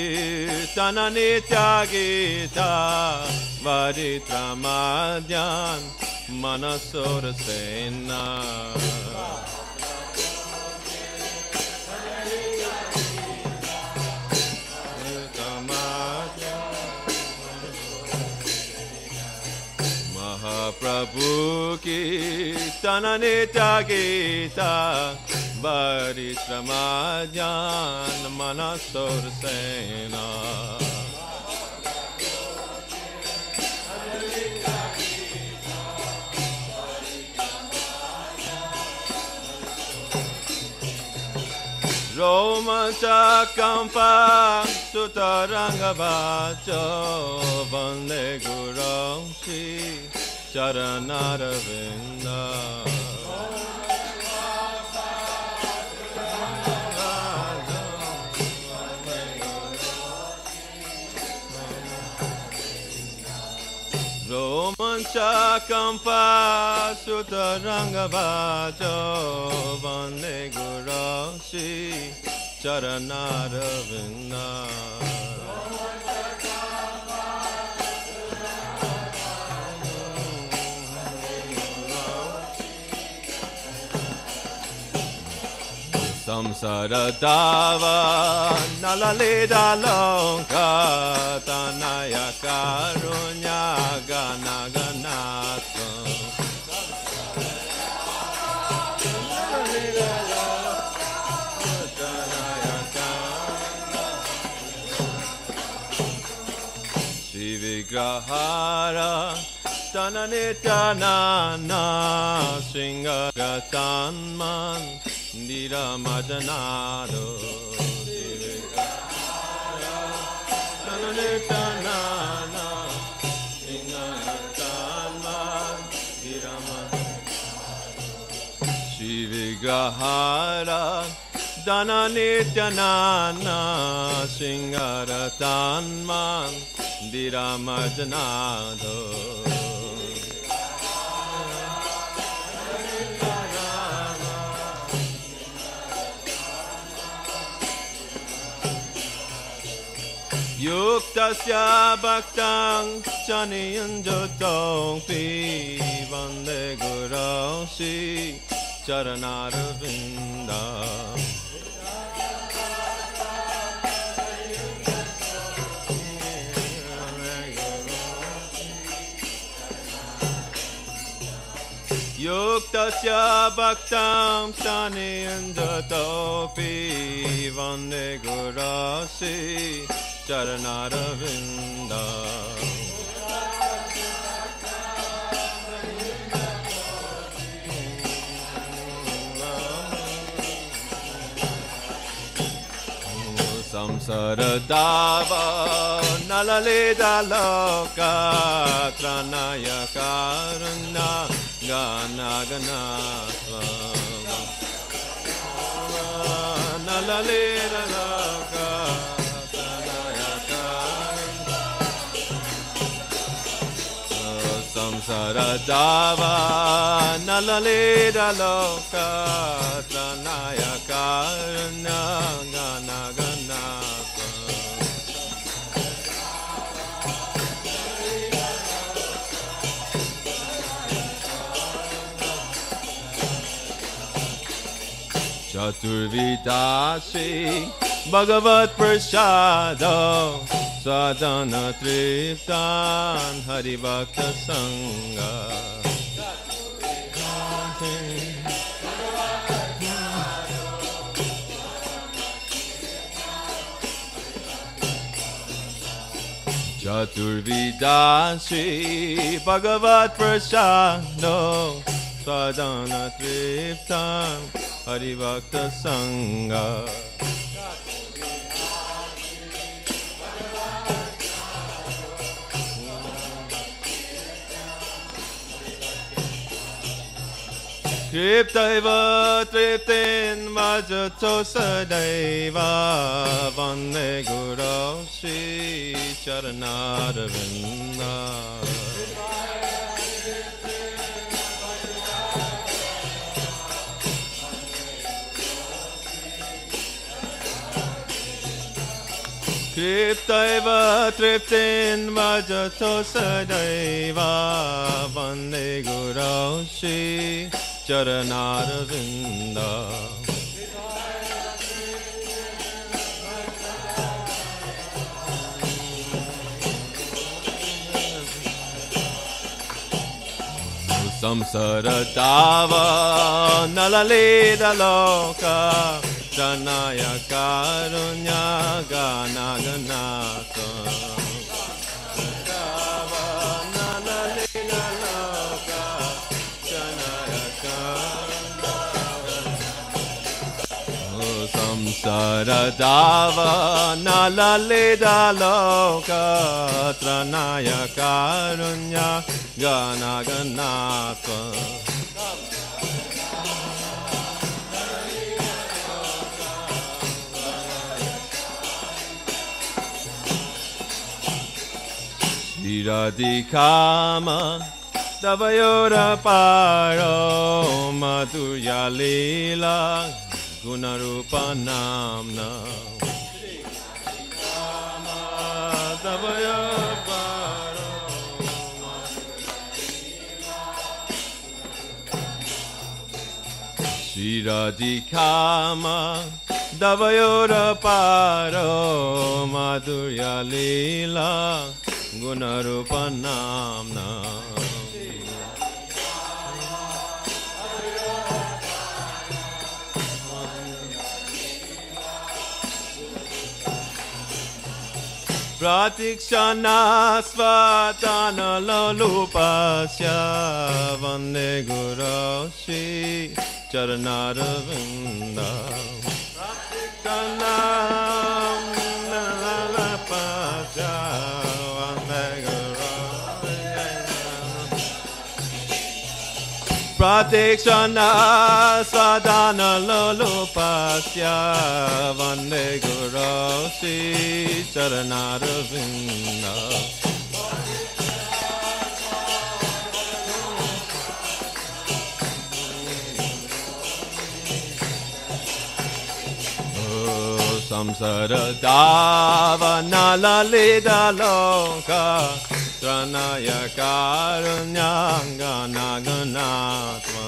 Tananitya Gita Varitramadyan Manasura Sena Mahaprabhu Tananitya Gita Varishramajan Manasorsena Romancha Kampa Sutaranga Vacho Vande Guru Shri Charanaravinda Romancha Kampa Sutaranga Vacho Vande Guru Shri Charanaravinda Samsara Dava Nalaleda Lonka Tanaya Karunya Gana Ganatvam Shivigrahara Tananitanana Singaratanman Dira Madanado Tananitanana Singaratanman Dira Madanado Shivigrahara Dananityanana Singaratanman Dira Madanado Yuktasya Bhaktang Chaniyanjotong Pi Vande Guru Shri Charanaravinda Yuktasya Bhaktam Chaniyanjotong Pi Vande Guru Shri Charanaravinda Samsara Dava Nalaleda Loka Tranaya Karuna Gana Ganatva Nalaleda Loka Samsara Dava Nalaleda Loka Tranaya Karuna Gana Ganatva Chaturvidasi Bhagavat Prasado Sadhana Triptan Hari Bhakta Sangha Chaturvidasi Bhagavat Prasado Sadhana Triptan Hari Bhakta Sangha Kriptaiva triptin vajato sadaiva Vande Guru Shri Charanaravinda Kriptaiva triptin vajato sadaiva Vande Guru Shri Charanaravinda Samsara dava nalaleda loka Janaya karunya gana ganata Dava nalaleda loka Janaya karunya Samsara dava nalaleda loka Tranaya karunya gana ganata Shiradikama Davayora Paro Madhurya Leela Gunarupa Namna Davayora Paro Shiradikama Davayora Paro Madhurya Leela Gunarupa Namna Pratikshana Svatana Lolupasya Vande Guru Shri Charanaravinda Pratikshana Lolupasya Pratikshana sadhana lolupasya Vande Guru Shri Charanaravinda Samsara dava nalaleda loka Tranaya karunya gana ganatva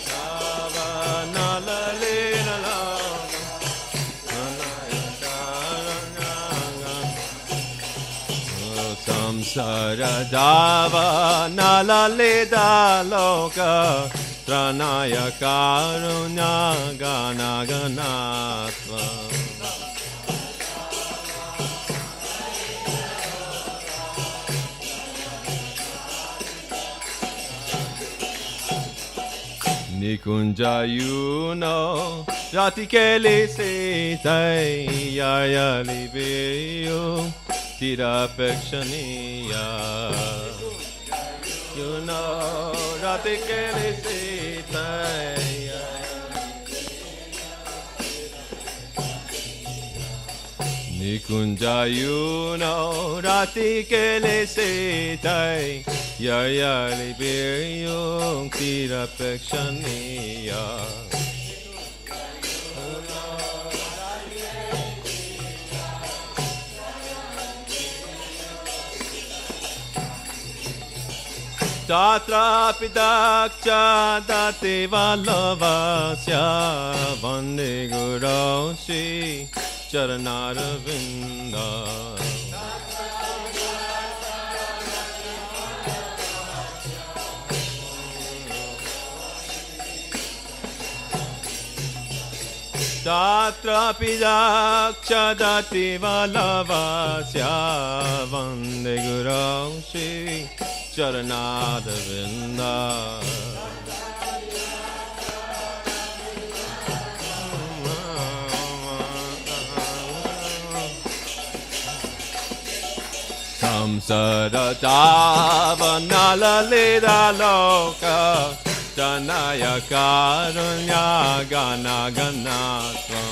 Dava nalaleda loka Tranaya karunya gana Samsara dava nalaleda loka Tranaya karunya gana ganatva Nikunja yuno ratikele setai yaya libeyo tirapekshaniya yuno ratikele setai Nikunja yuno ratikele setai yaya libeyo tirapekshaniya Tatra pidaksha date valavasya Vande Guru Shri Charanaravinda Tatra pidaksha date valavasya Vande Guru Shri Charanaravinda Samsara dava nalaleda loka Janaya karunya gana ganatva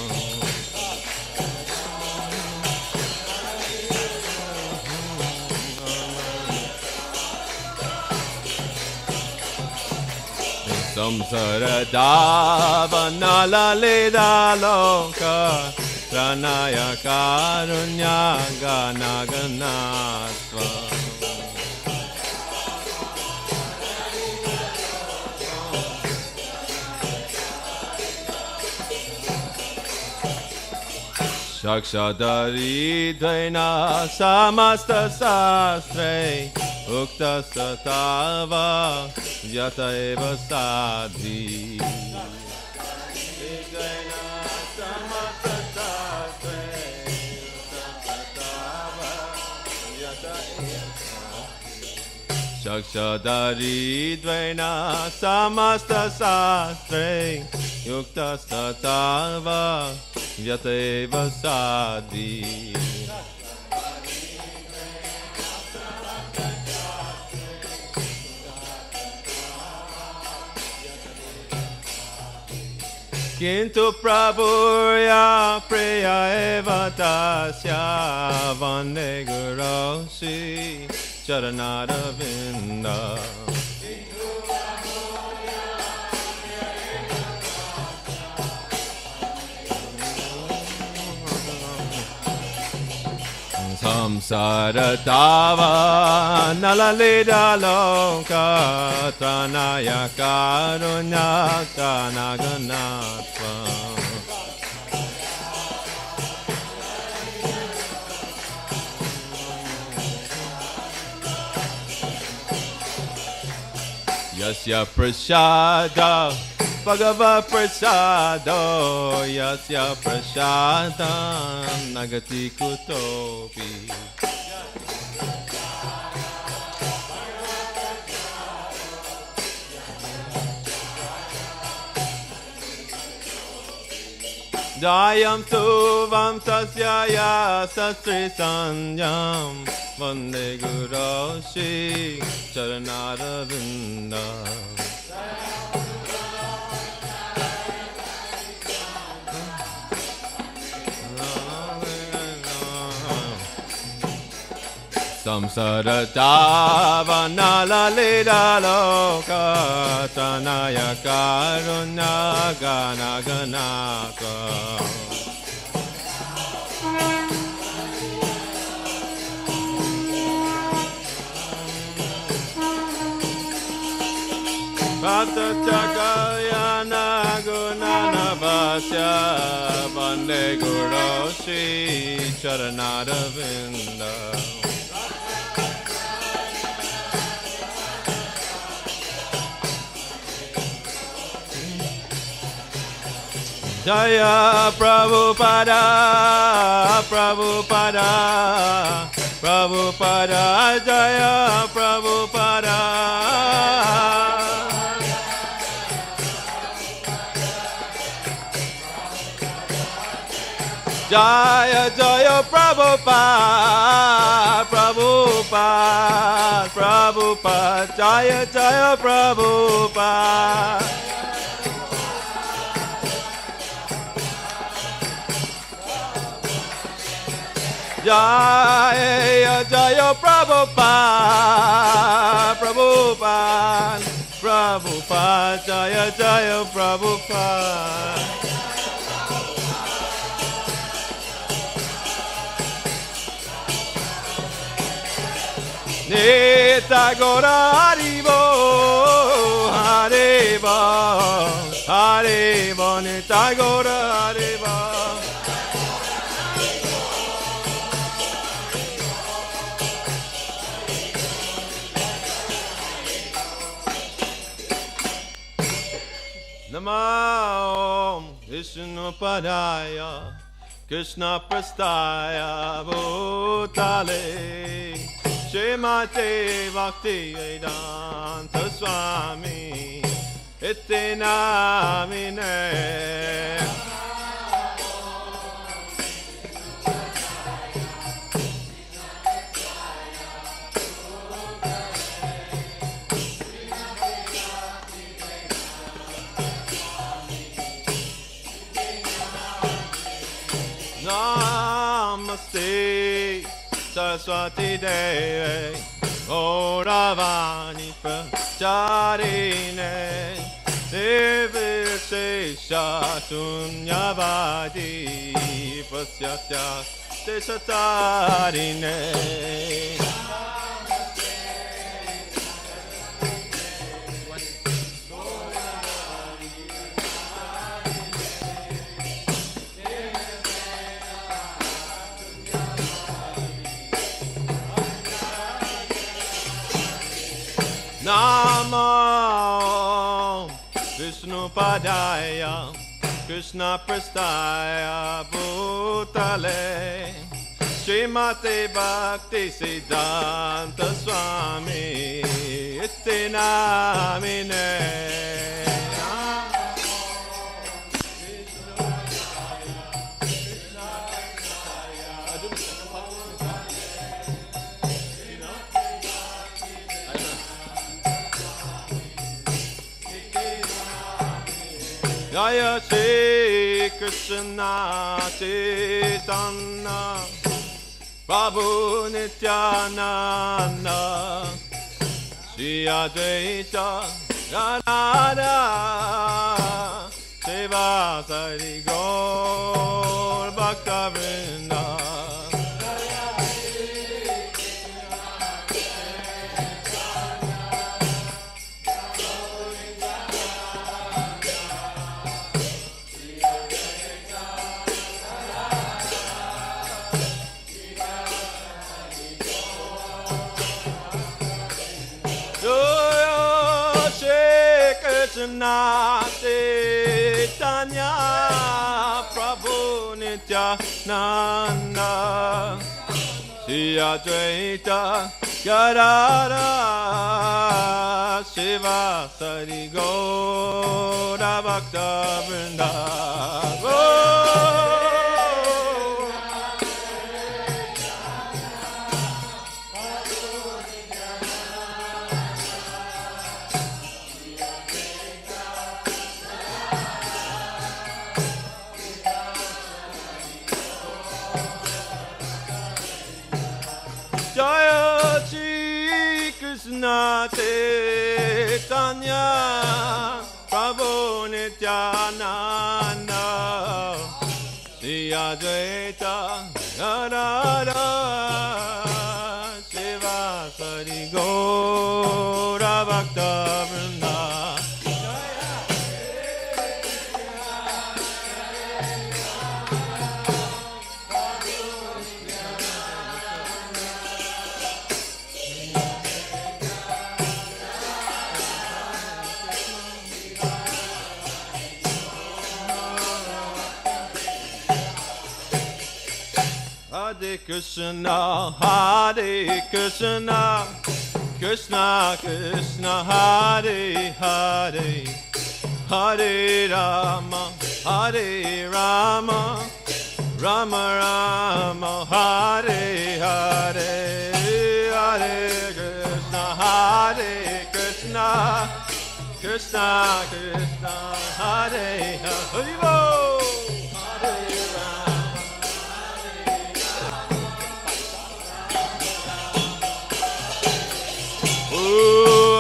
Samsara dava nalaleda loka Tranaya karunya gana ganatva Shakshadari dvaina samasta sastre Ukta Satava Yata Eva Sadhi Shakshadari Dvaina Samasta Sastre Yukta Satava Yateva Sadhi Kintu Prabhuya Priya Eva Tasya Vande Gurosi Charanara Vinda Samsara Dava Nalalida Loka Tranaya Karunya Kanaganatva Yasya Prasada Bhagava Prasado Yasya Prasada Nagati Kutopi Dayam Tuvam Tasyaya Sastri Sanyam Vande Guroshi Charanara Vinda Samsara Dava Nalalida Loka Tanaya Karunya Gana Ganaka Bhakta Chakayana Gunana Vasya Vande Guroshi Charanara Vinda Jaya Prabhupada, Prabhupada, Prabhupada, Jaya Prabhupada. Jaya Jaya Prabhupada, Prabhupada, Prabhupada, Jaya Jaya Prabhupada. Jaya Jaya Prabhupada, Prabhupada, Prabhupada, Jaya Jaya Prabhupada. Nita Gora Haribo, Haribo, Haribo, Nita Gora Haribo. Namo Vishnu Padaya Krishna Prastaya Bhutale Srimate Bhaktisiddhanta Swami Iti Namine Namaste Saraswati Devi Gauravani Pracharine Nirvishesha Sunyavadi Pasyatya Desatarine Padaya Krishna Prastaya Bhutale Srimati Bhaktisiddhanta Swami Iti Namine. Jaya Shri Krishna Chaitanya Prabhu Nityananda Shri Advaita Gadadhara Srivasadi Gaur Bhaktavrinda. Krishna Chaitanya Prabhu Nityananda Shri Advaita Gadadhara Srivasadi Gaura Bhaktavrinda. Jaya Shri Krishna Chaitanya Prabhu Nityananda Shri Advaita Gadadhara Srivasadi Gaura Bhaktavrinda. Hare Krishna, Hare Krishna, Krishna Krishna, Hare Hare, Hare Rama, Hare Rama, Rama Rama, Hare Hare, Hare Krishna, Hare Krishna, Krishna Krishna, Hare Hare.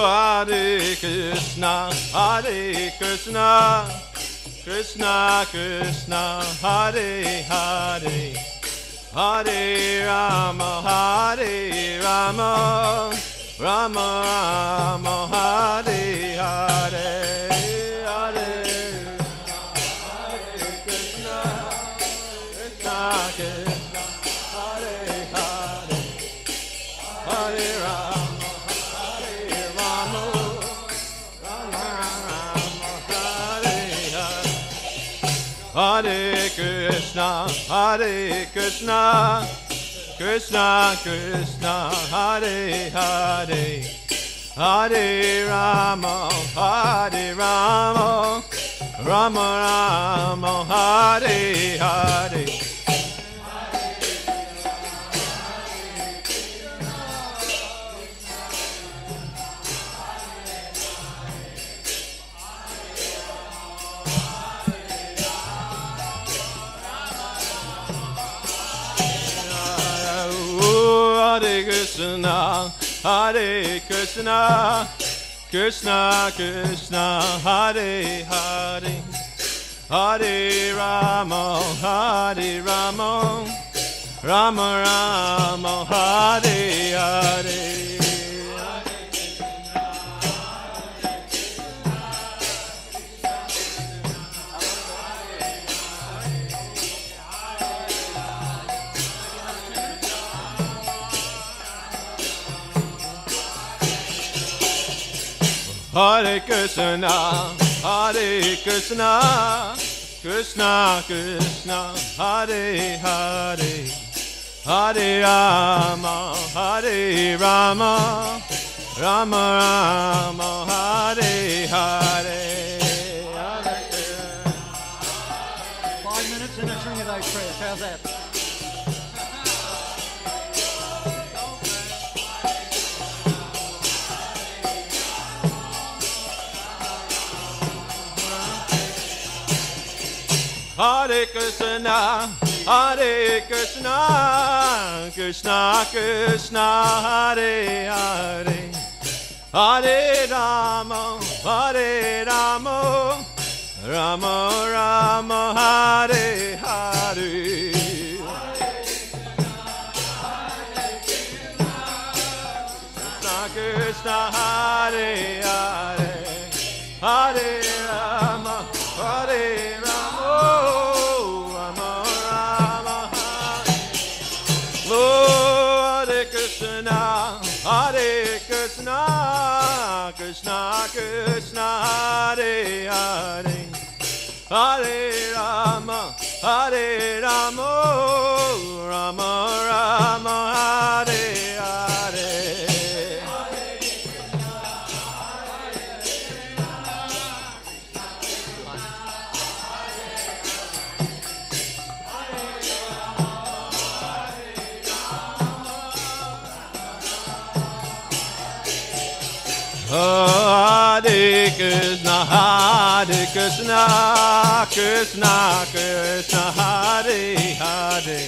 Hare Krishna, Hare Krishna, Krishna Krishna, Hare Hare, Hare Rama, Hare Rama, Rama Rama, Hare Hare, Hare Krishna, Krishna Krishna, Hare Hare, Hare Rama. Hare Krishna, Hare Krishna, Krishna Krishna, Hare Hare, Hare Rama, Hare Rama, Rama Rama, Hare Hare. Hare Krishna, Hare Krishna, Krishna Krishna, Hare Hare, Hare Rama, Hare Rama, Rama Rama, Hare Hare. Hare Krishna, Hare Krishna, Krishna Krishna, Hare Hare, Hare Rama, Hare Rama, Rama Rama, Hare Hare. 5 minutes in a Trinidad prayer. How's that? Hare Krishna, Hare Krishna, Krishna Krishna, Hare Hare, Hare Rama, Hare Rama, Rama Rama, Hare Hare. Krishna Krishna, Hare Hare, Hare Rama, Hare Hare Krishna, Krishna Krishna, Hare Hare, Hare Rama, Hare Rama, Rama Rama, Hare Hare. Hare Krishna, Hare Krishna, Krishna Krishna, Hare Hare,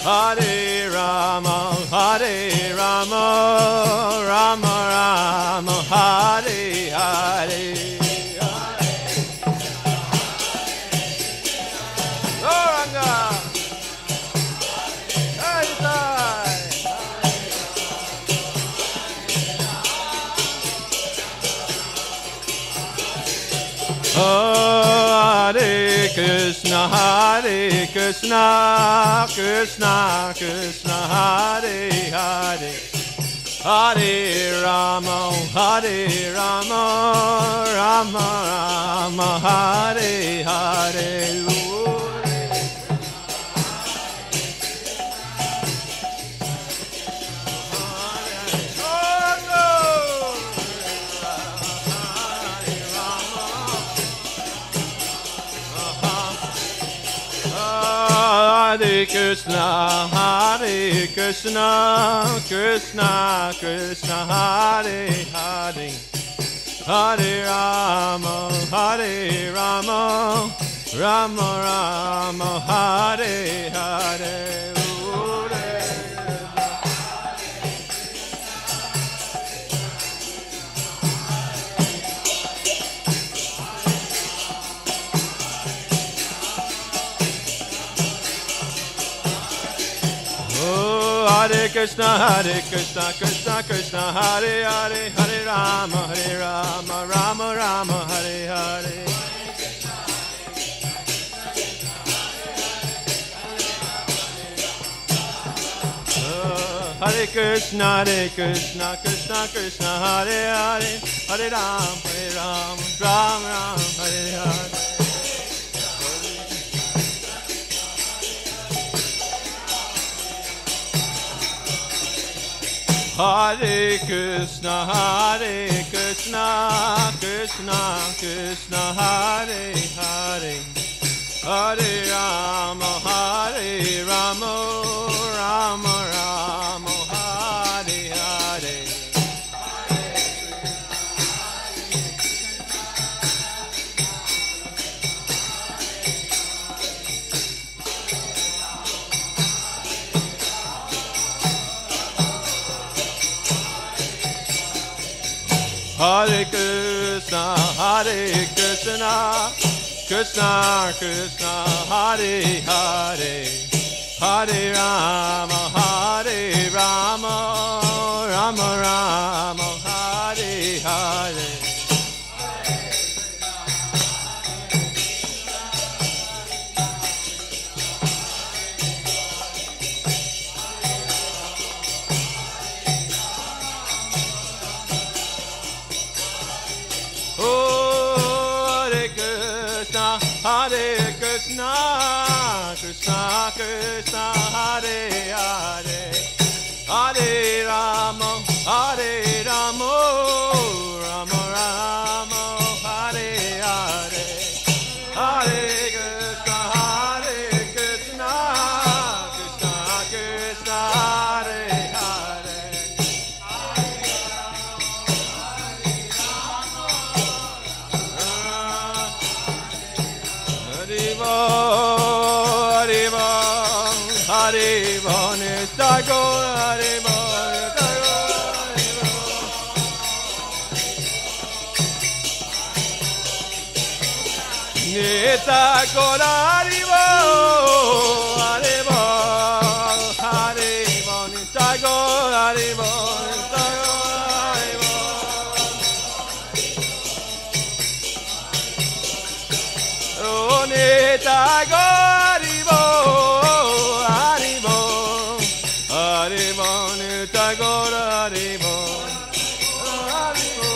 Hare Rama, Hare Rama, Rama Rama, Hare Hare. Gauranga. Hare Krishna, Hare Krishna, Krishna Krishna, Hare Hare, Hare Rama, Hare Rama, Rama Rama, Hare Hare. Hare Krishna, Hare Krishna, Krishna Krishna, Hare Hare, Hare Rama, Hare Rama, Rama Rama, Hare Hare. Hare Krishna, Krishna Krishna, Hare Hare, Hare Rama, Rama Rama, Hare Hare. Hare Krishna, Krishna Krishna, Hare Hare, Hare Rama, Rama Rama, Hare Hare. Hare Krishna, Krishna Krishna, Hare Hare, Hare Rama, Rama Rama, Hare Hare. Hare Krishna, Krishna Krishna, Hare Hare, Hare Rama, Rama Rama, Hare Hare. Hare Krishna, Krishna Krishna, Hare Hare, Hare Rama, Hare Rama, Rama Rama, Hare Hare, Hare Krishna, Hare Krishna, Krishna Krishna, Hare Hare, Haribo, Haribo, Haribo, Nitago, Haribo, Nitago, Haribo. Nitago, Haribo, Haribo, Haribo, Nitago, Haribo, Nitago, Haribo. Oh, Nitago, Haribo, Haribo, Haribo, Nitago, Haribo, Haribo.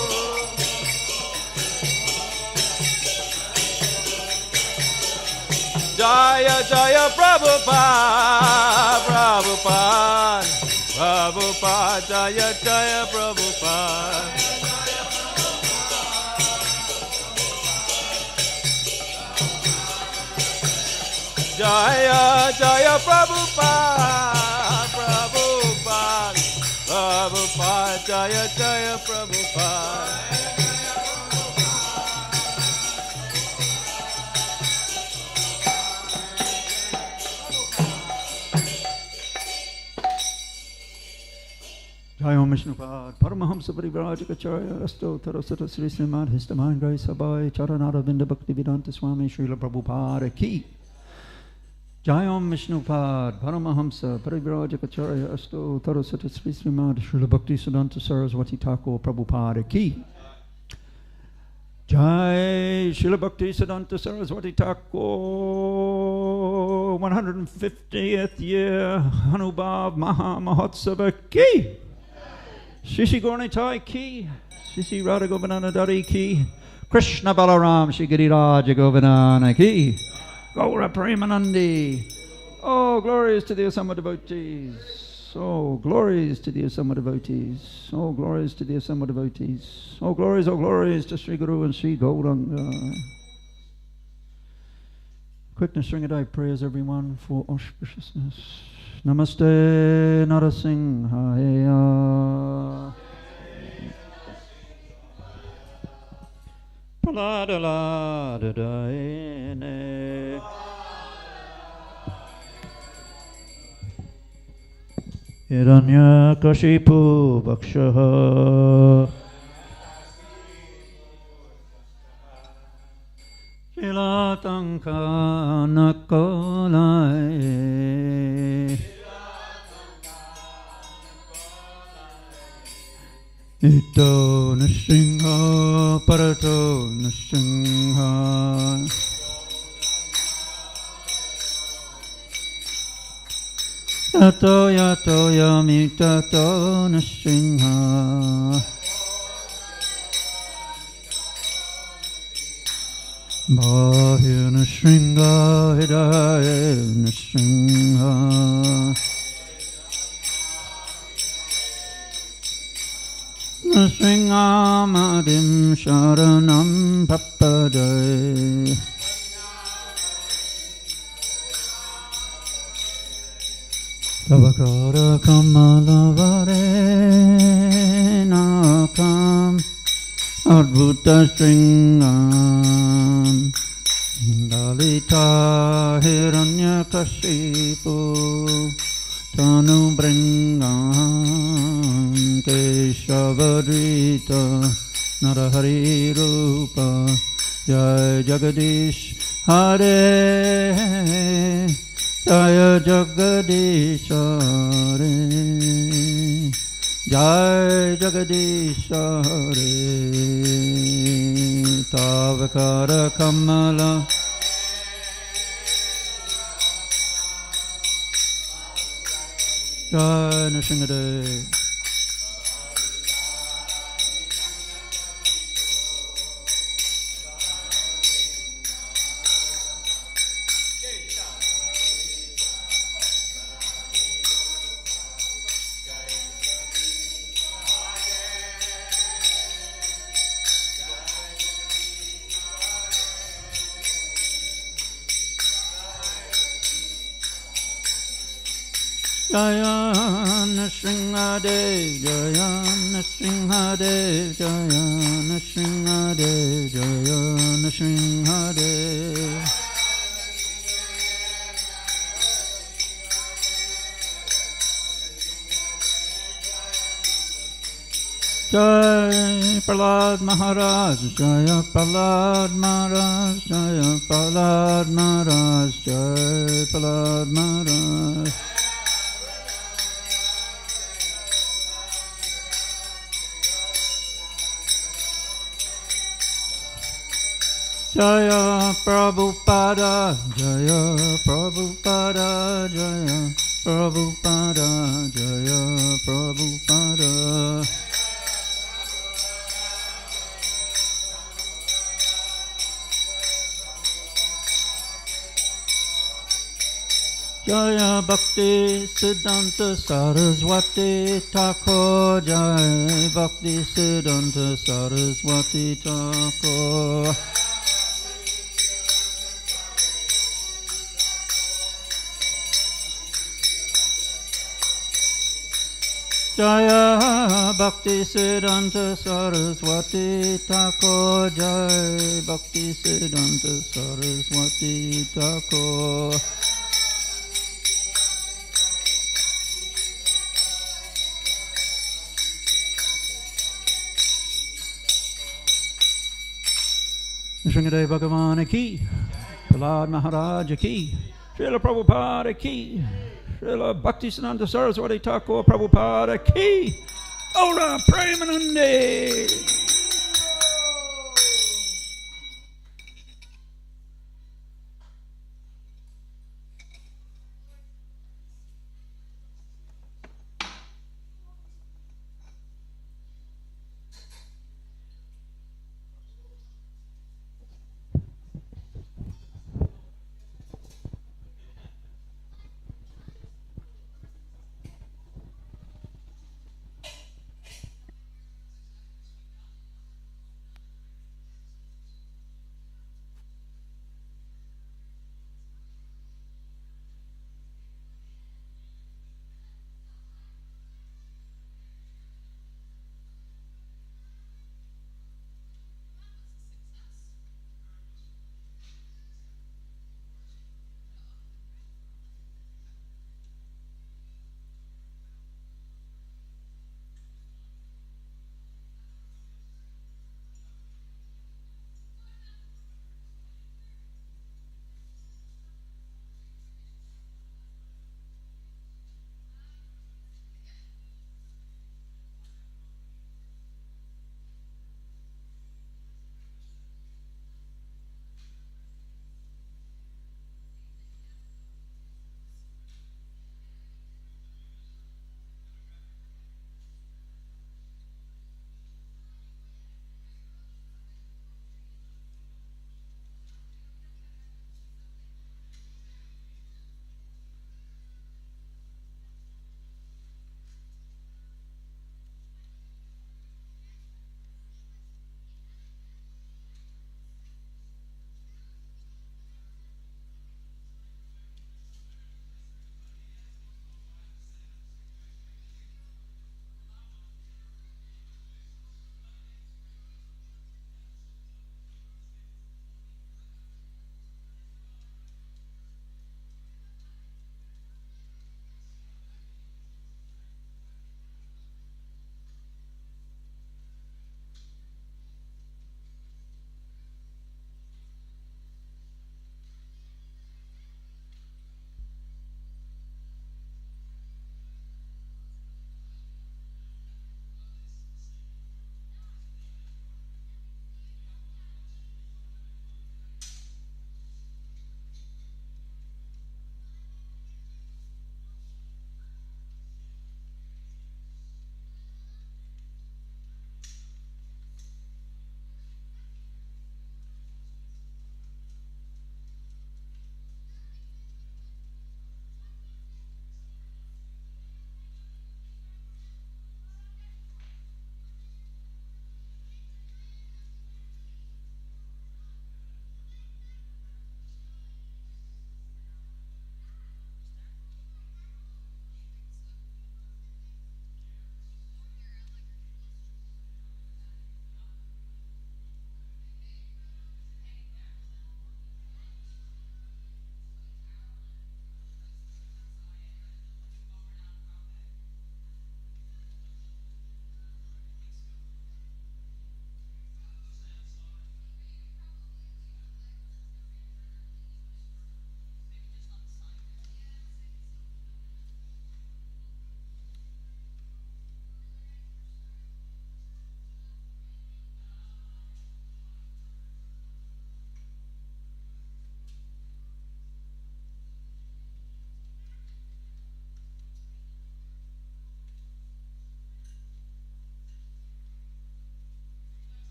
Jaya, Jaya, Prabhupada, Prabhupada, Prabhupada, Jaya, Jaya, Prabhupada. Jaya, Jaya, Prabhupada, Prabhupada, Prabhupada, Jaya, Jaya, Prabhupada. Jai Om Vishnupad, Paramahamsa Parivrajikacharya, Asto Tarasata Sri Srimad, His Divine Grace Abhay, Charanaravinda Bhaktisiddhanta Swami, Srila Prabhupada Ki. Jai Om Vishnupad, Paramahamsa Parivrajikacharya, Asto Tarasata Sri Srimad, Srila Bhaktisiddhanta Saraswati Thakur, Prabhupada Ki. Jai Srila Bhaktisiddhanta Saraswati Thakur, 150th year Anubhav Maha Mahotsava Ki. Shishi Gornitai Ki, Shishi Radha Govardhana Dari Ki, Krishna Balaram Shri Giriraja Govardhana Ki, Gaura Premanandi. Oh, glories to the Asama devotees. Oh, glories to the Asama devotees. Oh, glories to the Asama devotees. Oh, glories to Sri Guru and Sri Gauranga. Quickness, Sringadai prayers, everyone, for auspiciousness. Namaste Narasimhaya. Paladaladaine. Hiranyakashipu Bhakshaha. Shilatanka Nakolai. Ito Nrsimha Parato Nrsimha. Tato yato yamitato Nrsimha. Bahir Nrsimha Hidaya Nrsimha. Nrsimhamadim sharanam papadai. Tavakara kamalavare nakam adbhuta stringam dalita hiranyakashipu tanu bringam keshavadrita narahari rupa jai jagadish hare jaya jagadish hare jai jagadish hare tavakara kamala jai Nrsimhadev. Jaya Nrsimhadev, Jaya Nrsimhadev, Jaya Nrsimhadev, Jaya Nrsimhadev. Jai Prahlad Maharaj, Jaya Prahlad Maharaj, Jaya Prahlad Maharaj, Jai Prahlad Maharaj. Jaya Prabhupada, Jaya Prabhupada, Jaya Prabhupada, Jaya Prabhupada. Jaya Bhaktisiddhanta Saraswati Thakur, Jaya Bhaktisiddhanta Saraswati Thakur. Jaya Bhaktisiddhanta Saraswati Thakur, Jaya Bhaktisiddhanta Saraswati Thakur. Sringadev Bhagavan ki, Prahlad Maharaj ki, Srila Prabhupada ki, Srila Bhaktisiddhanta Saraswati Thakur Prabhupada ki, Ora Premanande.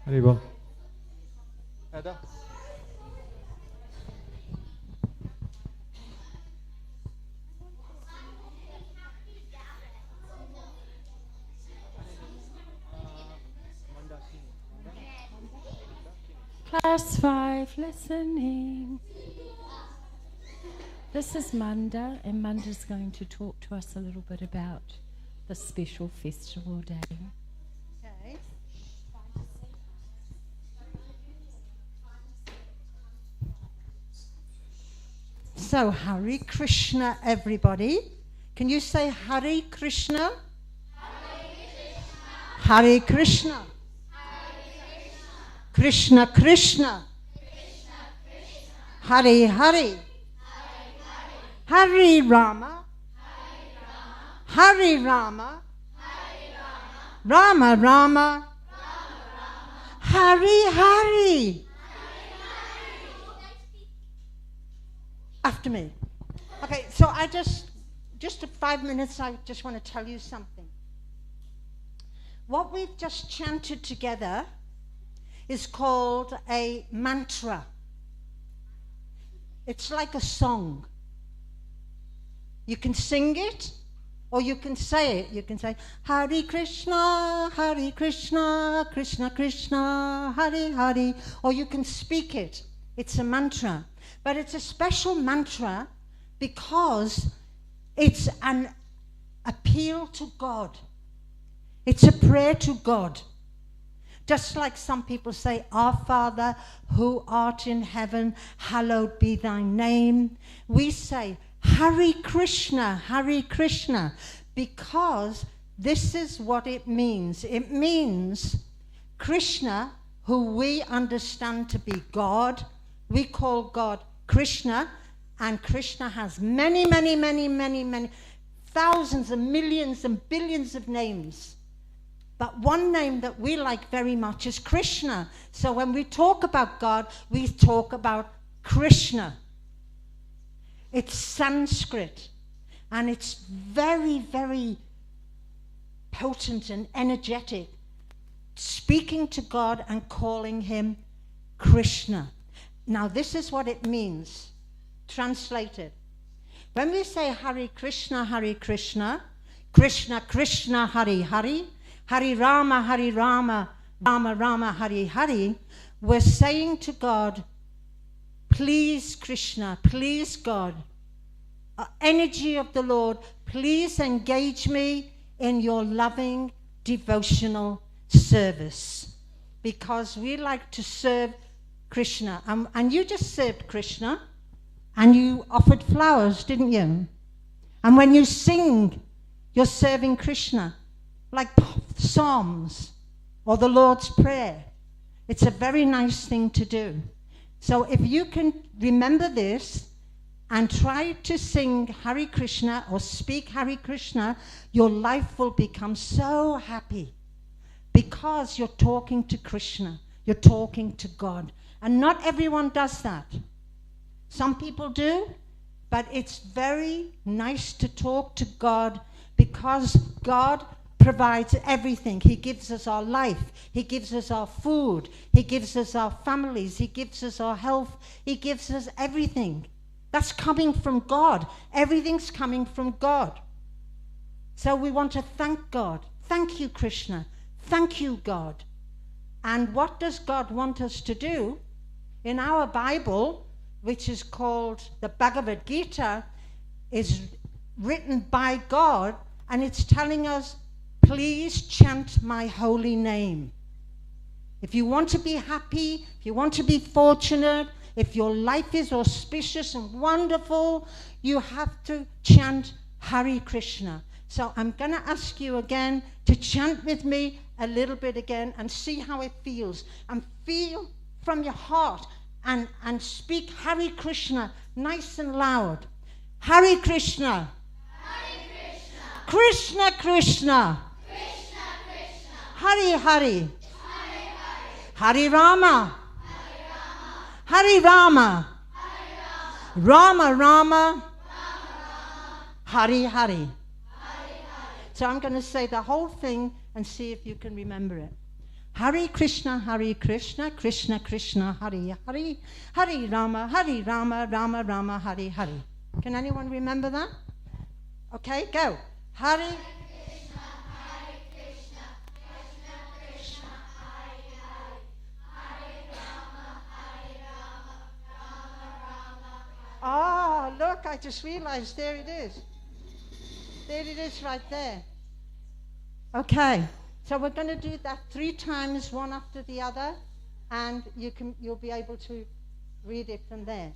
Haribol. Heather? Class 5 listening. This is Manda, and Manda's going to talk to us a little bit about the special festival day. Okay. So, Hare Krishna, everybody. Can you say Hare Krishna? Hare Krishna. Krishna Krishna. Hare Hare. Hare Rama. Hare Rama. Rama Rama. Hare Hare. After me. Okay, so I just 5 minutes, I just want to tell you something. What we've just chanted together is called a mantra. It's like a song. You can sing it, or you can say it. You can say, Hare Krishna, Krishna Krishna, Hare Hare, or you can speak it. It's a mantra. But it's a special mantra because it's an appeal to God. It's a prayer to God. Just like some people say, Our Father, who art in heaven, hallowed be thy name. We say, Hare Krishna, because this is what it means. It means Krishna, who we understand to be God. We call God Krishna, and Krishna has many thousands and millions and billions of names. But one name that we like very much is Krishna. So when we talk about God, we talk about Krishna. It's Sanskrit, and it's very, very potent and energetic, speaking to God and calling him Krishna. Now, this is what it means, translated. When we say Hare Krishna, Krishna Krishna, Hare Hare, Hare Rama, Rama Rama, Hare Hare, we're saying to God, please Krishna, please God, energy of the Lord, please engage me in your loving devotional service, because we like to serve Krishna. And you just served Krishna, and you offered flowers, didn't you? And when you sing, you're serving Krishna, like Psalms or the Lord's Prayer. It's a very nice thing to do. So if you can remember this and try to sing Hare Krishna or speak Hare Krishna, your life will become so happy, because you're talking to Krishna, you're talking to God. And not everyone does that. Some people do, but it's very nice to talk to God, because God provides everything. He gives us our life. He gives us our food. He gives us our families. He gives us our health. He gives us everything. That's coming from God. Everything's coming from God. So we want to thank God. Thank you, Krishna. Thank you, God. And what does God want us to do? In our Bible, which is called the Bhagavad Gita, is written by God, and it's telling us, please chant my holy name. If you want to be happy, if you want to be fortunate, if your life is auspicious and wonderful, you have to chant Hare Krishna. So I'm going to ask you again to chant with me a little bit again and see how it feels. And feel from your heart and speak Hare Krishna nice and loud. Hare Krishna. Hare Krishna. Krishna Krishna. Hare Hare. Hare Rama. Hare Rama. Rama Rama. Hare Hare. So I'm going to say the whole thing and see if you can remember it. Hare Krishna, Krishna Krishna, Hare Hare, Hare Rama, Rama Rama, Hare Hare. Can anyone remember that? Okay, go. Hare Krishna, Krishna Krishna, Hare Hare, Hare Rama, Rama Rama. Oh, look, I just realized there it is. There it is right there. Okay, so we're going to do that 3 times, one after the other, and you'll be able to read it from there.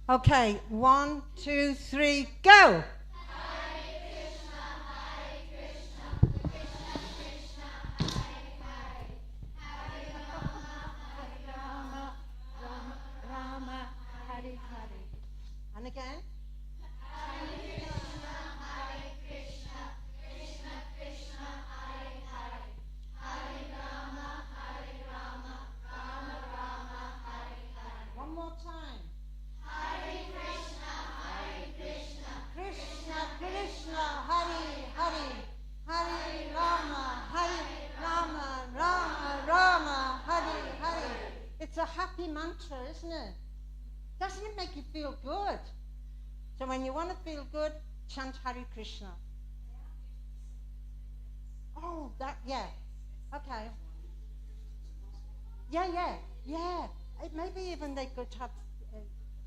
Okay, 1, 2, 3, go! And again. One more time. Hare Krishna, Krishna Krishna, Hare Hare, Hare Rama, Rama Rama, Hare Hare. It's a happy mantra, isn't it? Doesn't it make you feel good? So when you want to feel good, chant Hare Krishna. Oh, yeah. Okay. Yeah. Maybe even they could have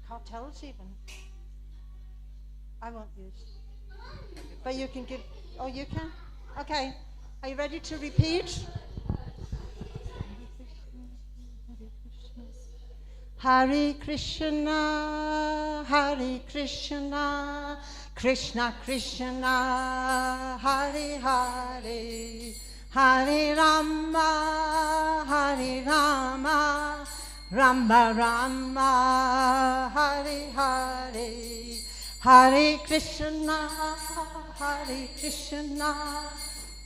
cartels even. I won't use. But you can give, oh, you can? Okay. Are you ready to repeat? Hare Krishna, Krishna Krishna, Hare Hare, Hare Rama, Rama Rama, Hare Hare, Hare Krishna,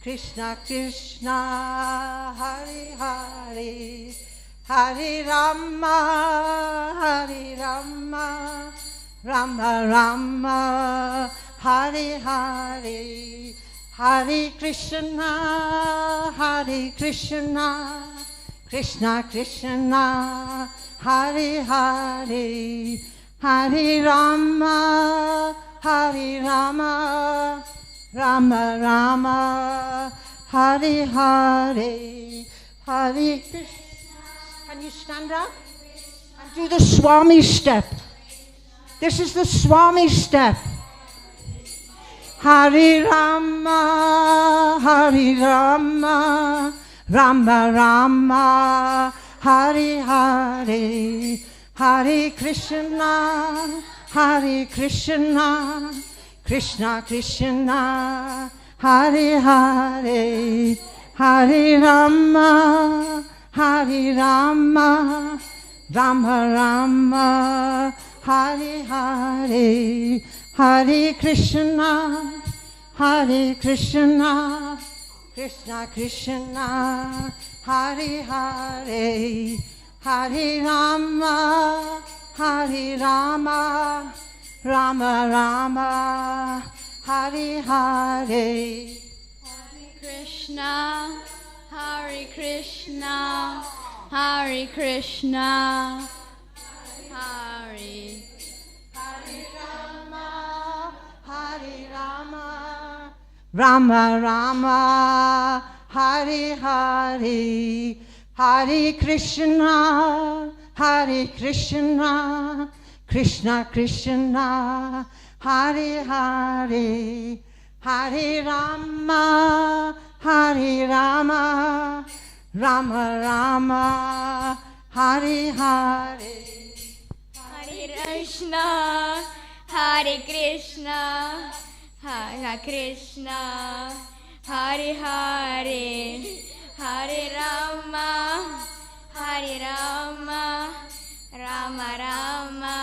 Krishna Krishna, Hare Hare, Hare Rama, Rama Rama, Hare Hare, Hare Krishna, Krishna Krishna, Hare Hare, Hare Rama, Rama Rama, Hare Hare, Hare Krishna. Can you stand up and do the Swami step? This is the Swami step. Hare Rama, Rama Rama, Hare Hare, Hare Krishna, Krishna Krishna, Hare Hare, Hare Rama, Rama Rama, Hare Hare, Hare Krishna, Krishna Krishna, Hare Hare, Hare Rama, Rama Rama, Hare Hare. Krishna, Hare Krishna, Hare Krishna, Hare Rama, Hare Rama, Rama Rama, Hare Hare, Hare Krishna, Krishna Krishna, Hare Hare, Hare Rama, Rama Rama, Hare Hare. Hare Krishna, Hare Krishna, Hare Krishna, Hare Hare, Hare Rama, Rama Rama,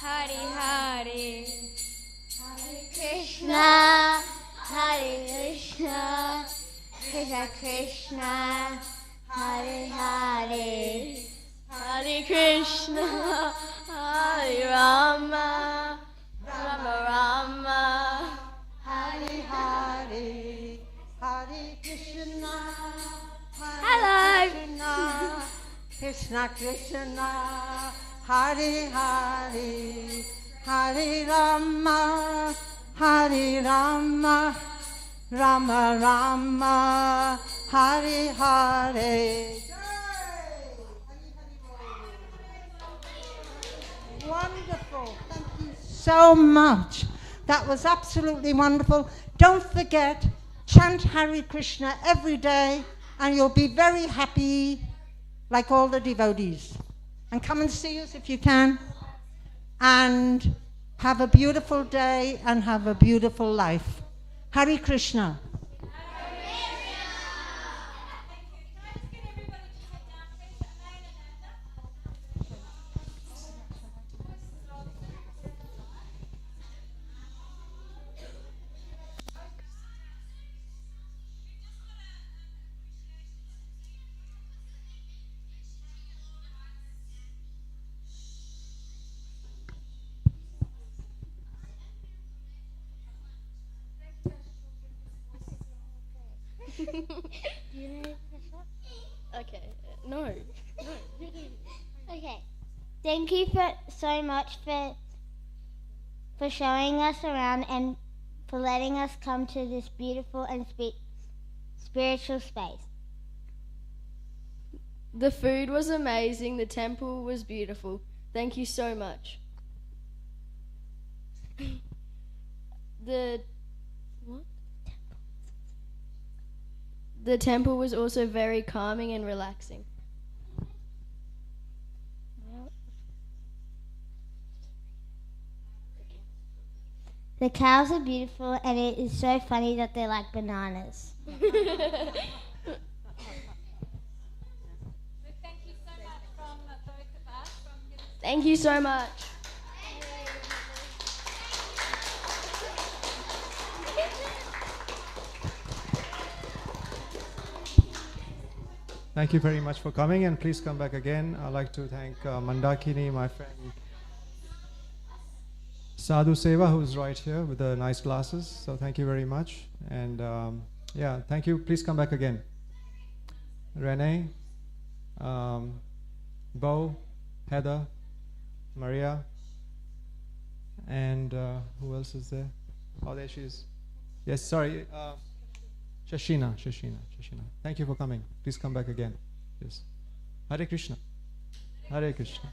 Hare Hare. Hare Krishna, Hare Krishna, Krishna Krishna, Hare Hare, Hare Krishna, Hare Rama, Rama Rama, Hare Hare, Hare Krishna. Krishna, Krishna, Hare Hare, Hare Rama, Hare Rama, Rama Rama, Hare Hare. Wonderful. Thank you so much. That was absolutely wonderful. Don't forget, chant Hare Krishna every day and you'll be very happy like all the devotees. And come and see us if you can. And have a beautiful day and have a beautiful life. Hare Krishna. Do you know this one? Okay. No. Okay. Thank you so much for showing us around and for letting us come to this beautiful and spiritual space. The food was amazing. The temple was beautiful. Thank you so much. The temple was also very calming and relaxing. The cows are beautiful, and it is so funny that they're like bananas. Thank you so much. Thank you very much for coming, and please come back again. I'd like to thank Mandakini, my friend Sadhu Seva, who's right here with the nice glasses. So thank you very much. And yeah, thank you. Please come back again. Renee, Bo, Heather, Maria, and who else is there? Oh, there she is. Yes, sorry. Shashina. Thank you for coming. Please come back again. Yes. Hare Krishna. Hare Krishna.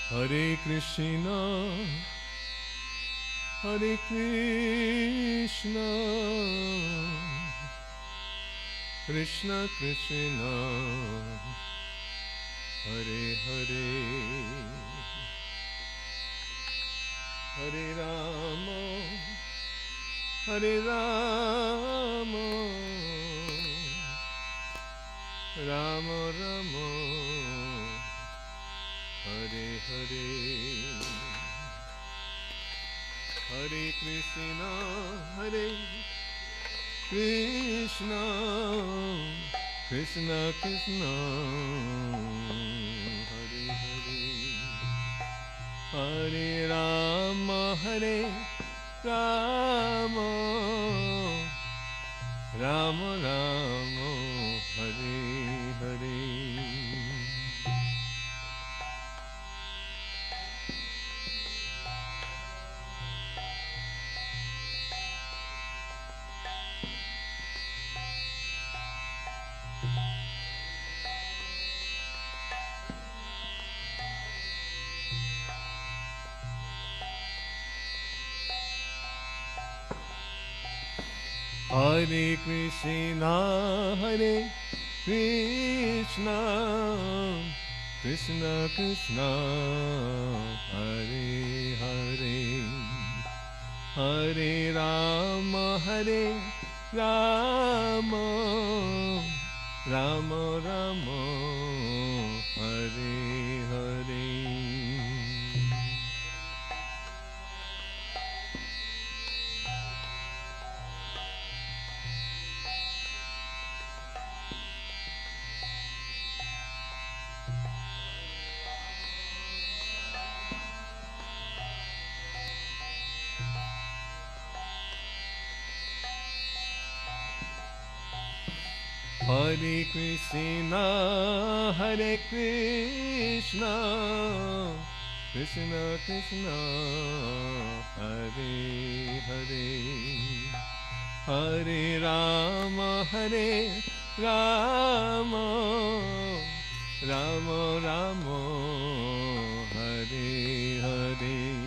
Hare Krishna, Hare Krishna, Krishna Krishna, Hare Hare, Hare Rama, Hare Rama, Rama Rama, Hare Hare, Hare Krishna, Hare Krishna, Krishna Krishna, Hare Hare, Hare Rama, Hare Rama, Rama Rama, Hare Hare. Hare Krishna, Hare Krishna, Krishna Krishna, Hare Hare, Hare Rama, Hare Rama, Rama Rama, Hare Hare. Hare Krishna, Hare Krishna, Krishna Krishna, Hare Hare, Hare Rama, Hare Rama, Rama Rama, Hare Hare.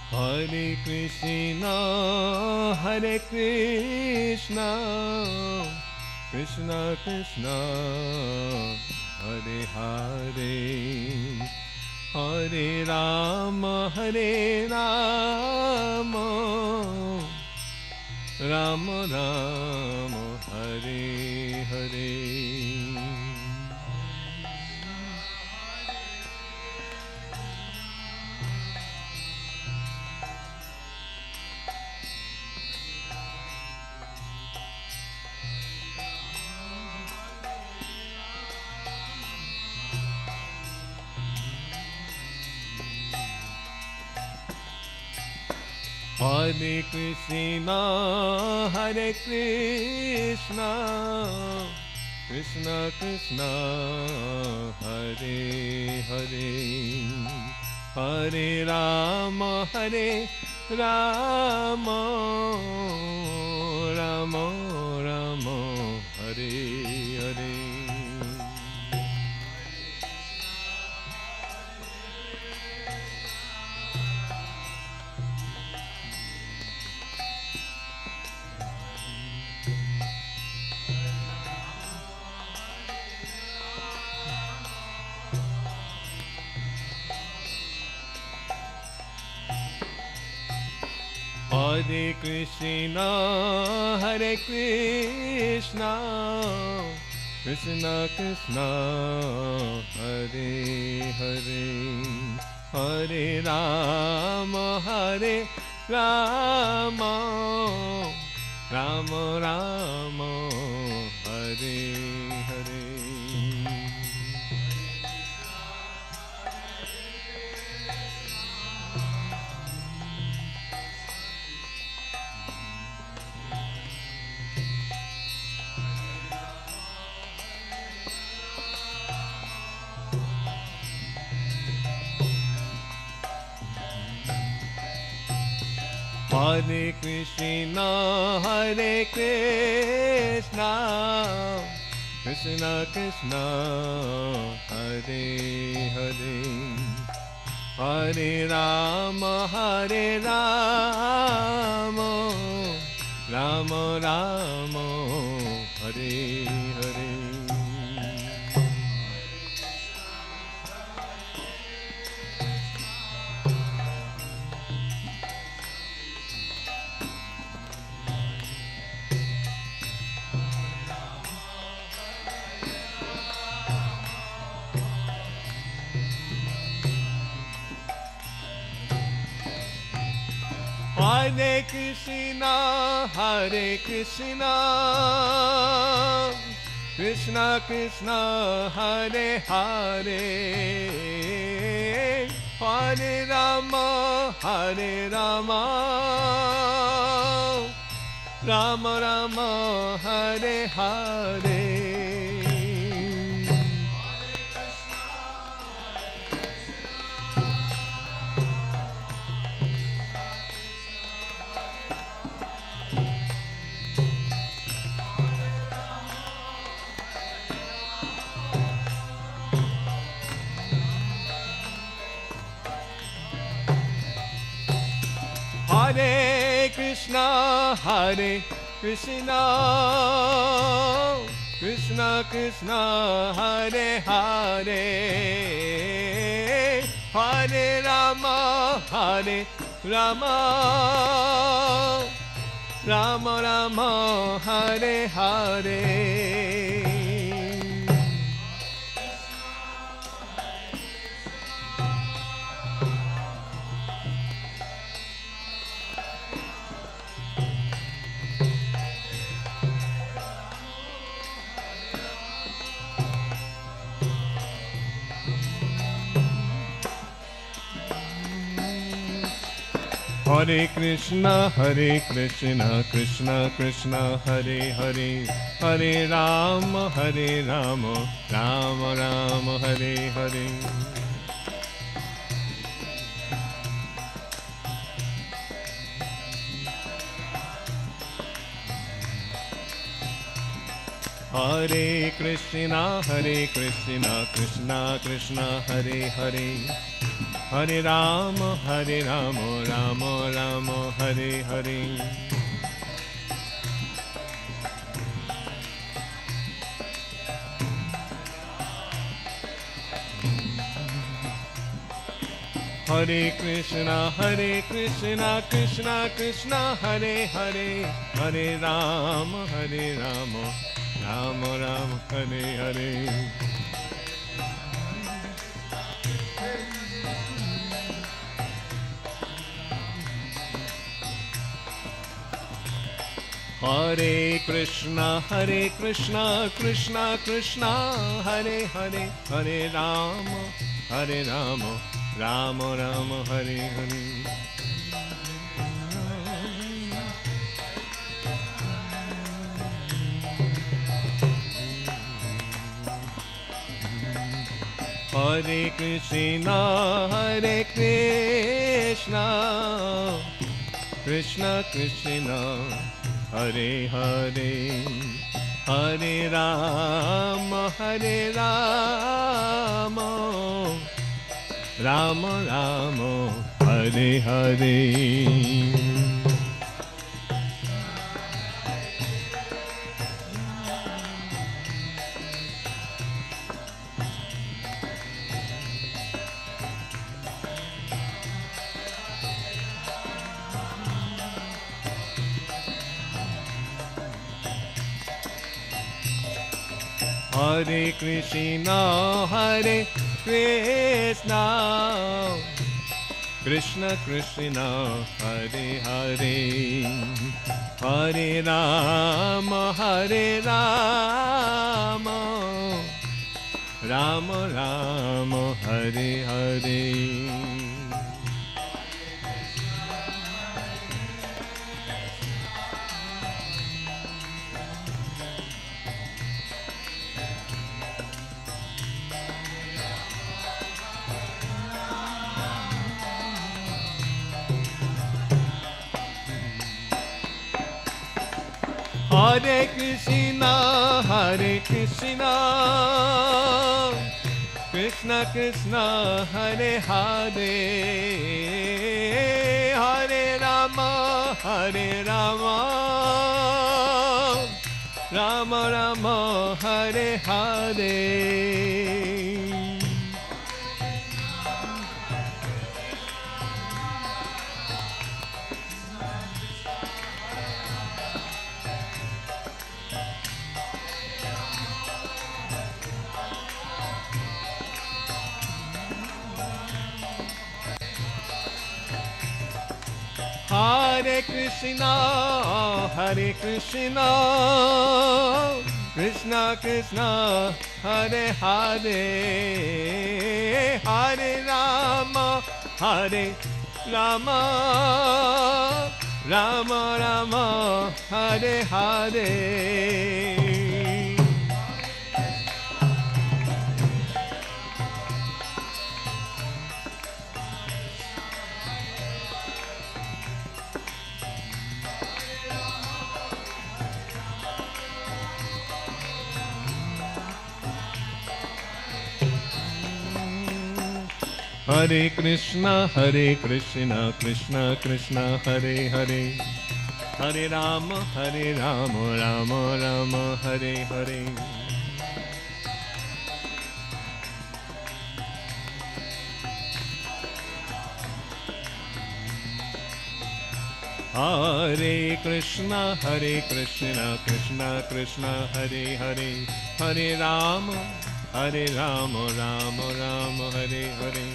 Hare Krishna, Hare Krishna, Krishna Krishna, Hare Hare, Hare Rama, Hare Rama, Rama Rama, Hare Hare. Hare Krishna, Hare Krishna, Krishna Krishna, Hare Hare, Hare Rama, Hare Rama, Rama Rama, Hare Hare. Hare Krishna, Hare Krishna, Krishna Krishna, Hare Hare, Hare Rama, Hare Rama, Rama Rama, Hare Hare. Hare Krishna, Krishna Krishna, Hare Hare, Hare Rama, Rama Rama, Hare Hare. Hare Krishna, Krishna Krishna, Hare Hare, Hare Rama, Rama Rama, Hare Hare. Hare Krishna, Krishna Krishna, Hare Hare, Hare Rama, Rama Rama, Hare Hare. Hare Krishna, Krishna Krishna, Hare Hare, Hare Rama, Rama Rama, Hare Hare. Hare Krishna, Krishna Krishna, Hare Hare, Hare Rama, Rama Rama, Hare Hare. Hare Krishna, Krishna Krishna, Hare Hare, Hare Rama, Rama Rama, Hare Hare. Hare Krishna, Krishna Krishna, Hare Hare, Hare Rama, Rama Rama, Hare Hare. Hare Krishna, Krishna Krishna, Hare Hare, Hare Rama, Rama Rama, Hare Hare. Hare Krishna, Krishna Krishna, Hare Hare, Hare Rama, Rama Rama, Hare Hare. Hare Krishna, Krishna Krishna, Hare Hare, Hare Rama, Rama Rama, Hare Hare. Hare Krishna, Krishna Krishna, Hare Hare, Hare Rama, Rama Rama, Hare Hare. Hare Krishna, Krishna Krishna, Hare Hare, Hare Rama, Rama Rama, Hare Hare. Hare Krishna, Krishna Krishna, Hare Hare, Hare Rama, Rama Rama, Hare Hare.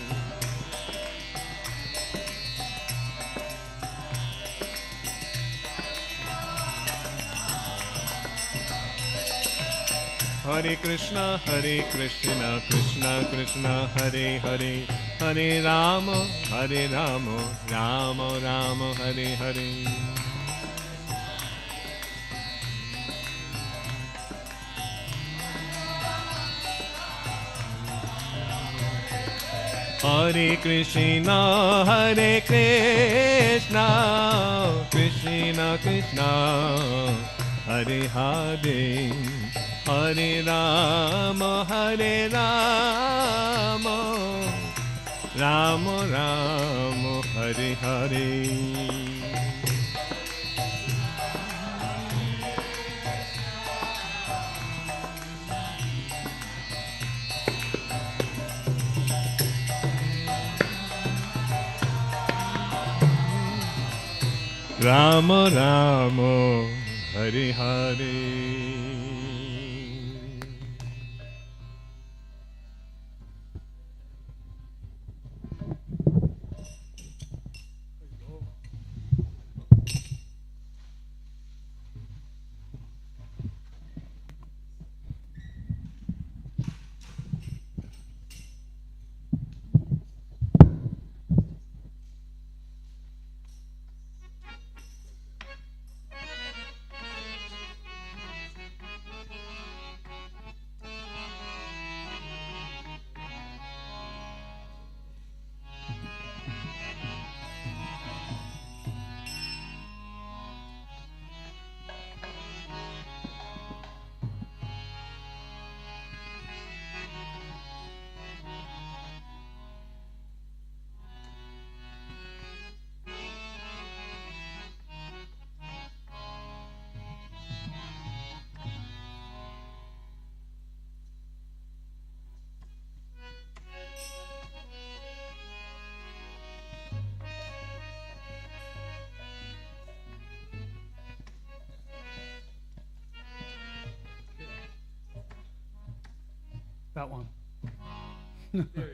Hare Krishna, Krishna Krishna, Hare Hare, Hare Rama, Rama Rama, Hare Hare. Hare Krishna, Krishna Krishna, Hare Hare, Hare Rama, Rama Rama, Hare Hare. Rama Rama, Hare Hare. That one. There it is.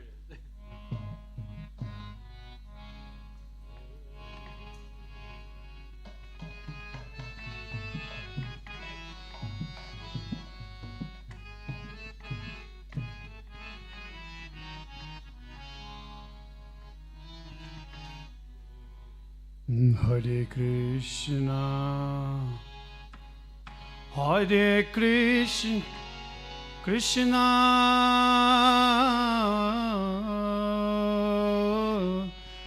Hare Krishna, Hare Krishna, Krishna